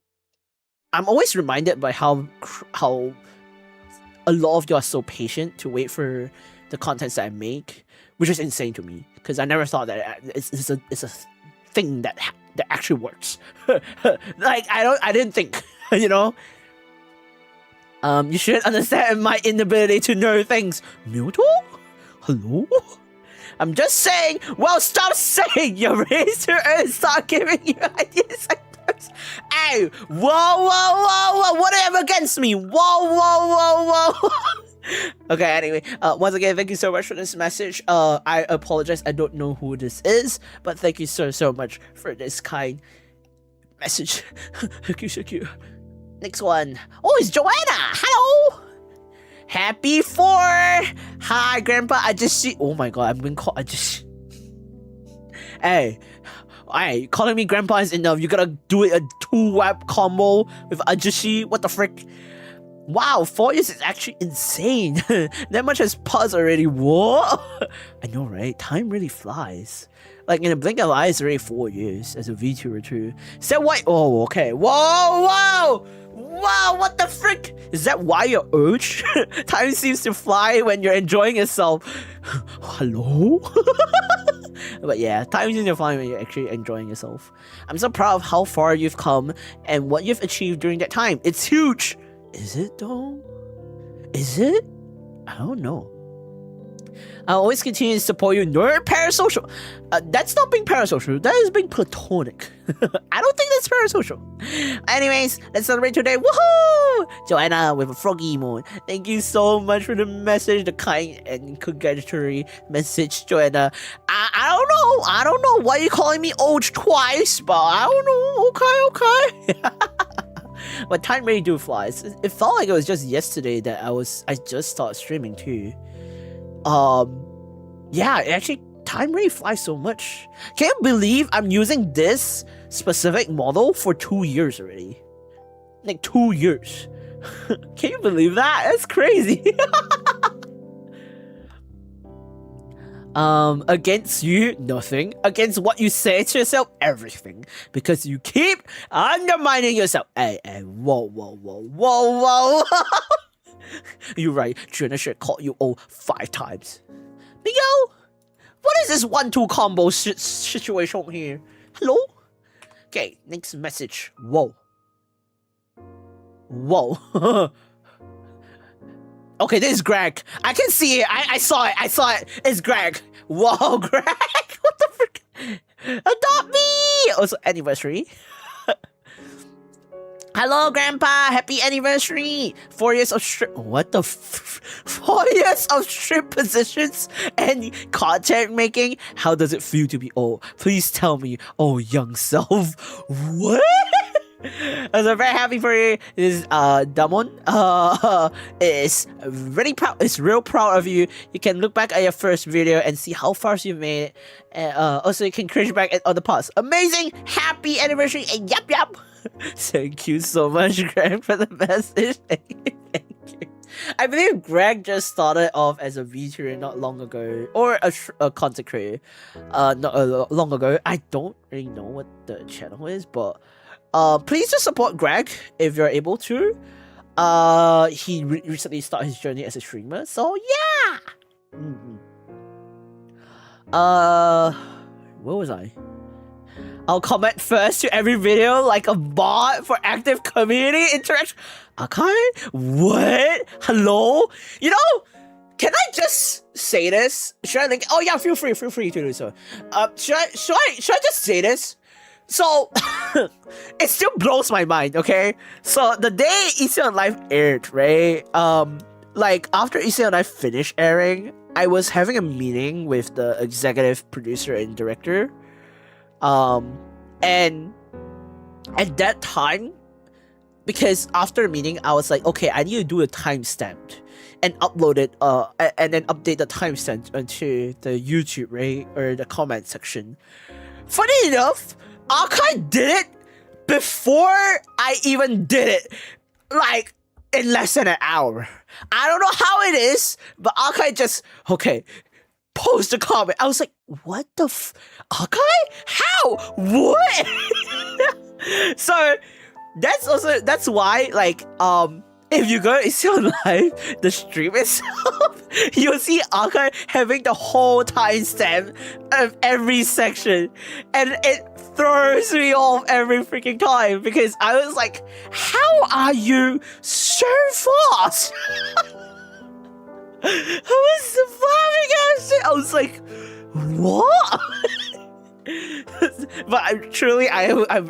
I'm always reminded by how a lot of you are so patient to wait for the contents that I make, which is insane to me, because I never thought that it's a thing that actually works. Like I didn't think, you know. You should understand my inability to know things. Muto? Hello? I'm just saying. Well, stop saying your razor and start giving you ideas like this. Hey, whoa! What do you have against me? Whoa! Okay, anyway, once again, thank you so much for this message. I apologize, I don't know who this is, but thank you so much for this kind message. Thank you, so cute. Next one. Oh, it's Joanna. Hello. Happy 4. Hi, Grandpa. I just see. Oh my god, I'm being called. Hey, calling me Grandpa is enough. You gotta do it a 2-web combo with Ajushi. What the frick? Wow, 4 years is actually insane. That much has passed already. Whoa. I know, right? Time really flies. Like in a blink of an eye, it's already 4 years as a VTuber too. Is that why? Oh, okay. Whoa! Wow, what the frick? Is that why you're urged? Time seems to fly when you're enjoying yourself. Hello? But yeah, time seems to fly when you're actually enjoying yourself. I'm so proud of how far you've come and what you've achieved during that time. It's huge. Is it though? Is it? I don't know. I'll always continue to support you, nerd parasocial. That's not being parasocial, that is being platonic. I don't think that's parasocial. Anyways, let's celebrate today. Woohoo! Joanna with a froggy emote. Thank you so much for the message, the kind and congratulatory message, Joanna. I don't know why you're calling me old twice, but I don't know. Okay. But time really do flies. It felt like it was just yesterday that I just started streaming too. Yeah, actually time really flies so much. Can you believe I'm using this specific model for 2 years already? Like 2 years. Can you believe that? That's crazy. Against you, nothing. Against what you say to yourself, everything. Because you keep undermining yourself. Hey, whoa. You're right. Trina should call you old 5 times. Miguel, what is this 1-2 combo situation here? Hello? Okay, next message. Whoa. Okay, this is Greg. I can see it. I saw it. It's Greg. Whoa, Greg. What the frick? Adopt me. Also, anniversary. Hello, Grandpa. Happy anniversary. 4 years of strip. What the 4 years of strip positions and content making. How does it feel to be old? Please tell me, oh, young self. What? I'm so very happy for you. This is Damon. Is really proud. It's real proud of you. You can look back at your first video and see how far you've made. Also, you can cringe back at other parts. Amazing! Happy anniversary! And yep. Thank you so much, Greg, for the message. Thank you. I believe Greg just started off as a VTuber not long ago, or a content creator, not long ago. I don't really know what the channel is, but please just support Greg if you're able to. He recently started his journey as a streamer, so yeah. Where was I? I'll comment first to every video like a bot for active community interaction. Okay, what? Hello? You know, can I just say this? Should I link? Oh yeah, feel free to do so. Should I just say this? So, it still blows my mind, okay? So, the day Easy on Life aired, right? Like, after Easy on Life finished airing, I was having a meeting with the executive producer and director. And at that time, because after the meeting, I was like, okay, I need to do a timestamp and upload it, and then update the timestamp onto the YouTube, right? Or the comment section. Funny enough, AskKaiss did it before I even did it, like in less than an hour. I don't know how it is, but AskKaiss just, okay, post a comment. I was like, what the AskKaiss? How? What? So that's why, like, if you go to Easy on Live, the stream itself, you'll see AskKaiss having the whole timestamp of every section, and it throws me off every freaking time because I was like, how are you so fast? I was flabbergasted. I was like, what? But I'm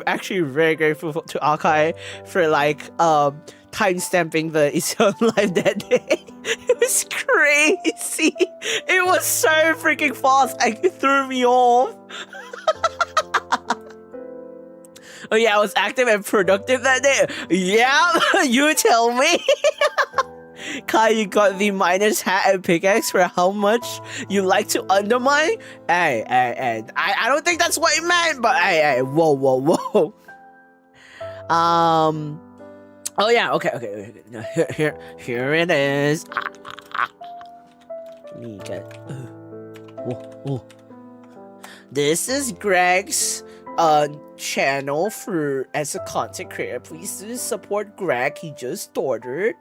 actually very grateful to AskKaiss for like timestamping the Easy on Live that day. It was crazy. It was so freaking fast. It threw me off. Oh yeah, I was active and productive that day. Yeah, you tell me. Kai, you got the minus hat and pickaxe for how much you like to undermine? Hey, I don't think that's what you meant, but hey, whoa. Oh yeah, okay. Here it is. Let me get. Whoa. This is Greg's channel for as a content creator. Please do support Greg. He just ordered.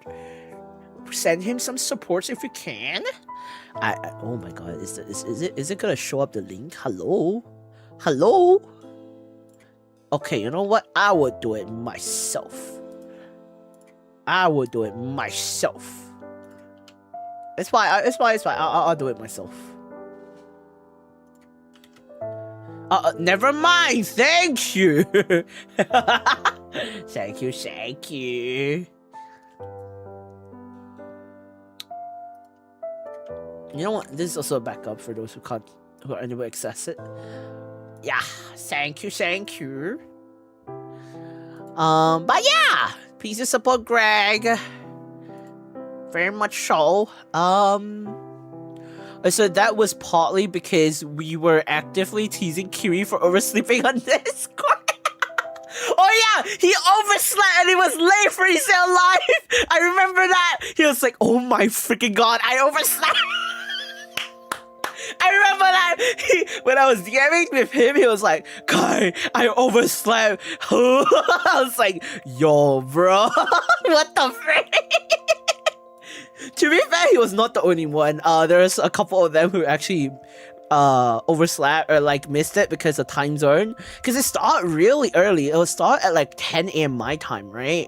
Send him some supports if you can. Oh my god, is it gonna show up the link? Hello? Okay, you know what? I will do it myself. It's fine. I'll do it myself. Never mind. Thank you. Thank you. You know what? This is also a backup for those who are unable to access it. Yeah, thank you. But yeah, please do support Greg. Very much so. So that was partly because we were actively teasing Kiwi for oversleeping on Discord. Oh yeah, he overslept and he was late for his live. I remember that. He was like, oh my freaking god, I overslept. I remember that when I was DMing with him, he was like, Kai, I overslept. I was like, yo, bro, what the frick? To be fair, he was not the only one. There's a couple of them who actually overslept or like missed it because of time zone. Because it started really early. It will start at like 10 a.m. my time, right?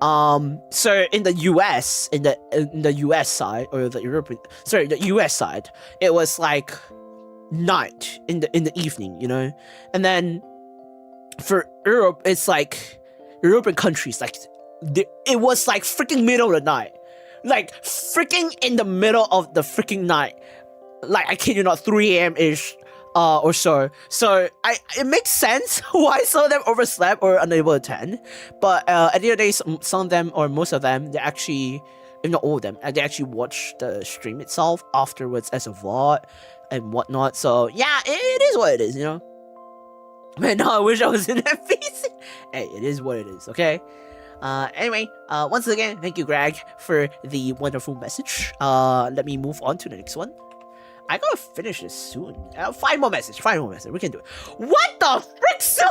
So in the US, in the US side, or the the US side, it was like night in the evening, you know. And then for Europe, it's like European countries, like it was like freaking middle of the night, like freaking in the middle of the freaking night, like I kid you not, 3 a.m. ish. Or so. So it makes sense why some of them overslept or unable to attend. But at the end of the day, some of them or most of them, they actually, if not all of them, they actually watch the stream itself afterwards as a VOD and whatnot. So yeah, it is what it is, you know. Man, no, I wish I was in that piece. Hey, it is what it is, okay? Anyway, once again, thank you, Greg, for the wonderful message. Let me move on to the next one. I gotta finish this soon. 5 more messages. We can do it. What the frick, so?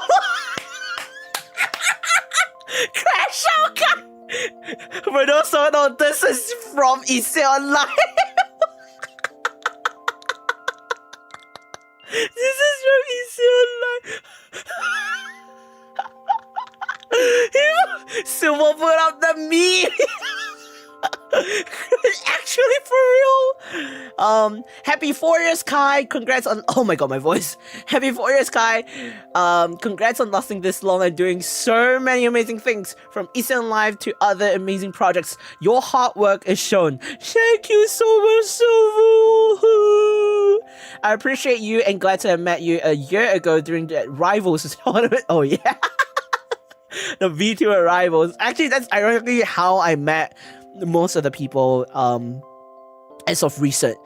Crash Walker! For those who don't know, this is from Issei Online. This is from Issei Online. Silver put up the meme. Actually, for real. Happy 4 years, Kai. Congrats on. Oh my god, my voice. Happy 4 years, Kai. Congrats on lasting this long and doing so many amazing things, from Eastern Live to other amazing projects. Your hard work is shown. Thank you so much, Silver. I appreciate you and glad to have met you a year ago during the Rivals tournament. Oh yeah. The VTuber Rivals. Actually, that's ironically how I met most of the people as of recent.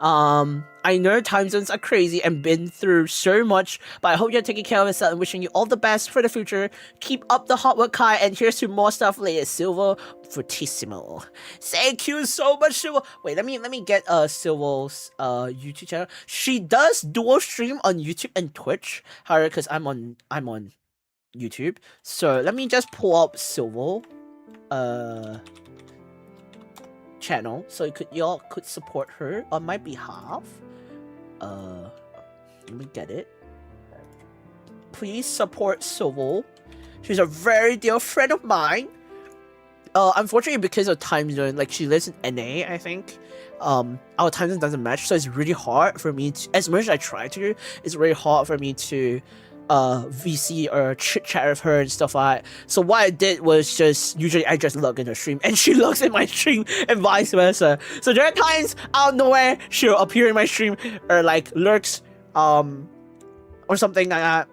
I know time zones are crazy and been through so much, but I hope you're taking care of yourself and wishing you all the best for the future. Keep up the hard work, Kai, and here's to more stuff later. Silver fortissimo. Thank you so much, Silver. Wait, let me get Silver's YouTube channel. She does dual stream on YouTube and Twitch, however, because I'm on YouTube. So let me just pull up Silver channel so y'all could support her on my behalf. Let me get it. Please support Silver. She's a very dear friend of mine. Unfortunately, because of time zone, like she lives in NA, I think. Our time zone doesn't match, so it's really hard for me to, as much as I try to, it's really hard for me to VC or chit chat with her and stuff like that. So what I did was just, usually I just log in her stream and she logs in my stream and vice versa. So there are times out of nowhere she'll appear in my stream or like lurks or something like that.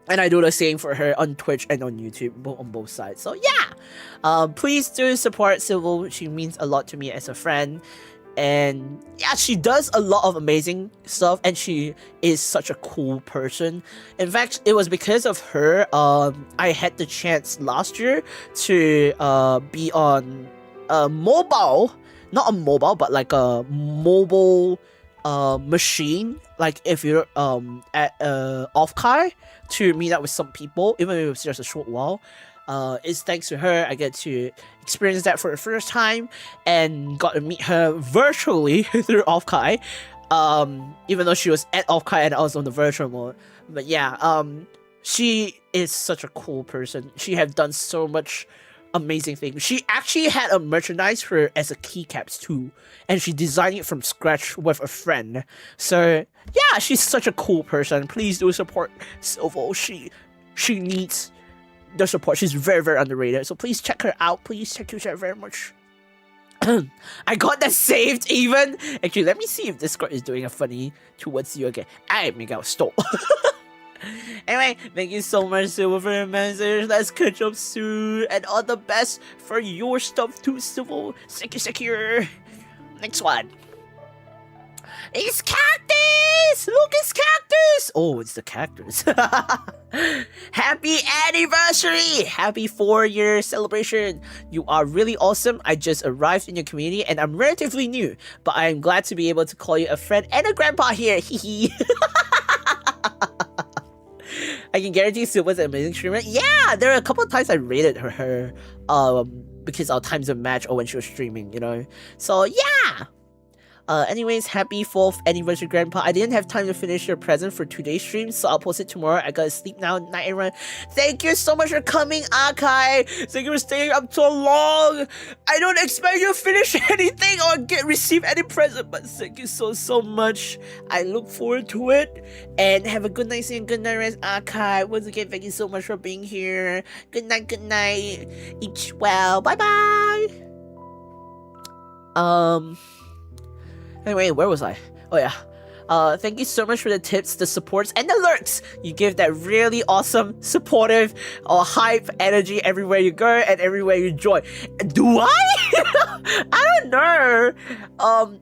And I do the same for her on Twitch and on YouTube, on both sides. So yeah, please do support Silver. She means a lot to me as a friend. And yeah, she does a lot of amazing stuff and she is such a cool person. In fact, it was because of her I had the chance last year to be on a mobile, not a mobile, but like a mobile machine, like if you're at AskKaiss, to meet up with some people, even if it was just a short while. It's thanks to her I get to experience that for the first time and got to meet her virtually through AskKaiss, even though she was at AskKaiss and I was on the virtual mode. But yeah, she is such a cool person. She have done so much amazing things. She actually had a merchandise for her as a keycaps too, and she designed it from scratch with a friend. So yeah, she's such a cool person. Please do support Silver. She needs the support. She's very, very underrated. So please check her out. Please. Thank you very much. I got that saved even. Actually, let me see if Discord is doing a funny towards you again. I make out stop. Anyway, thank you so much, Silver Message. Let's catch up soon. And all the best for your stuff too, Civil. Secure. Next one. It's Cactus! Look, it's Cactus! Oh, it's the Cactus. Happy anniversary! Happy 4-year celebration. You are really awesome. I just arrived in your community and I'm relatively new, but I am glad to be able to call you a friend and a grandpa here. Hee. I can guarantee Silva's an amazing streamer. Yeah, there are a couple of times I rated her because our times of match or when she was streaming, you know. So yeah. Anyways, happy 4th anniversary, Grandpa. I didn't have time to finish your present for today's stream, so I'll post it tomorrow. I gotta sleep now. Night, everyone. Thank you so much for coming, Akai. Thank you for staying up so long. I don't expect you to finish anything or receive any present, but thank you so much. I look forward to it. And have a good night, sleep and good night rest, Akai. Once again, thank you so much for being here. Good night, good night. Eat well. Bye bye. Anyway, where was I? Oh yeah. Thank you so much for the tips, the supports, and the lurks. You give that really awesome, supportive, hype energy everywhere you go and everywhere you join. Do I? I don't know.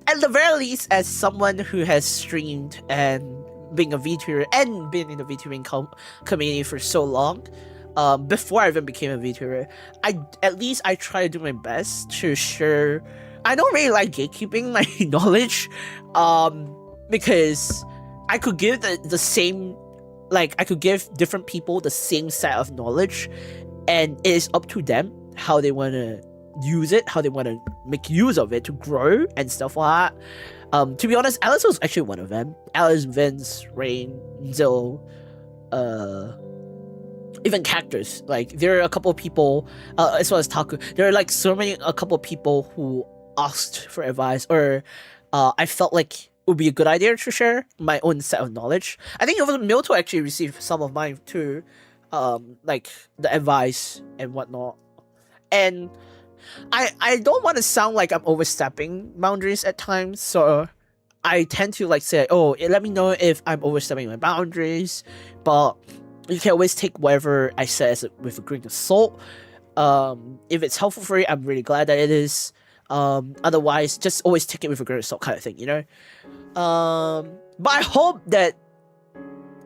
At the very least, as someone who has streamed and being a VTuber and been in the VTubing community for so long, before I even became a VTuber, at least I try to do my best to share. I don't really like gatekeeping my knowledge, because I could give the same, like, I could give different people the same set of knowledge, and it is up to them how they want to use it, how they want to make use of it to grow and stuff like that. To be honest, Alice was actually one of them. Alice, Vince, Rain, Zill, even Cactus. Like, there are a couple of people, as well as Taku. There are like a couple of people who asked for advice, or I felt like it would be a good idea to share my own set of knowledge. I think even Milto actually received some of mine too, like the advice and whatnot. And I don't want to sound like I'm overstepping boundaries at times, so I tend to like say, oh, let me know if I'm overstepping my boundaries, but you can always take whatever I say with a grain of salt. If it's helpful for you, I'm really glad that it is. Otherwise, just always take it with a grain of salt, kind of thing, you know. But I hope that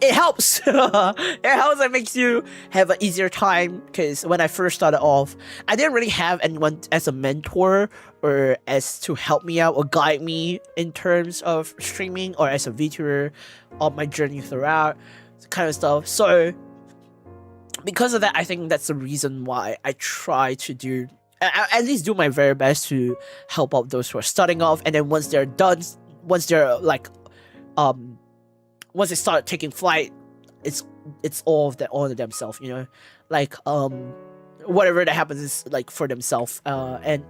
it helps. It helps and makes you have an easier time. Because when I first started off, I didn't really have anyone as a mentor or as to help me out or guide me in terms of streaming or as a VTuber on my journey throughout, kind of stuff. So because of that, I think that's the reason why I try to at least do my very best to help out those who are starting off, and then once they're done, once they're like, once they start taking flight, it's all of themselves, you know, like whatever that happens is like for themselves, and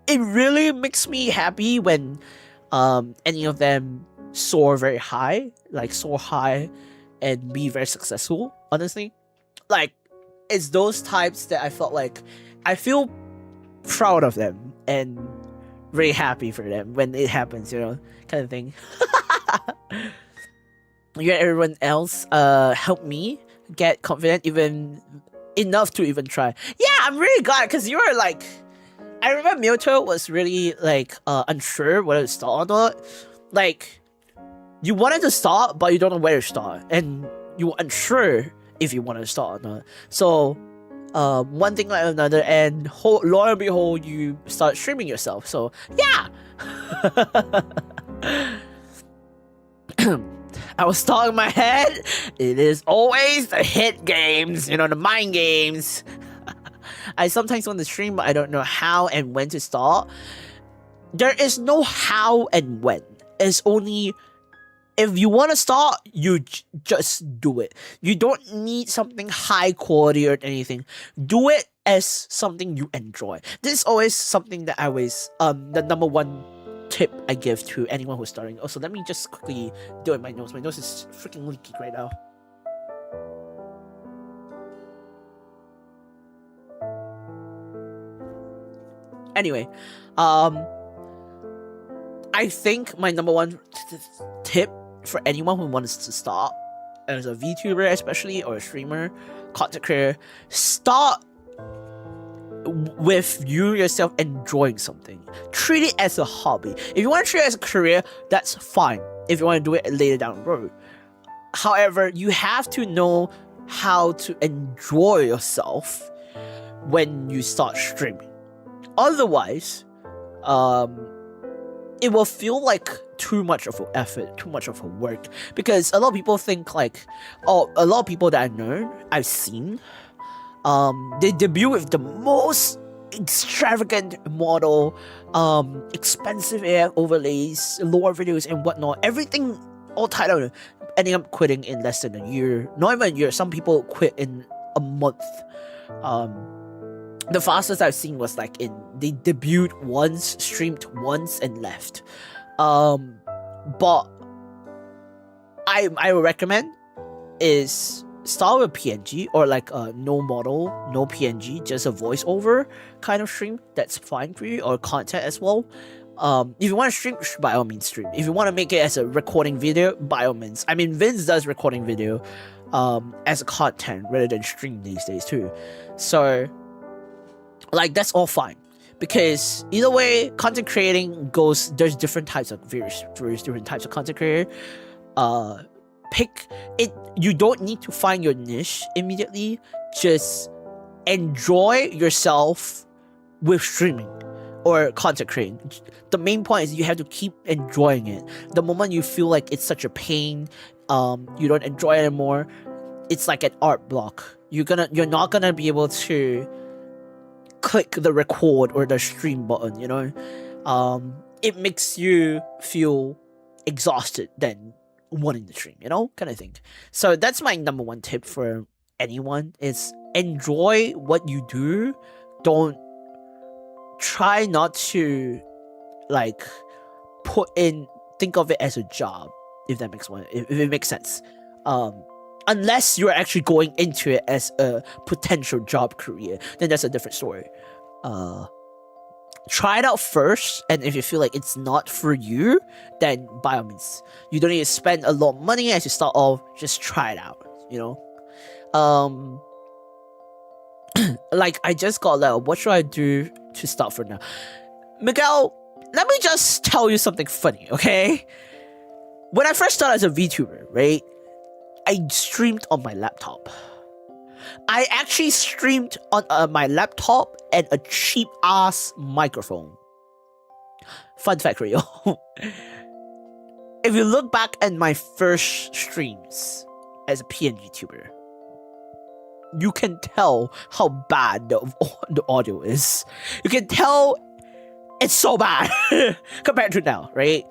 it really makes me happy when any of them soar high and be very successful. Honestly, like, it's those types that I felt like I feel proud of them and very happy for them when it happens, you know, kind of thing. You and everyone else help me get confident even enough to even try. Yeah, I'm really glad, because you were like, I remember Milto was really like unsure whether to start or not. Like, you wanted to start, but you don't know where to start, and you were unsure if you wanted to start or not. So one thing like another, and lo and behold, you start streaming yourself. So yeah. I was stuck in my head. It is always the hit games, you know, the mind games. I sometimes want to stream, but I don't know how and when to start. There is no how and when. It's only, if you want to start, you just do it. You don't need something high quality or anything. Do it as something you enjoy. This is always something that I always, the number one tip I give to anyone who's starting. Also, let me just quickly do it in my nose. My nose is freaking leaky right now. Anyway, I think my number one tip for anyone who wants to start as a VTuber, especially, or a streamer, content creator, start with you yourself enjoying something. Treat it as a hobby. If you want to treat it as a career, that's fine. If you want to do it later down the road. However, you have to know how to enjoy yourself when you start streaming. Otherwise, it will feel like too much of an effort, too much of a work. Because a lot of people think like, oh, a lot of people that I know, I've seen, they debut with the most extravagant model, expensive AI overlays, lore videos and whatnot. Everything all tied out, ending up quitting in less than a year. Not even a year. Some people quit in a month. The fastest I've seen was like they debuted once, streamed once, and left. But I would recommend is start with PNG or like no model, no PNG, just a voiceover kind of stream. That's fine for you, or content as well. If you want to stream, by all means stream. If you want to make it as a recording video, by all means. I mean, Vince does recording video as a content rather than stream these days too. So like that's all fine, because either way, content creating goes. There's different types of various different types of content creator. Pick it. You don't need to find your niche immediately. Just enjoy yourself with streaming or content creating. The main point is you have to keep enjoying it. The moment you feel like it's such a pain, you don't enjoy it anymore, it's like an art block. You're not gonna be able to click the record or the stream button, you know. It makes you feel exhausted than wanting to stream, you know, kind of thing. So that's my number one tip for anyone, is enjoy what you do. Don't try not to like think of it as a job, if that makes one, if it makes sense. Unless you're actually going into it as a potential job career, then that's a different story. Try it out first, and if you feel like it's not for you, then by all means, you don't need to spend a lot of money as you start off. Just try it out, you know. Like I just got like, what should I do to start for now? Miguel, let me just tell you something funny, okay? When I first started as a VTuber, right, I streamed on my laptop. I actually streamed on my laptop and a cheap ass microphone. Fun fact for you. If you look back at my first streams as a PNG tuber, you can tell how bad the audio is. You can tell it's so bad compared to now, right?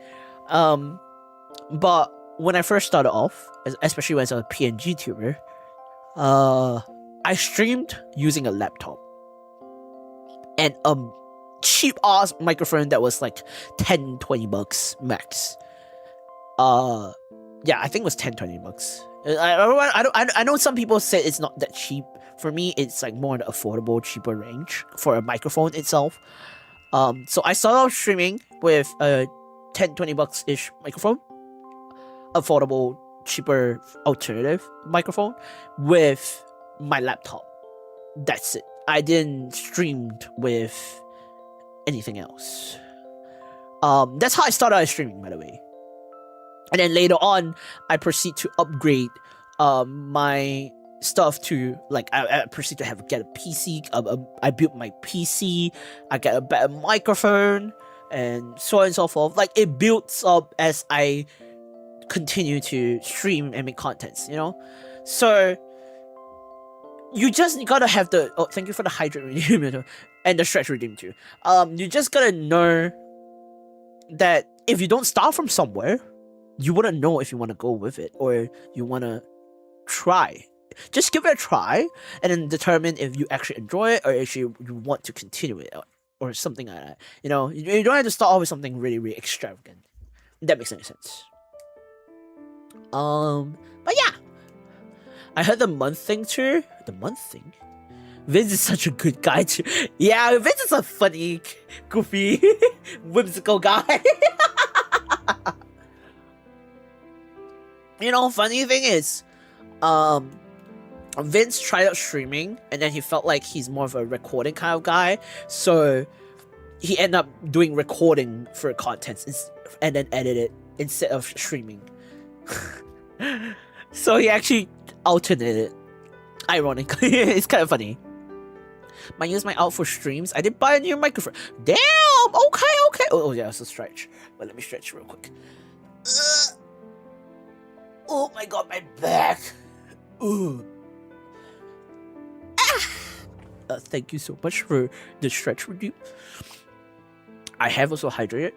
But when I first started off, especially when I was a PNG tuber, I streamed using a laptop and a cheap ass microphone that was like $10-20 max. Yeah, I think it was $10-20. I know some people say it's not that cheap. For me, it's like more in the affordable, cheaper range for a microphone itself. So I started off streaming with a $10-20 ish microphone, affordable, cheaper alternative microphone with my laptop. That's it. I didn't stream with anything else. That's how I started streaming, by the way. And then later on, I proceed to upgrade my stuff to like I proceed to get a PC. I built my PC. I get a better microphone, and so on and so forth. Like it builds up as I continue to stream and make contents, you know. So you just gotta have the thank you for the hydrate redeem and the stretch redeem too. You just gotta know that if you don't start from somewhere, you wouldn't know if you want to go with it or you want to try. Just give it a try and then determine if you actually enjoy it or actually you want to continue it or something like that. You know, you don't have to start off with something really, really extravagant. That makes any sense. But yeah, I heard the month thing too. The month thing? Vince is such a good guy too. Yeah, Vince is a funny, goofy, whimsical guy. You know, funny thing is, Vince tried out streaming, and then he felt like he's more of a recording kind of guy, so he ended up doing recording for content and then edit it instead of streaming. So he actually alternated. Ironically, it's kind of funny. Might use my out for streams. I did buy a new microphone. Damn. Okay. Oh yeah, it's a stretch. But let me stretch real quick. Oh my god, my back. Ooh. Thank you so much for the stretch review. I have also hydrated.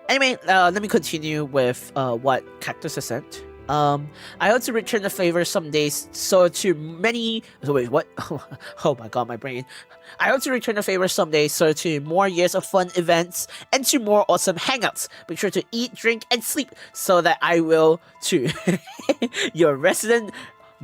Anyway, let me continue with what Cactus has sent. I hope to return the favor some days, so to many... So wait, what? Oh my god, my brain. I hope to return the favor someday, so to more years of fun events, and to more awesome hangouts. Make sure to eat, drink, and sleep, so that I will too. Your resident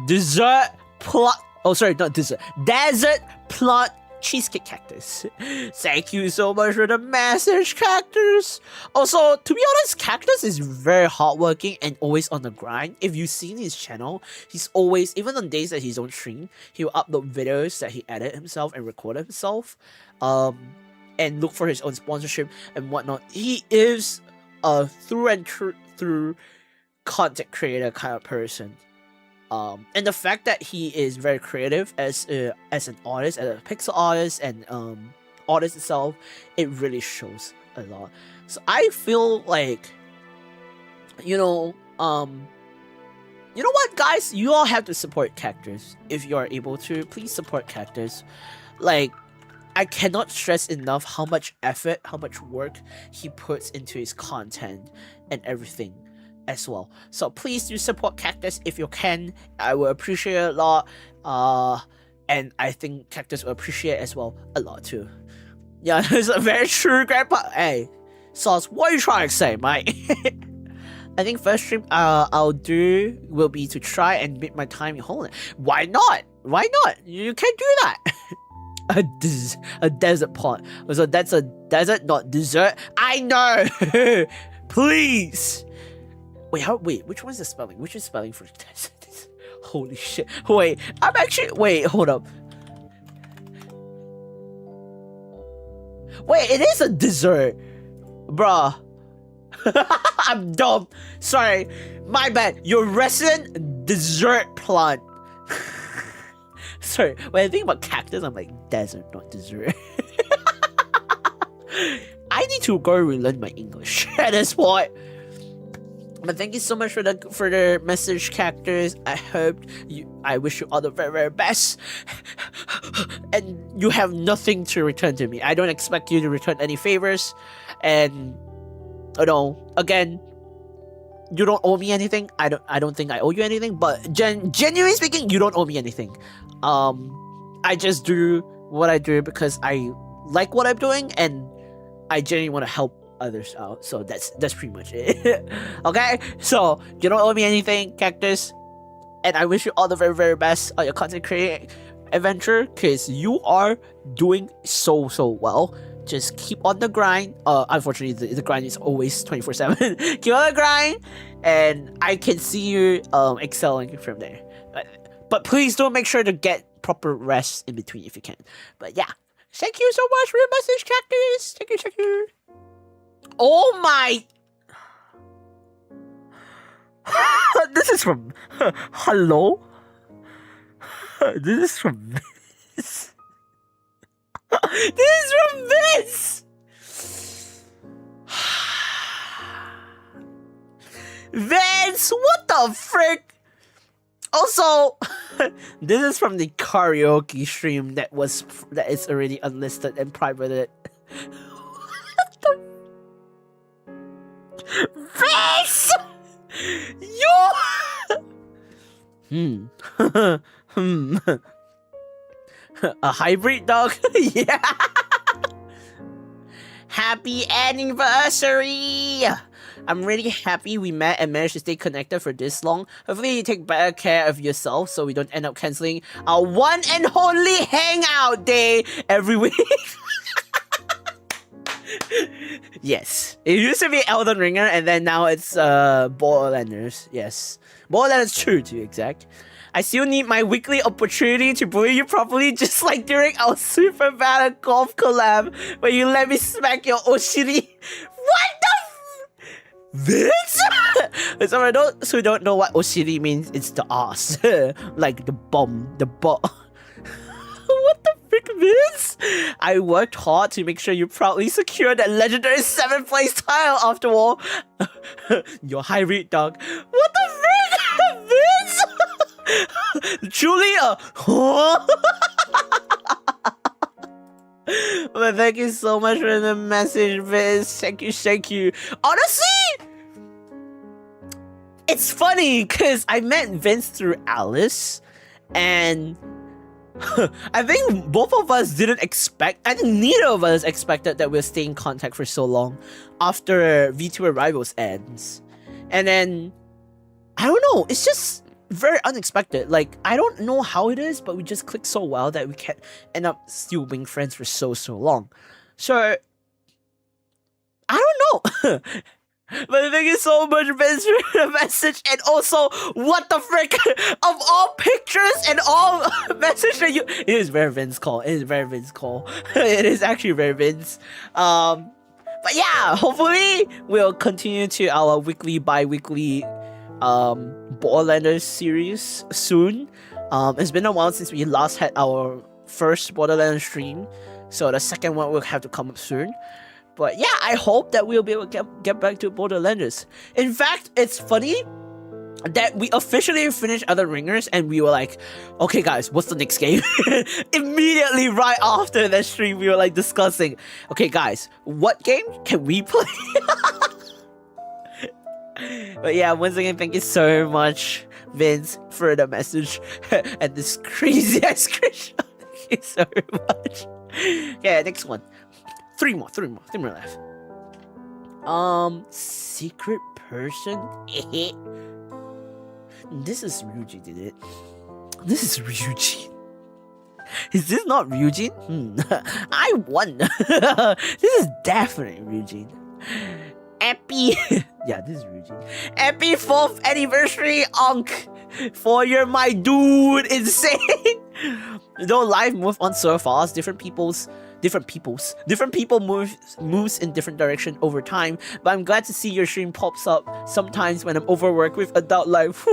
dessert plot... Oh, sorry, not dessert. Desert plot cheesecake cactus. Thank you so much for the message, Cactus. Also, to be honest, Cactus is very hardworking and always on the grind. If you've seen his channel, he's always, even on days that he don't stream, he'll upload videos that he edited himself and recorded himself, and look for his own sponsorship and whatnot. He is a through and through content creator kind of person. And the fact that he is very creative as an artist, as a pixel artist, and artist itself, it really shows a lot. So I feel like, you know what, guys, you all have to support Cactus if you are able to. Please support Cactus. Like, I cannot stress enough how much effort, how much work he puts into his content and everything as well. So please do support Cactus if you can. I will appreciate it a lot. And I think Cactus will appreciate it as well a lot too. Yeah, it's a very true, Grandpa. Hey, Sauce, what are you trying to say, mate? I think first stream I'll do will be to try and meet my time in Holland. Why not? Why not? You can do that. A desert pot. So that's a desert, not dessert. I know. Please. Wait, which one's the spelling? Which is spelling for desert? Holy shit. Wait, hold up. Wait, it is a dessert. Bruh. I'm dumb. Sorry. My bad. Your resident dessert plant. Sorry. When I think about cactus, I'm like, desert, not dessert. I need to go relearn my English at this point. But thank you so much for the message, Cactus. I wish you all the very, very best. And you have nothing to return to me. I don't expect you to return any favors. And again, you don't owe me anything. I don't think I owe you anything, but genuinely speaking, you don't owe me anything. I just do what I do because I like what I'm doing and I genuinely want to help others out. So that's pretty much it. Okay, so you don't owe me anything, Cactus, and I wish you all the very, very best on your content creating adventure, because you are doing so well. Just keep on the grind. Unfortunately, the grind is always 24/7. Keep on the grind, and I can see you excelling from there. But please do make sure to get proper rest in between if you can. But yeah, thank you so much for your message, Cactus. Thank you. Oh my! This is from hello. This is from Vince. This is from Vince. Vince, what the frick? Also, this is from the karaoke stream that is already unlisted and privated. Vince! You! A hybrid dog? Yeah! Happy anniversary! I'm really happy we met and managed to stay connected for this long. Hopefully you take better care of yourself so we don't end up cancelling our one and only hangout day every week. Yes. It used to be Elden Ringer and then now it's Borderlanders. Yes. Borderlanders 2 to be exact. I still need my weekly opportunity to bully you properly, just like during our super bad golf collab where you let me smack your Oshiri. What the Vince? So for those who don't know what Oshiri means, it's the ass. Like the bomb, the butt. What the frick, Vince? I worked hard to make sure you proudly secured that legendary 7th place title after all. Your high read, dog. What the frick, Vince? Julia! But thank you so much for the message, Vince. Thank you, thank you. Honestly, it's funny because I met Vince through Alice, and I think both of us didn't expect, I think neither of us expected that we'll stay in contact for so long after VTuber Rivals ends. And then, I don't know, it's just very unexpected. Like, I don't know how it is, but we just click so well that we can end up still being friends for so long. So, I don't know. But thank you so much, Vince, for the message. And also, what the frick? Of all pictures and all message that you... It is very Vince call. It is very Vince call. It is actually very Vince. But yeah, hopefully we'll continue to our weekly, bi-weekly Borderlanders series soon. It's been a while since we last had our first Borderlands stream, so the second one will have to come up soon. But yeah, I hope that we'll be able to get back to Borderlanders. In fact, it's funny that we officially finished Other Ringers and we were like, okay guys, what's the next game? Immediately right after that stream, we were like discussing, okay guys, what game can we play? But yeah, once again, thank you so much, Vince, for the message and this crazy ass screenshot. Thank you so much. Okay, next one. Three more left. Secret person? This is Ryuji, did it? This is Ryuji. Is this not Ryujin? I won. This is definitely Ryujin. Happy, yeah, this is Ryujin. Happy 4th anniversary, Onk! For you're my dude, insane. Though life moves on so fast, different people moves in different direction over time, but I'm glad to see your stream pops up sometimes when I'm overworked with adult life.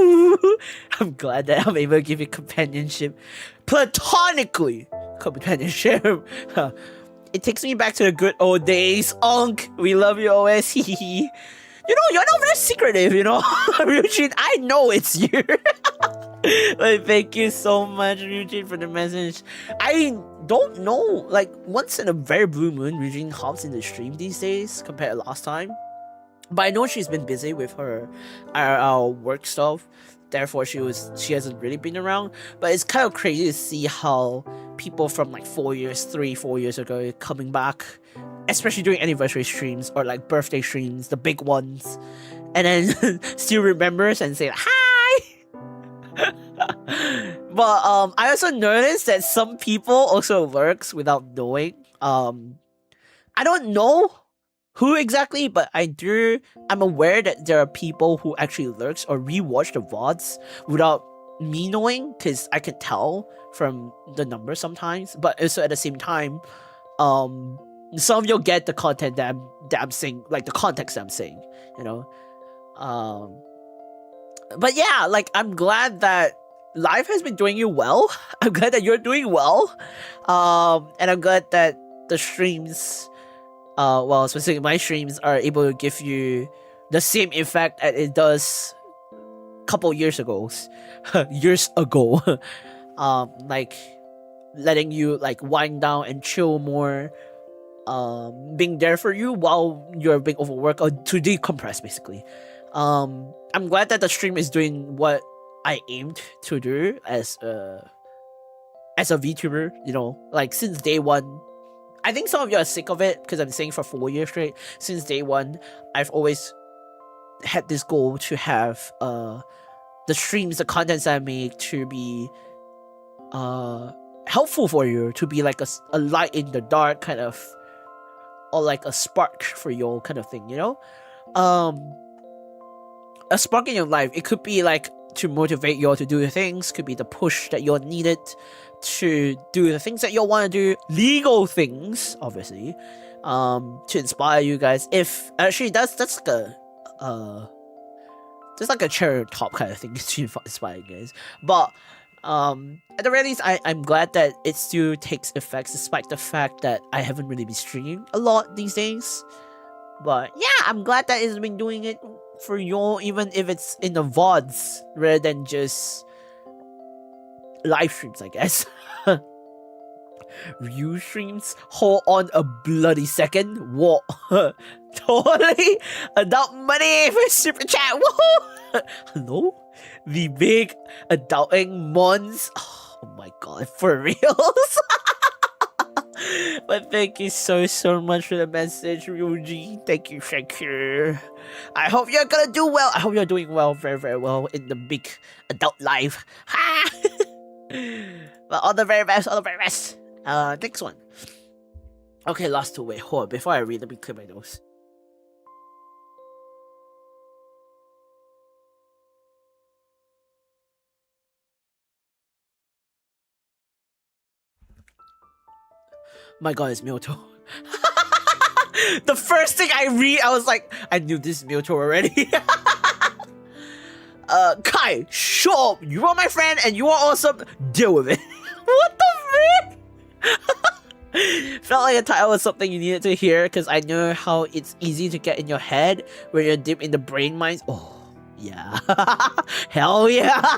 I'm glad that I'm able to give you companionship, platonically companionship. It takes me back to the good old days. Onk, we love you always. You know, you're not very secretive, you know. Ryujin, I know it's you. Like, thank you so much, Ryujin, for the message. I don't know, like, once in a very blue moon, Ryujin hops in the stream these days compared to last time. But I know she's been busy with her work stuff. Therefore, she hasn't really been around. But it's kind of crazy to see how people from like 4 years ago coming back, especially during anniversary streams or like birthday streams, the big ones, and then still remembers and say hi. But I also noticed that some people also lurks without knowing. I don't know who exactly, but I'm aware that there are people who actually lurks or rewatch the VODs without me knowing, because I can tell from the numbers sometimes. But also at the same time, some of you'll get the content that I'm saying, like the context that I'm saying, you know. But yeah, like, I'm glad that life has been doing you well. I'm glad that you're doing well. And I'm glad that the streams, well, specifically my streams, are able to give you the same effect as it does a couple years ago. Like, letting you like wind down and chill more, being there for you while you're being overworked, or to decompress basically. I'm glad that the stream is doing what I aimed to do as a VTuber, you know, like since day one. I think some of you are sick of it because I'm saying for 4 years straight. Since day one, I've always had this goal to have the streams, the contents I make to be helpful for you, to be like a light in the dark kind of, or like a spark for you kind of thing, you know? A spark in your life. It could be like to motivate you all to do the things, could be the push that you're needed to do the things that you want to do, legal things, obviously, to inspire you guys. If actually that's like a cherry on top kind of thing to inspire you guys. But at the very least, I'm glad that it still takes effects despite the fact that I haven't really been streaming a lot these days. But yeah, I'm glad that it's been doing it for you, even if it's in the VODs rather than just live streams, I guess. Ryu streams? Hold on a bloody second. What? Totally adult money for super chat. Woohoo! Hello? The big adulting mons. Oh my god, for reals? But thank you so much for the message, Ryuji. Thank you. I hope you're gonna do well. I hope you're doing well, very well in the big adult life. Ha! But all the very best, next one. Okay, last two. Wait, hold on. Before I read, let me clear my nose. My god, it's Myoto. The first thing I read, I was like, I knew this is Myoto already. Kai, show up. You are my friend and you are awesome. Deal with it. What the frick? Felt like a title was something you needed to hear because I know how it's easy to get in your head when you're deep in the brain mines. Oh, yeah. Hell yeah.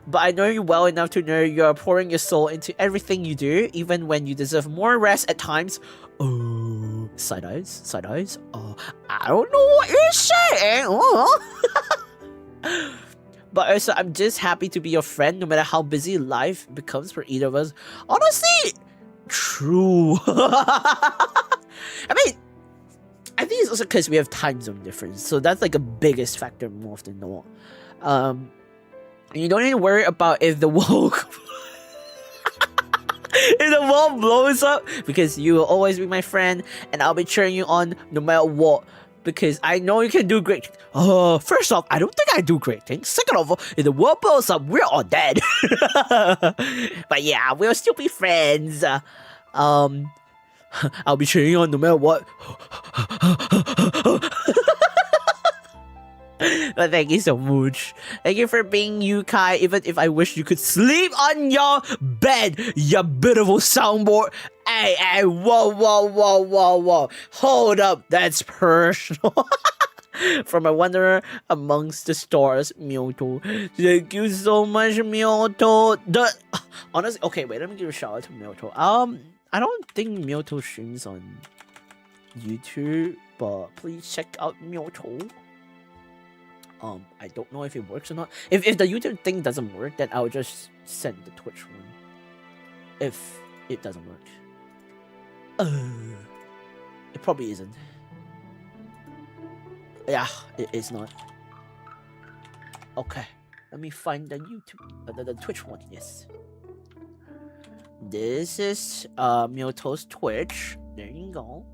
But I know you well enough to know you're pouring your soul into everything you do, even when you deserve more rest at times. Oh, side eyes. Oh, I don't know what you're saying. Oh. But also, I'm just happy to be your friend, no matter how busy life becomes for either of us. Honestly, true. I mean, I think it's also because we have time zone difference, so that's like a biggest factor more often than not. You don't need to worry about if the world if the world blows up, because you will always be my friend and I'll be cheering you on no matter what, because I know you can do great. First off, I don't think I do great things. Second of all, if the world blows up, we're all dead. But yeah, we'll still be friends. I'll be cheering you on no matter what. But thank you so much. Thank you for being you, Kai. Even if I wish you could sleep on your bed, you beautiful soundboard. Hey, whoa. Hold up, that's personal. From a wanderer amongst the stars, Myoto. Thank you so much, Myoto. Honestly, okay, wait, let me give a shout out to Myoto. I don't think Myoto streams on YouTube, but please check out Myoto. I don't know if it works or not. If the YouTube thing doesn't work, then I'll just send the Twitch one. If it doesn't work. It probably isn't. Yeah, it is not. Okay, let me find the YouTube, the Twitch one, yes. This is Myoto's Twitch. There you go.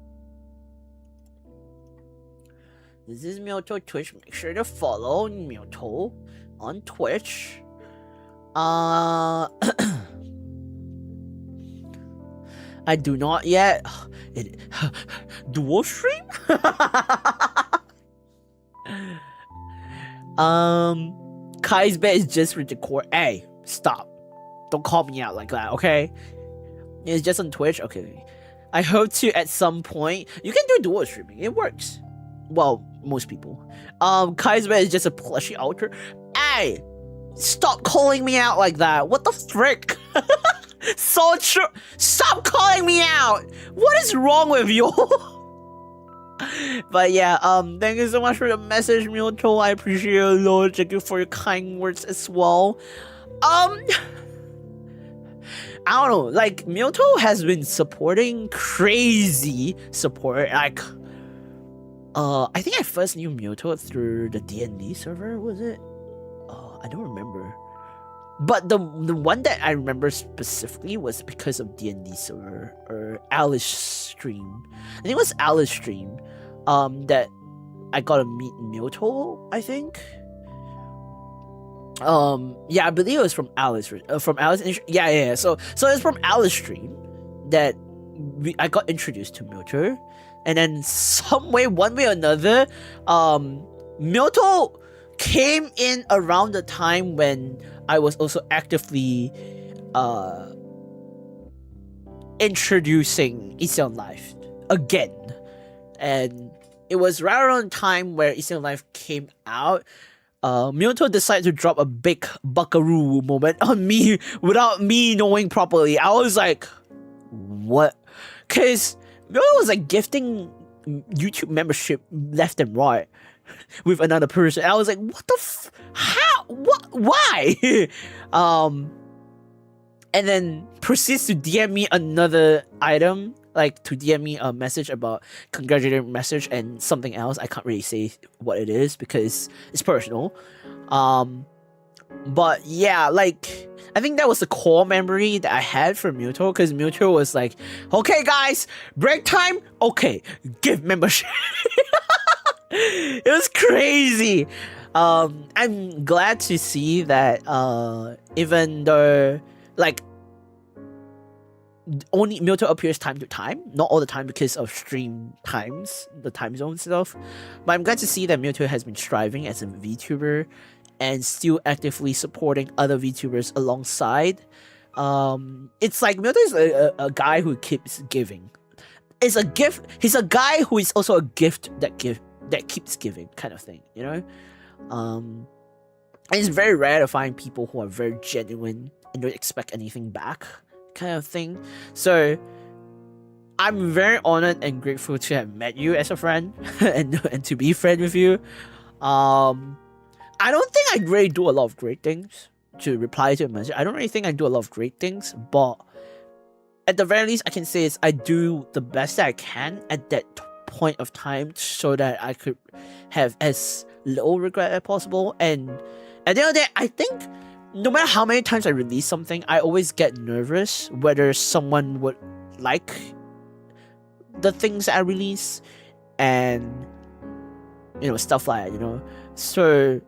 This is Myoto Twitch. Make sure to follow Myoto on Twitch. I do not yet. Dual stream? Kai's bet is just for decor. Hey, stop. Don't call me out like that, okay? It's just on Twitch? Okay. I hope to at some point. You can do dual streaming. It works. Well, most people. Kai's bet is just a plushy altar. Hey! Stop calling me out like that. What the frick? So true. Stop calling me out. What is wrong with you? But yeah, thank you so much for the message, Myoto. I appreciate it a lot. Thank you for your kind words as well. I don't know, like, Myoto has been supporting crazy support, like, I think I first knew Mewtwo through the D&D server, was it? I don't remember. But the one that I remember specifically was because of D&D server or Alice stream. I think it was Alice stream that I got to meet Mewtwo, I think. Yeah, I believe it was from Alice. Yeah. So it's from Alice stream that I got introduced to Mewtwo, and then one way or another, Mewtwo came in around the time when I was also actively introducing Easy on Life again, and it was right around the time where Easy on Life came out. Mewtwo decided to drop a big buckaroo moment on me without me knowing properly. I was like, what? Because Mewtwo was like gifting YouTube membership left and right with another person. I was like, what the how? What? Why? And then proceeds to DM me another item, like to DM me a message about congratulatory message and something else. I can't really say what it is because it's personal. But yeah, like I think that was the core memory that I had for Mewtwo, because Mewtwo was like, okay guys, break time, okay, give membership. It was crazy. I'm glad to see that even though like only Mewtwo appears time to time, not all the time because of stream times, the time zone stuff, but I'm glad to see that Mewtwo has been striving as a VTuber and still actively supporting other VTubers alongside. It's like Mewtwo is a guy who keeps giving. It's a gift. He's a guy who is also a gift that keeps giving, kind of thing, you know. And it's very rare to find people who are very genuine and don't expect anything back, kind of thing. So I'm very honored and grateful to have met you as a friend and to be friend with you. I don't think I really do a lot of great things to reply to a message. I don't really think I do a lot of great things, but at the very least I can say is I do the best that I can at that point of time so that I could have as little regret as possible. And at the end of the day, I think no matter how many times I release something, I always get nervous whether someone would like the things I release and, you know, stuff like that, you know. So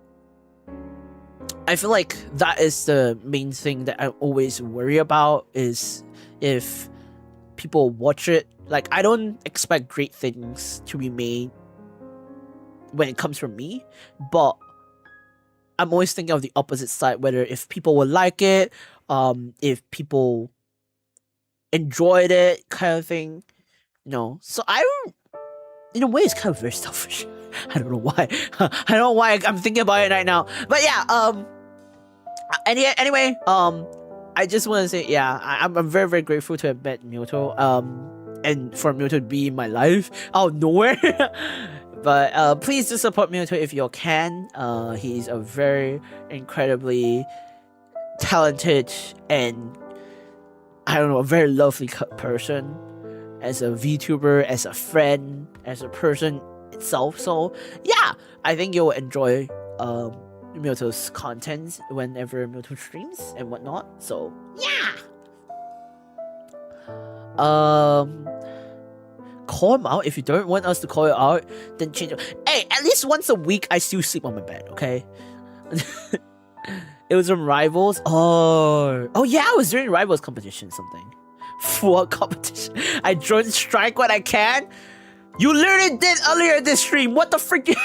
I feel like that is the main thing that I always worry about, is if people watch it. Like, I don't expect great things to be made when it comes from me, but I'm always thinking of the opposite side, whether if people will like it, if people enjoyed it, kind of thing, you know. So in a way, it's kind of very selfish. I don't know why. I don't know why I'm thinking about it right now. But yeah, anyway, I just want to say, yeah, I'm very, very grateful to have met Mewtwo, and for Mewtwo to be in my life out of nowhere. But please do support Mewtwo if you can. He's a very incredibly talented and, I don't know, a very lovely person as a VTuber, as a friend, as a person itself. So yeah, I think you'll enjoy Mewtwo's content whenever Mewtwo streams and whatnot. So yeah. Call him out. If you don't want us to call you out, then change it. Hey, at least once a week I still sleep on my bed, okay? It was from Rivals. Oh yeah, I was doing Rivals competition something. What competition? I joined Strike when I can. You literally did earlier this stream. What the freak?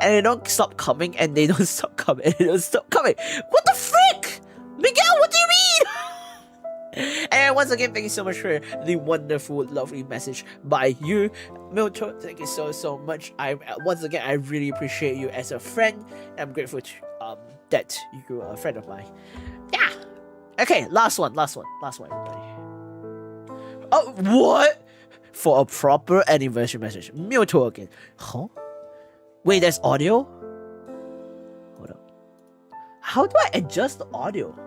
And they don't stop coming, and they don't stop coming, and they don't stop coming. What the frick? Miguel, what do you mean? And once again, thank you so much for the wonderful, lovely message by you, Mewtwo. Thank you so much. Once again, I really appreciate you as a friend. I'm grateful to, that you're a friend of mine. Yeah. Okay, last one, everybody. Oh, what? For a proper anniversary message, Mewtwo again. Huh? Wait, there's audio? Hold up. How do I adjust the audio?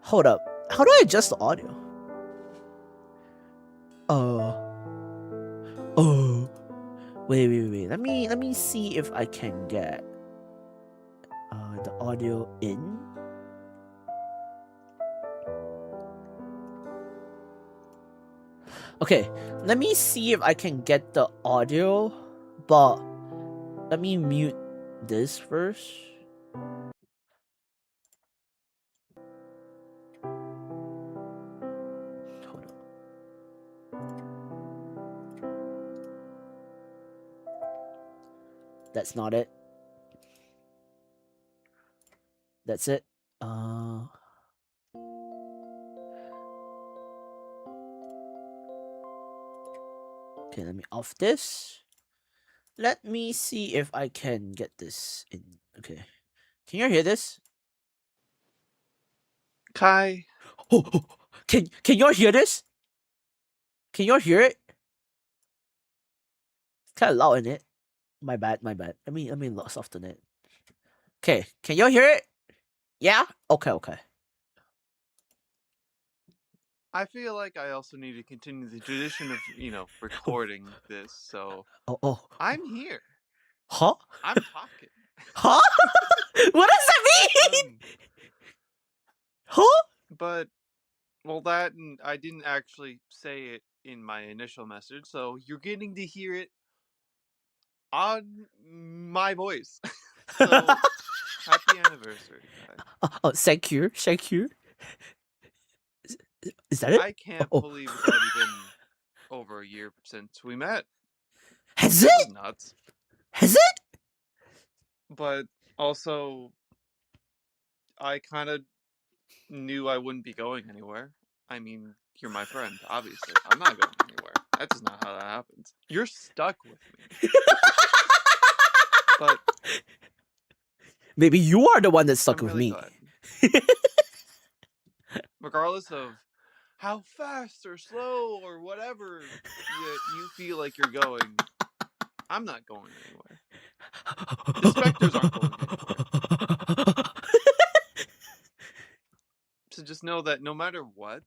Hold up. How do I adjust the audio? Wait. Let me see if I can get the audio in. Okay, let me see if I can get the audio, but let me mute this first. Hold on. That's not it. That's it. Okay, let me off this. Let me see if I can get this in. Okay. Can you hear this? Kai. Oh, can y'all hear this? Can y'all hear it? It's kind of loud in it. My bad. Let me soften it. Okay, can y'all hear it? Yeah? Okay. I feel like I also need to continue the tradition of, recording this, so Oh. I'm here. Huh? I'm talking. Huh? What does that mean? Huh? But, well, that, and I didn't actually say it in my initial message, so you're getting to hear it on my voice. So, happy anniversary, Kai. Oh, thank you. Is that it? I can't believe it's already been over a year since we met. Has It it? was nuts. Has it? But also, I kind of knew I wouldn't be going anywhere. I mean, you're my friend, obviously. I'm not going anywhere. That's just not how that happens. You're stuck with me. But maybe you are the one that's stuck I'm with really me. glad. Regardless of how fast or slow or whatever you feel like you're going, I'm not going anywhere. The specters aren't going anywhere. So just know that no matter what,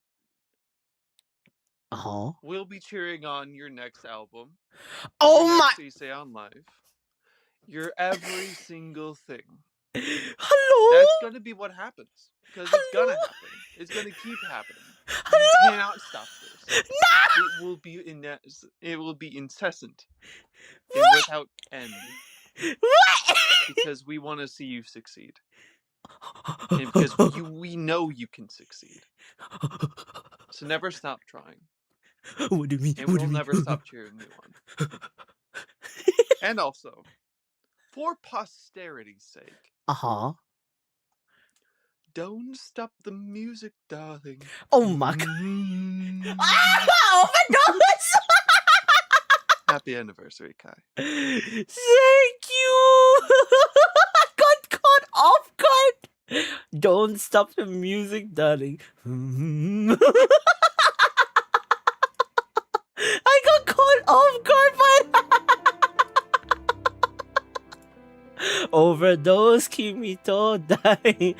we'll be cheering on your next album. Oh your my! next Essay on Life. Your every single thing. Hello? That's gonna be what happens. Because it's gonna happen. It's gonna keep happening. You cannot stop this. No! It will be incessant. What? And without end. What? Because we want to see you succeed. And because we know you can succeed. So never stop trying. What do you mean? And we'll never stop cheering you on. And also, for posterity's sake. Don't stop the music, darling. Oh my god. Oh my goodness! Happy anniversary, Kai. Thank you! I got caught off guard. Don't stop the music, darling. I got caught off guard by that. Overdose, Kimito, die.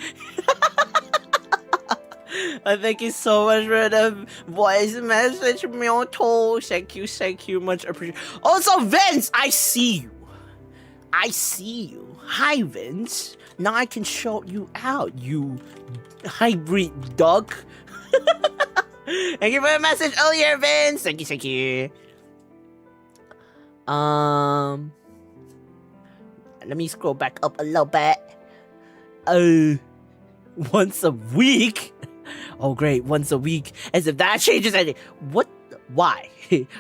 Thank you so much for the voice message, Myoto. Thank you, much appreciated. Also, Vince, I see you. Hi, Vince. Now I can shout you out, you hybrid dog. Thank you for the message earlier, Vince. Thank you. Let me scroll back up a little bit. Once a week. Oh great, once a week. As if that changes anything. What? Why?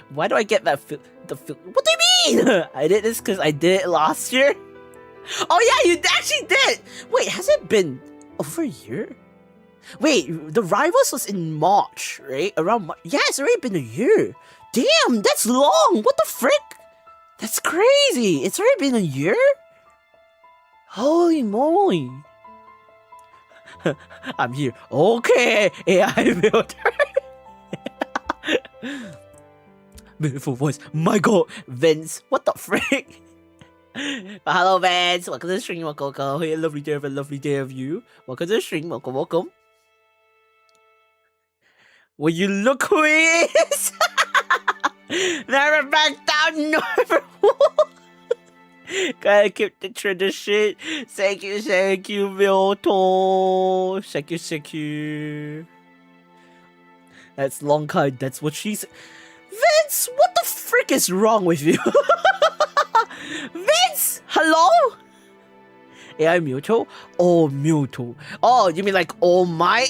Why do I get that what do you mean? I did this because I did it last year? Oh yeah, you actually did! Wait, has it been over a year? Wait, the Rivals was in March, right? Around March. Yeah, it's already been a year. Damn, that's long! What the frick? That's crazy! It's already been a year? Holy moly! I'm here. Okay, AI builder. Beautiful voice. My god, Vince. What the frick? Hello, Vince. Welcome to the stream. Welcome. Hey, lovely day of you. Welcome to the stream. Welcome. Will you look who he is? Never back down, never walk. Gotta keep the tradition. Thank you, Milton. Thank you. That's long card. That's what she said. Vince, what the frick is wrong with you? Vince, hello? AI Mewtwo? Oh, Mewtwo. Oh, you mean like oh my?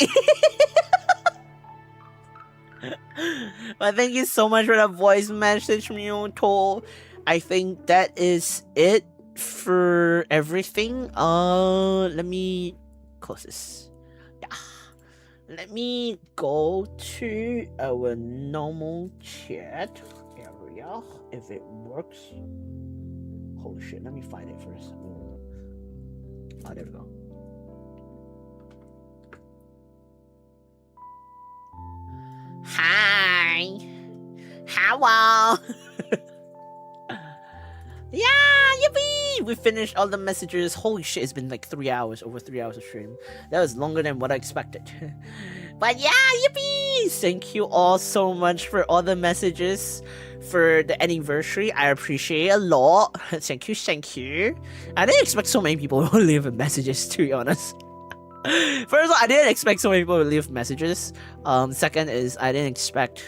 But thank you so much for that voice message, Mewtwo. I think that is it for everything. Let me close this. Yeah. Let me go to our normal chat area if it works. Holy shit, let me find it first. Oh, there we go. Hi. Hello. Yeah, yippee! We finished all the messages. Holy shit, it's been like 3 hours, over 3 hours of stream. That was longer than what I expected. But yeah, yippee! Thank you all so much for all the messages for the anniversary. I appreciate it a lot. Thank you. I didn't expect so many people to leave messages, to be honest. First of all, I didn't expect so many people to leave messages. Second is, I didn't expect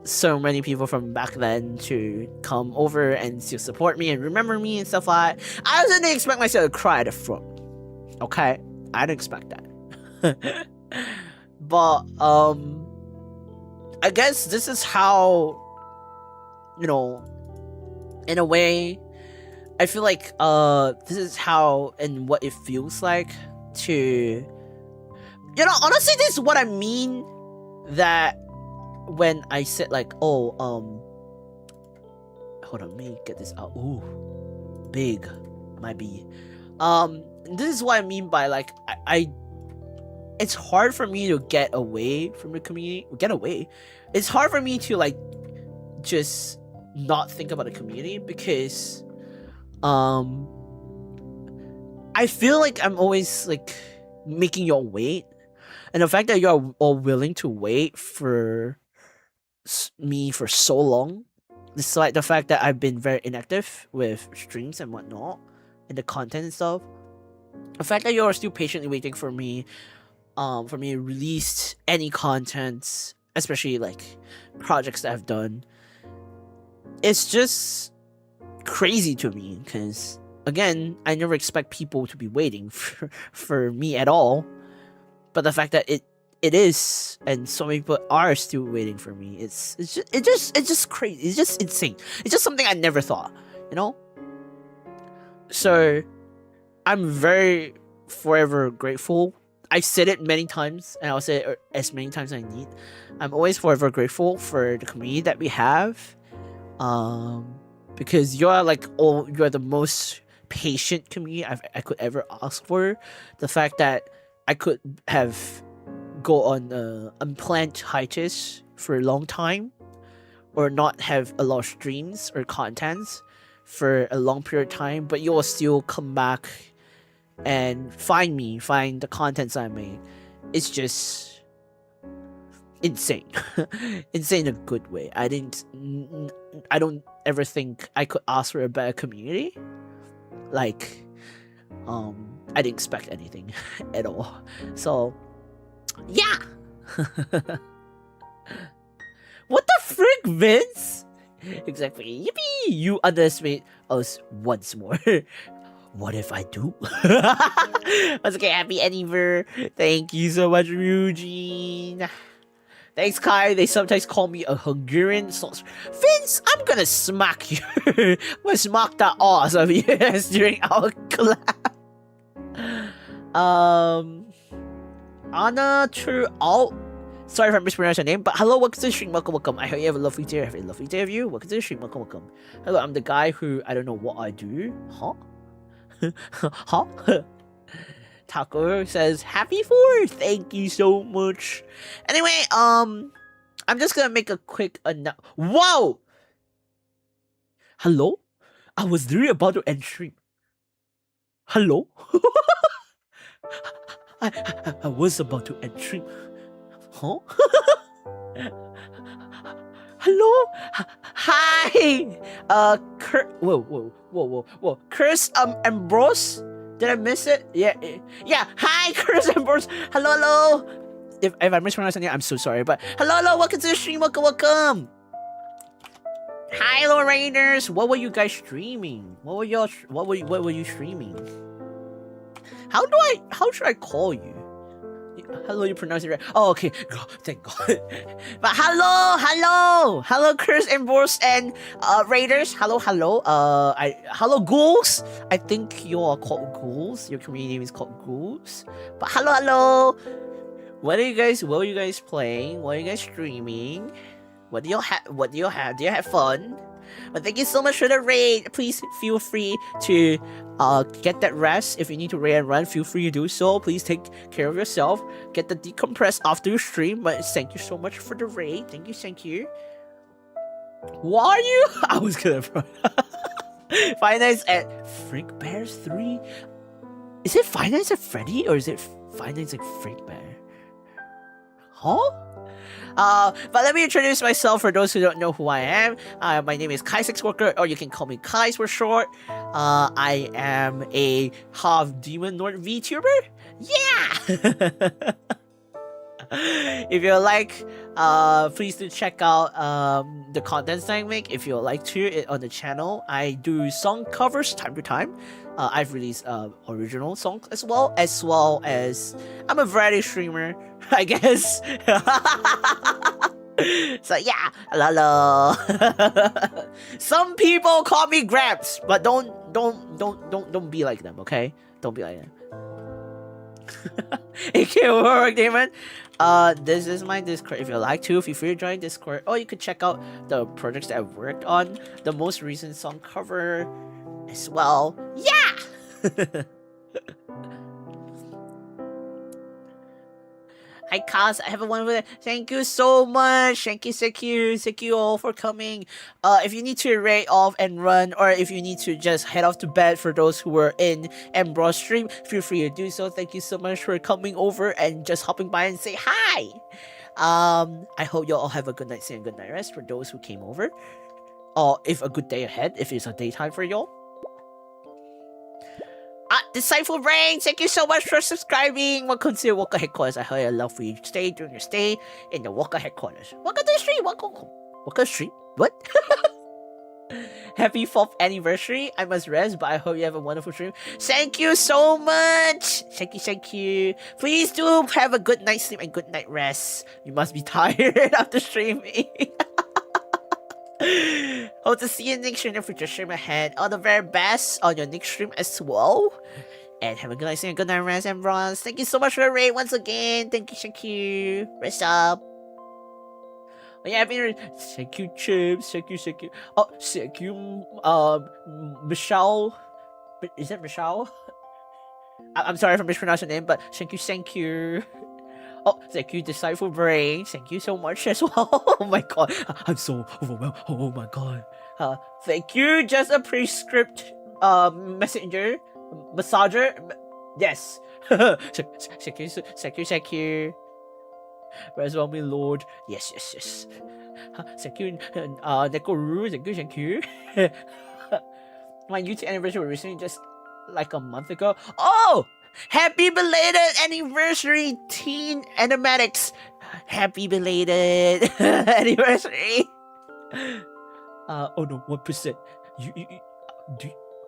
so many people from back then to come over and to support me and remember me and stuff like that. I also didn't expect myself to cry at the front. Okay? I didn't expect that. But, I guess this is how, you know, in a way, I feel like, this is how and what it feels like to, you know, honestly, this is what I mean that when I said like, oh, hold on, let me get this out. Ooh, big, might be. This is what I mean by like, it's hard for me to get away from the community. It's hard for me to like, just not think about the community because, I feel like I'm always like making y'all wait, and the fact that you're all willing to wait for me for so long, despite the fact that I've been very inactive with streams and whatnot and the content and stuff, the fact that you're still patiently waiting for me to release any content, especially like projects that I've done, it's just crazy to me because again, I never expect people to be waiting for me at all, but the fact that it is, and so many people are still waiting for me. It's just crazy. It's just insane. It's just something I never thought, you know. So, I'm very forever grateful. I've said it many times, and I'll say it as many times as I need. I'm always forever grateful for the community that we have, because you're the most patient community I could ever ask for. The fact that I could have go on unplanned hiatus for a long time, or not have a lot of streams or contents for a long period of time, but you'll still come back and find the contents I made. It's just insane. Insane in a good way. I don't ever think I could ask for a better community. Like, I didn't expect anything at all. So, yeah! What the frick, Vince? Exactly. Yippee! You underestimate us once more. What if I do? Once again, happy anniversary. Thank you so much, Eugene. Thanks, Kai. They sometimes call me a Hungarian sauce. Vince, I'm gonna smack you. I'm gonna smack that ass of yours during our collab. Anna True Alt. Sorry if I mispronounced your name, but hello, welcome to the stream. Welcome. I hope you have a lovely day. Have a lovely day of you. Welcome to the stream. Welcome. Hello, I'm the guy who I don't know what I do. Huh? Huh? Taco says happy 4th. Thank you so much. Anyway, I'm just gonna make a quick Whoa! Hello? I was literally about to end stream. Hello? I was about to end stream. Huh? Hello? Hi! Whoa. Chris, Ambrose? Did I miss it? Yeah. Hi, Chris Ambrose. Hello. If I mispronounced anything, I'm so sorry. But hello. Welcome to the stream. Welcome. Hi, hello, Raiders. What were you guys streaming? What were you streaming? How should I call you? Hello, you pronounce it right. Oh, okay. Oh, thank God. But hello, Chris and Boris and Raiders. Hello. Hello, ghouls. I think you are called ghouls. Your community name is called ghouls. But hello. What are you guys playing? What are you guys streaming? What do you have? Do you have fun? But thank you so much for the raid. Please feel free to get that rest. If you need to raid and run, feel free to do so. Please take care of yourself. Get the decompress after your stream. But thank you so much for the raid. Thank you. Who are you? I was gonna Five Nights at Freak Bears 3. Is it Five Nights at Freddy or is it Five Nights at Freak Bear? Huh? But let me introduce myself for those who don't know who I am. My name is Kaissics Walker, or you can call me Kaiss for short. I am a half demon Nord VTuber. Yeah! If you like, please do check out the contents I make. If you like to on the channel, I do song covers time to time. I've released original songs as well as I'm a variety streamer, I guess. So yeah, hello. Some people call me Gramps, but don't be like them, okay? Don't be like them. AK Work Demon. This is my Discord. If you like to, feel free to join Discord, or you could check out the projects that I've worked on, the most recent song cover as well. Yeah. Hi, Kaz. I have a wonderful day. Thank you so much. Thank you all for coming. If you need to raid off and run, or if you need to just head off to bed for those who were in Ambrose stream, feel free to do so. Thank you so much for coming over and just hopping by and say hi. I hope you all have a good night, and good night rest for those who came over. Or if a good day ahead, if it's a daytime for y'all. Disciple Brain, thank you so much for subscribing. Welcome to Walker Headquarters. I heard a love for you to stay during your stay in the Walker Headquarters. Welcome to the stream. Walker stream? What? Happy 4th anniversary. I must rest, but I hope you have a wonderful stream. Thank you so much. Thank you. Please do have a good night's sleep and good night rest. You must be tired after streaming. Hope to see you next stream and future stream ahead. All the very best on your next stream as well. And have a good night and good night rest and bronze. Thank you so much for the raid once again. Thank you. Rest up. Oh, yeah, thank you, Chips. Thank you. Oh, thank you, Michelle. Is that Michelle? I'm sorry if I mispronounced your name, but thank you. Oh, thank you, Disciple Brain. Thank you so much as well. Oh my god, I'm so overwhelmed. Oh my god. Thank you, just a prescript messenger, massager. Yes. Thank you. Where's my lord? Yes. Thank you, Nekoru. Thank you. My YouTube anniversary was recently, just like a month ago. Oh! Happy belated anniversary, Teen Animatics! Happy belated anniversary! Oh no, 1%. You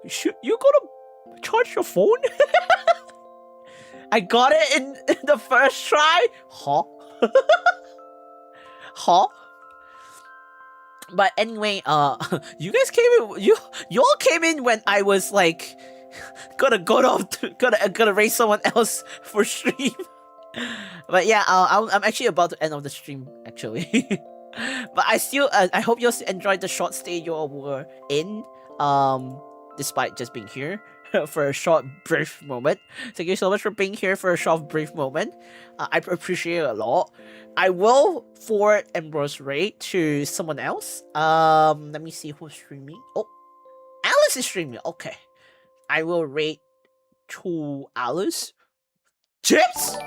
gonna charge your phone? I got it in the first try? Huh? Huh? But anyway, you guys came in, you all came in when I was like, gonna raise someone else for stream. But yeah, I'm actually about to end off the stream actually. But I hope you all enjoyed the short stay you all were in, despite just being here for a short brief moment. Thank you so much for being here for a short brief moment. I appreciate it a lot. I will forward Ambrose raid to someone else. Let me see who's streaming. Oh, Alice is streaming. Okay. I will rate to Alice. Chips!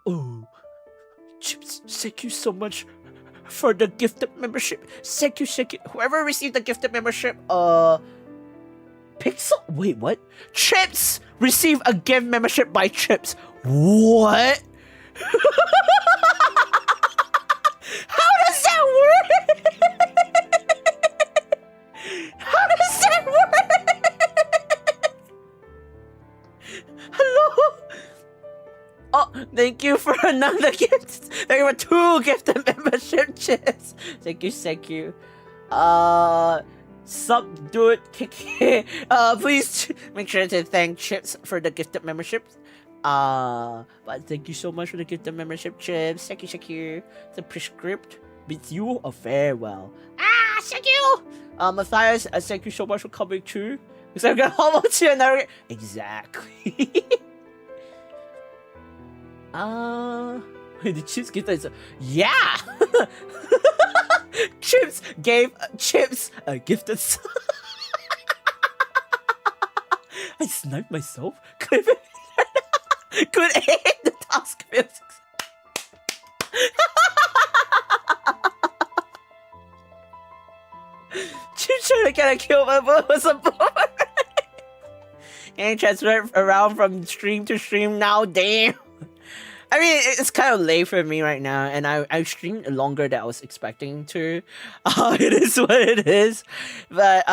Oh, Chips. Thank you so much for the gifted membership. Thank you. Whoever received the gifted membership, Pixel. Wait, what? Chips receive a gift membership by Chips. What? How does that work? How does that work? Hello? Oh, thank you for another gift. Thank you for 2 gifted membership chips. Thank you. Subdued Kiki. Please make sure to thank Chips for the gifted membership. But thank you so much for the gifted membership, Chips. Thank you. The prescript bids you a farewell. Thank you. Matthias, thank you so much for coming too. Because I'm gonna hold on to another. Exactly. Wait, did Chips give that? Yeah. Chips gave Chips a gifted. I sniped myself. Could hit the task physics. Chips trying to get a kill, my boy was a boy. And transfer around from stream to stream now. Damn. I mean, it's kind of late for me right now, and I streamed longer than I was expecting to. It is what it is. But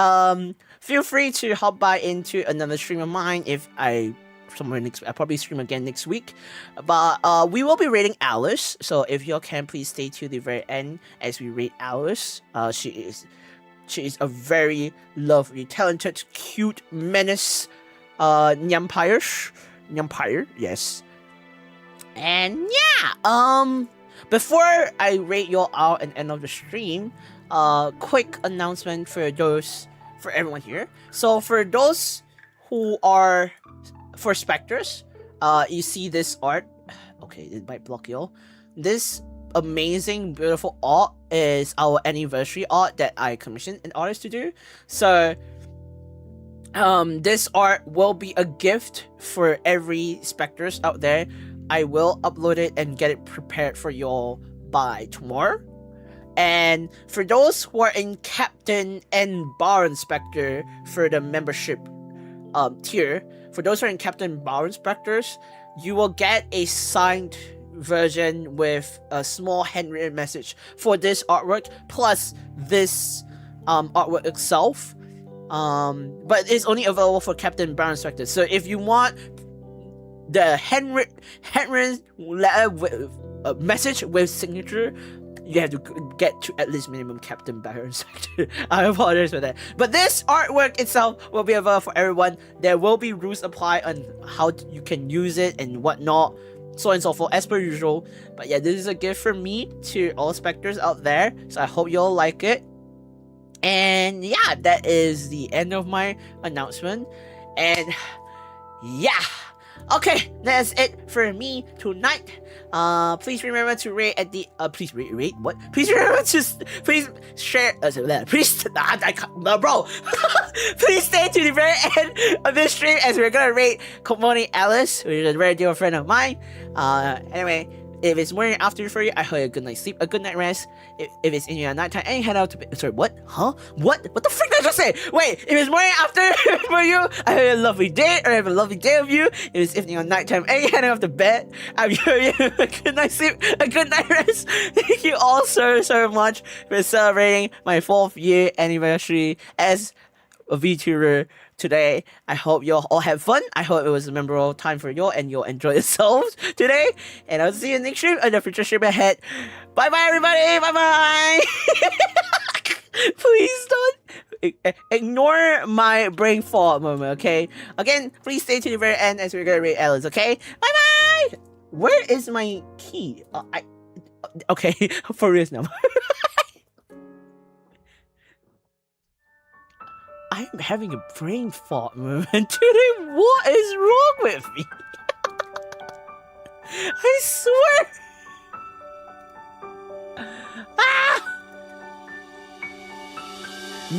feel free to hop by into another stream of mine if I probably stream again next week. But we will be rating Alice, so if you can, please stay to the very end as we rate Alice. She is a very lovely, talented, cute menace. Nyampire, yes. And yeah, before I rate y'all out and end of the stream, quick announcement for everyone here. So for those who are for specters, you see this art. Okay, it might block y'all. This amazing, beautiful art is our anniversary art that I commissioned an artist to do. So this art will be a gift for every specters out there. I will upload it and get it prepared for y'all by tomorrow. And for those who are in Captain and Bar Inspector for the membership tier, for those who are in Captain Bar Inspectors, you will get a signed version with a small handwritten message for this artwork, plus this artwork itself. But it's only available for Captain Bar Inspector. So if you want the handwritten letter with a message with signature, you have to get to at least minimum Captain Baron Sector. I apologize for that. But this artwork itself will be available for everyone. There will be rules apply on how you can use it and whatnot, so on and so forth, as per usual. But yeah, this is a gift from me to all specters out there. So I hope you all like it. And yeah, that is the end of my announcement. And yeah. Okay, that's it for me tonight. Please remember to rate at the please rate what? Please remember to please share. Please, bro. Please stay to the very end of this stream as we're gonna rate QnA Alice, which is a very dear friend of mine. Anyway. If it's morning after for you, I hope you a good night's sleep, a good night rest. If it's in your nighttime, and you head out to sorry, what? Huh? What the frick did I just say? Wait, if it's morning after for you, I hope you have a lovely day, or have a lovely day of you. If it's evening or nighttime, and you head out to bed, I hope you a good night's sleep, a good night rest. Thank you all so much for celebrating my 4th year anniversary as a VTuber today. I hope you all have fun. I hope it was a memorable time for you and you'll enjoy yourselves today. And I'll see you next stream and the future stream ahead. Bye bye everybody. Bye bye. Please don't ignore my brain fart moment, okay? Again, please stay to the very end as we're gonna rate Alice, okay? Bye bye. Where is my key? Okay, for real now. I'm having a brain fart moment today. What is wrong with me? I swear.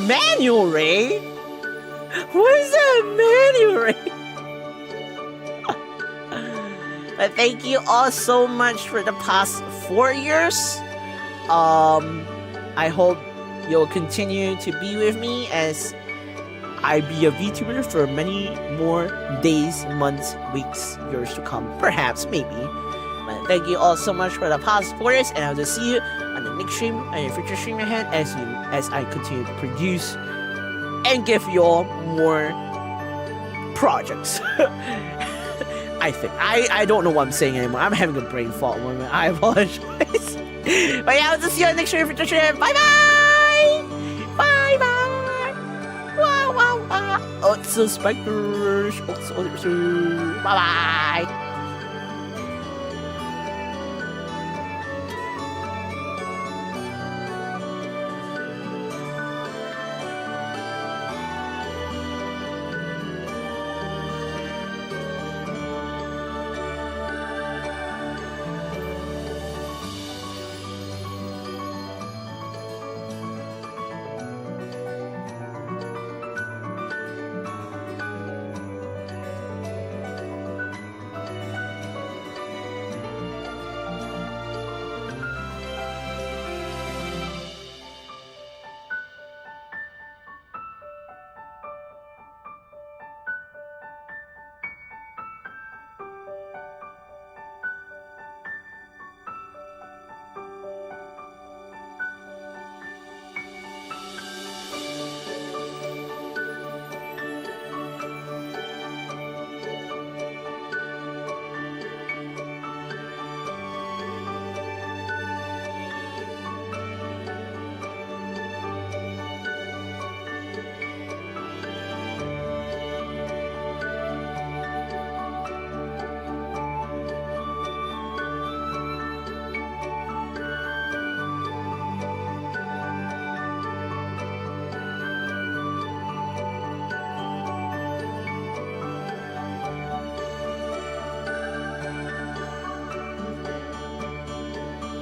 Manual raid? What is that manual raid? But thank you all so much for the past 4 years. I hope you'll continue to be with me as I be a VTuber for many more days, months, weeks, years to come. Perhaps, maybe. But thank you all so much for the past 4 years, and I'll just see you on the next stream and your future stream ahead as I continue to produce and give you all more projects. I think. I don't know what I'm saying anymore. I'm having a brain fart moment. I apologize. But yeah, I'll just see you on the next stream. Bye bye! Bye bye! Wow wow wow! Oh, it's so specters. Bye bye!